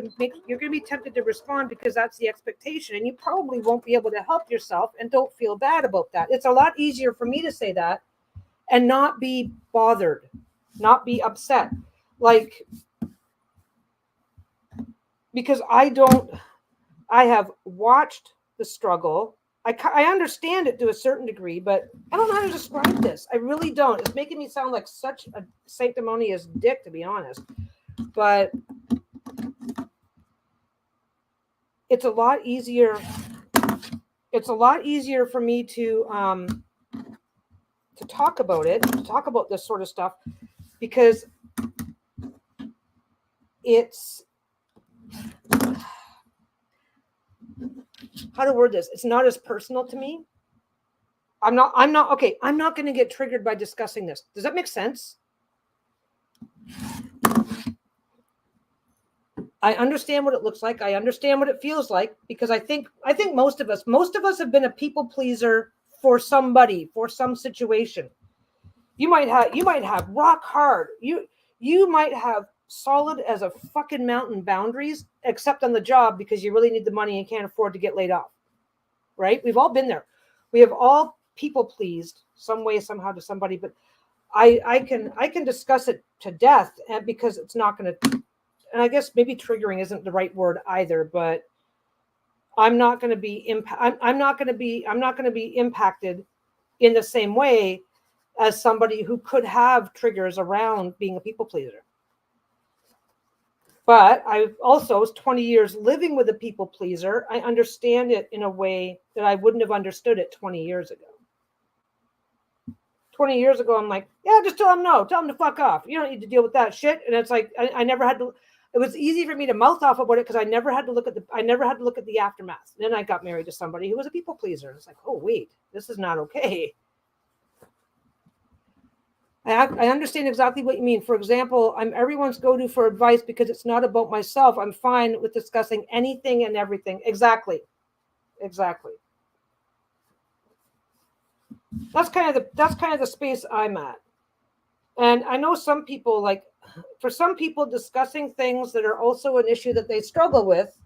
to respond because that's the expectation, and you probably won't be able to help yourself, and don't feel bad about that. It's a lot easier for me to say that and not be bothered, not be upset, like, because I have watched the struggle. I understand it to a certain degree, but I don't know how to describe this. I really don't. It's making me sound like such a sanctimonious dick, to be honest. But it's a lot easier. It's a lot easier for me to talk about it, to talk about this sort of stuff, because it's, how to word this? It's not as personal to me. I'm not okay. I'm not going to get triggered by discussing this. Does that make sense? I understand what it looks like. I understand what it feels like, because I think most of us have been a people pleaser for somebody, for some situation. You might have rock hard. You might have solid as a fucking mountain boundaries, except on the job because you really need the money and can't afford to get laid off. Right? We've all been there. We have all people pleased some way, somehow, to somebody, but I can discuss it to death, and because it's not going to, and I guess maybe triggering isn't the right word either, but I'm not going to be I'm not going to be impacted in the same way as somebody who could have triggers around being a people pleaser. But I've also, 20 years living with a people pleaser, I understand it in a way that I wouldn't have understood it 20 years ago. 20 years ago, I'm like, yeah, just tell them no. Tell them to fuck off. You don't need to deal with that shit. And it's like, I never had to, it was easy for me to mouth off about it because I never had to look at the aftermath. And then I got married to somebody who was a people pleaser. And it's like, oh, wait, this is not okay. I understand exactly what you mean. For example, I'm everyone's go-to for advice because it's not about myself. I'm fine with discussing anything and everything. Exactly. That's kind of the space I'm at. And I know some people, like, for some people, discussing things that are also an issue that they struggle with,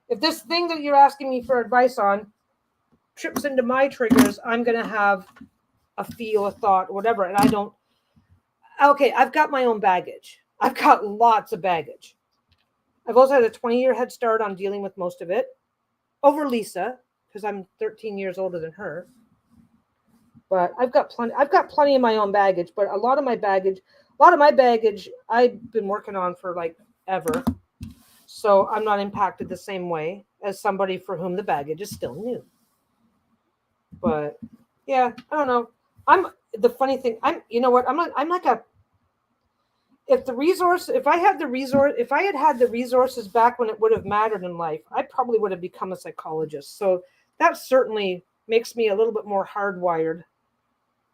if this thing that you're asking me for advice on trips into my triggers, I'm going to have a feel, a thought, whatever. And I don't, okay, I've got my own baggage. I've got lots of baggage. I've also had a 20-year head start on dealing with most of it over Lisa, because I'm 13 years older than her. But I've got plenty of my own baggage, but a lot of my baggage I've been working on for like ever. So I'm not impacted the same way as somebody for whom the baggage is still new. But yeah, I don't know. The funny thing, you know what? I'm like a, if I had the resources back when it would have mattered in life, I probably would have become a psychologist. So that certainly makes me a little bit more hardwired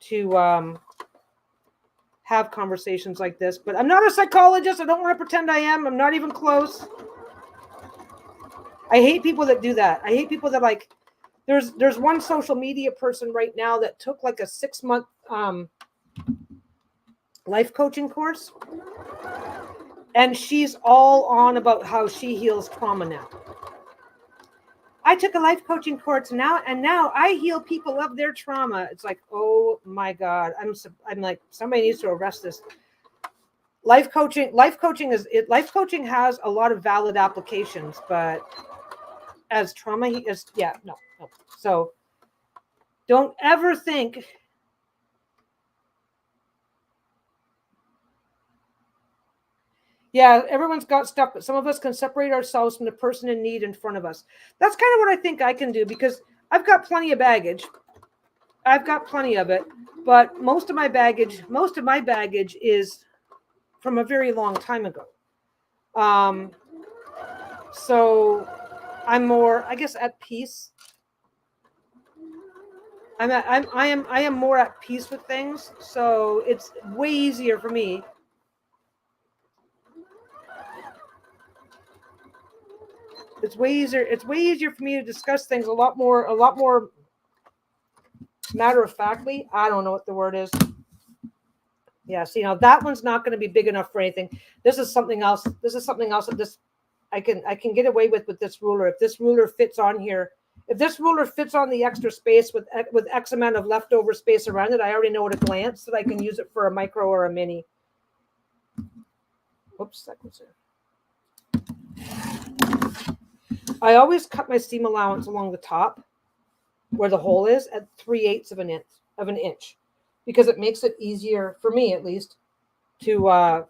to have conversations like this. But I'm not a psychologist. I don't want to pretend I am. I'm not even close. I hate people that do that. I hate people that, like, there's one social media person right now that took like a 6-month life coaching course, and she's all on about how she heals trauma now. I took a life coaching course now, and now I heal people of their trauma. It's like, oh my God, I'm like, somebody needs to arrest this. Life coaching has a lot of valid applications, but as trauma is, yeah, no. So don't ever think Yeah, everyone's got stuff, but some of us can separate ourselves from the person in need in front of us. That's kind of what I think I can do because I've got plenty of baggage. I've got plenty of it, but most of my baggage is from a very long time ago. Um, so I'm more, I guess, at peace. I am more at peace with things. So it's way easier for me. It's way easier. It's way easier for me to discuss things a lot more matter of factly. I don't know what the word is. Yeah, see, now that one's not going to be big enough for anything. This is something else. This is something else that this I can get away with this ruler. If this ruler fits on here, if this ruler fits on the extra space with X amount of leftover space around it, I already know at a glance that I can use it for a micro or a mini. Oops, that goes there. I always cut my seam allowance along the top where the hole is at 3/8 of an inch because it makes it easier for me, at least, to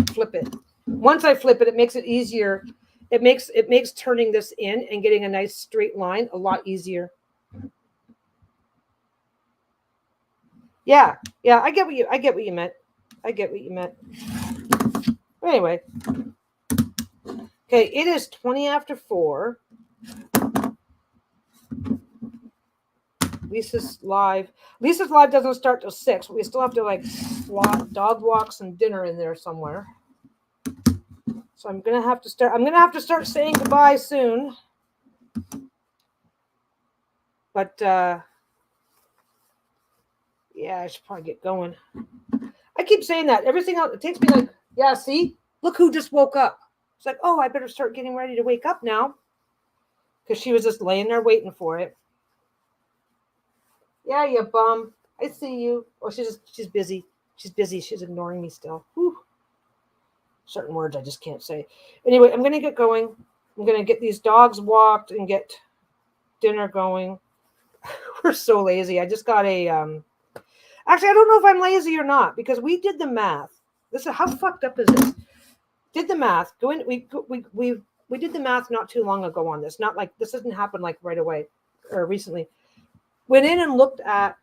flip it. Once I flip it, it makes it easier. It makes turning this in and getting a nice straight line a lot easier. Yeah, I get what you meant. Anyway, okay, it is 20 after 4. Lisa's live doesn't start till 6, but we still have to like slot dog walks and dinner in there somewhere. So I'm gonna have to start saying goodbye soon. But yeah, I should probably get going. I keep saying that. Everything else, it takes me like, yeah, see? Look who just woke up. It's like, oh, I better start getting ready to wake up now. Because she was just laying there waiting for it. Yeah, you bum. I see you. Oh, she's busy. She's busy. She's ignoring me still. Whew. Certain words I just can't say. Anyway, I'm going to get going. I'm going to get these dogs walked and get dinner going. We're so lazy. I just got a... Actually, I don't know if I'm lazy or not because we did the math. This is how fucked up is this? Did the math. We did the math not too long ago on this. Not like this doesn't happen like right away or recently. Went in and looked at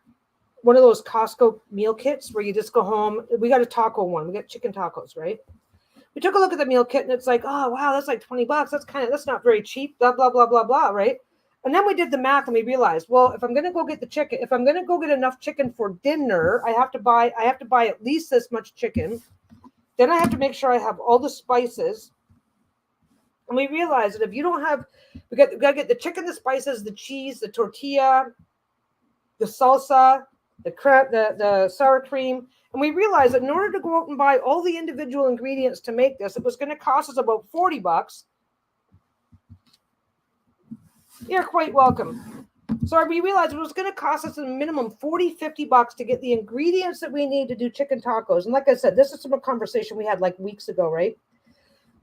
one of those Costco meal kits where you just go home. We got a taco one. We got chicken tacos, right? We took a look at the meal kit and it's like, oh wow, that's like $20. That's not very cheap. Blah blah blah blah blah, right? And then we did the math and we realized, well, if I'm going to go get the chicken, if I'm going to go get enough chicken for dinner, I have to buy at least this much chicken. Then I have to make sure I have all the spices. And we realized that if you don't have, we got to get the chicken, the spices, the cheese, the tortilla, the salsa, the sour cream. And we realized that in order to go out and buy all the individual ingredients to make this, it was going to cost us about $40. You're quite welcome. So we realized it was going to cost us a minimum $40-50 to get the ingredients that we need to do chicken tacos. And like I said, this is from a conversation we had like weeks ago, right?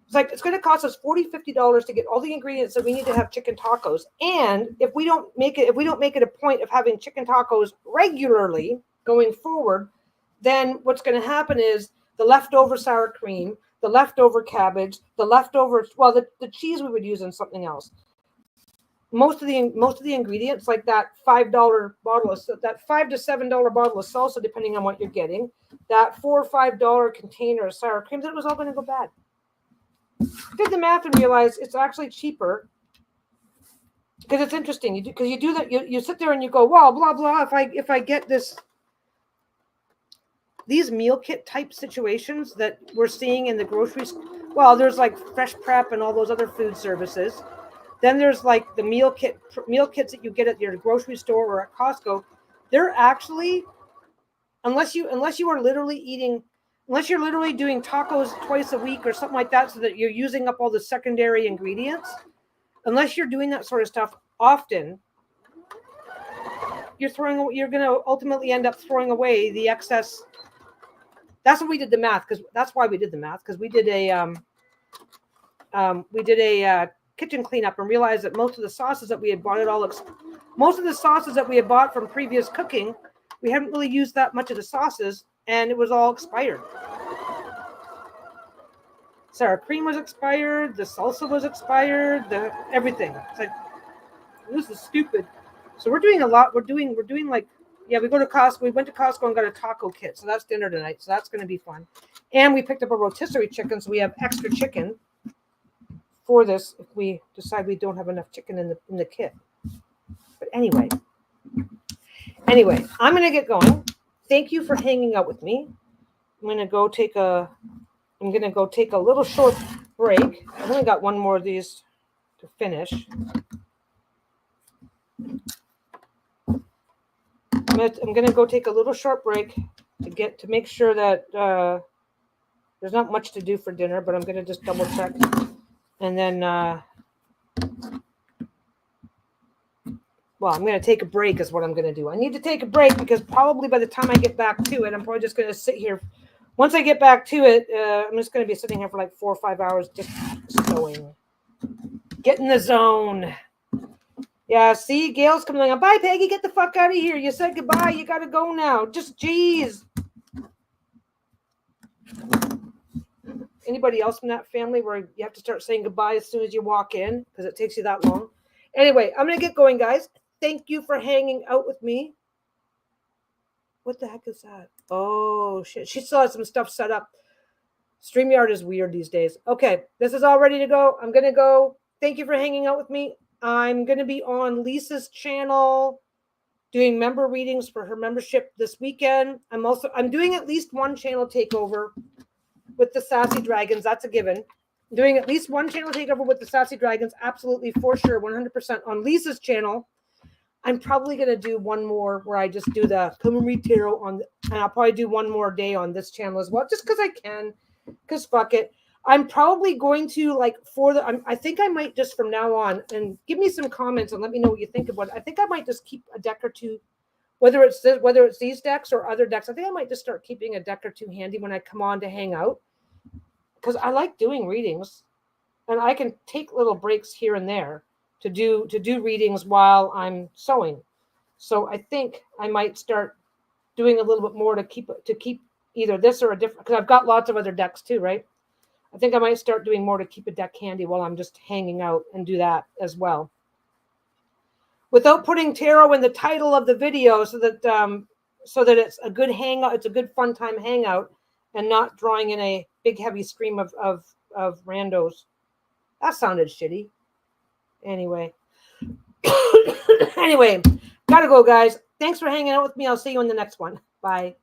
It's like it's going to cost us $40-50 to get all the ingredients that we need to have chicken tacos. And if we don't make it a point of having chicken tacos regularly going forward, then what's going to happen is the leftover sour cream, the leftover cabbage, the cheese we would use in something else. Most of the ingredients, like that $5 bottle of that $5 to $7 bottle of salsa, depending on what you're getting, that $4 or $5 container of sour cream, that was all going to go bad. Did the math and realized it's actually cheaper because it's interesting. You do that. You sit there and you go, wow, blah blah. If I get these meal kit type situations that we're seeing in the groceries, well, there's like Fresh Prep and all those other food services. Then there's like the meal kits that you get at your grocery store or at Costco. They're actually, unless you're literally doing tacos twice a week or something like that, so that you're using up all the secondary ingredients, unless you're doing that sort of stuff often, you're going to ultimately end up throwing away the excess. That's what we did the math, because that's why we did the math, because we did a kitchen cleanup and realized that most of the sauces that we had bought from previous cooking, we hadn't really used that much of the sauces, and it was all expired. sour cream was expired. The salsa was expired. The everything. It's like, this is stupid. So we're doing a lot. We're doing like, yeah, we go to Costco. We went to Costco and got a taco kit. So that's dinner tonight. So that's going to be fun. And we picked up a rotisserie chicken. So we have extra chicken for this if we decide we don't have enough chicken in the kit. But anyway, I'm going to get going. Thank you for hanging out with me. I'm going to go take a little short break. I've only got one more of these to finish. I'm going to go take a little short break to make sure that there's not much to do for dinner, but I'm going to just double check. And then, well, I'm going to take a break is what I'm going to do. I need to take a break because probably by the time I get back to it, I'm probably just going to sit here. Once I get back to it, I'm just going to be sitting here for like 4 or 5 hours just sewing. Get in the zone. Yeah, see, Gail's coming on. Bye, Peggy. Get the fuck out of here. You said goodbye. You got to go now. Just, geez. Anybody else from that family where you have to start saying goodbye as soon as you walk in because it takes you that long? Anyway, I'm going to get going, guys. Thank you for hanging out with me. What the heck is that? Oh, shit. She still has some stuff set up. StreamYard is weird these days. Okay, this is all ready to go. I'm going to go. Thank you for hanging out with me. I'm going to be on Lisa's channel doing member readings for her membership this weekend. I'm doing at least one channel takeover with the Sassy Dragons. That's a given. I'm doing at least one channel takeover with the Sassy Dragons. Absolutely, for sure, 100% on Lisa's channel. I'm probably going to do one more where I just do the come and read tarot and I'll probably do one more day on this channel as well, just because I can, because fuck it. I'm probably going to I think I might just from now on, and give me some comments and let me know what you think about it. I think I might just keep a deck or two, whether it's these decks or other decks. I think I might just start keeping a deck or two handy when I come on to hang out, because I like doing readings, and I can take little breaks here and there to do readings while I'm sewing. So I think I might start doing a little bit more to keep either this or a different, because I've got lots of other decks too, right? I think I might start doing more to keep a deck handy while I'm just hanging out and do that as well. Without putting tarot in the title of the video so that it's a good hangout, it's a good fun time hangout, and not drawing in a big heavy stream of randos. That sounded shitty. Anyway. Anyway, gotta go, guys. Thanks for hanging out with me. I'll see you in the next one. Bye.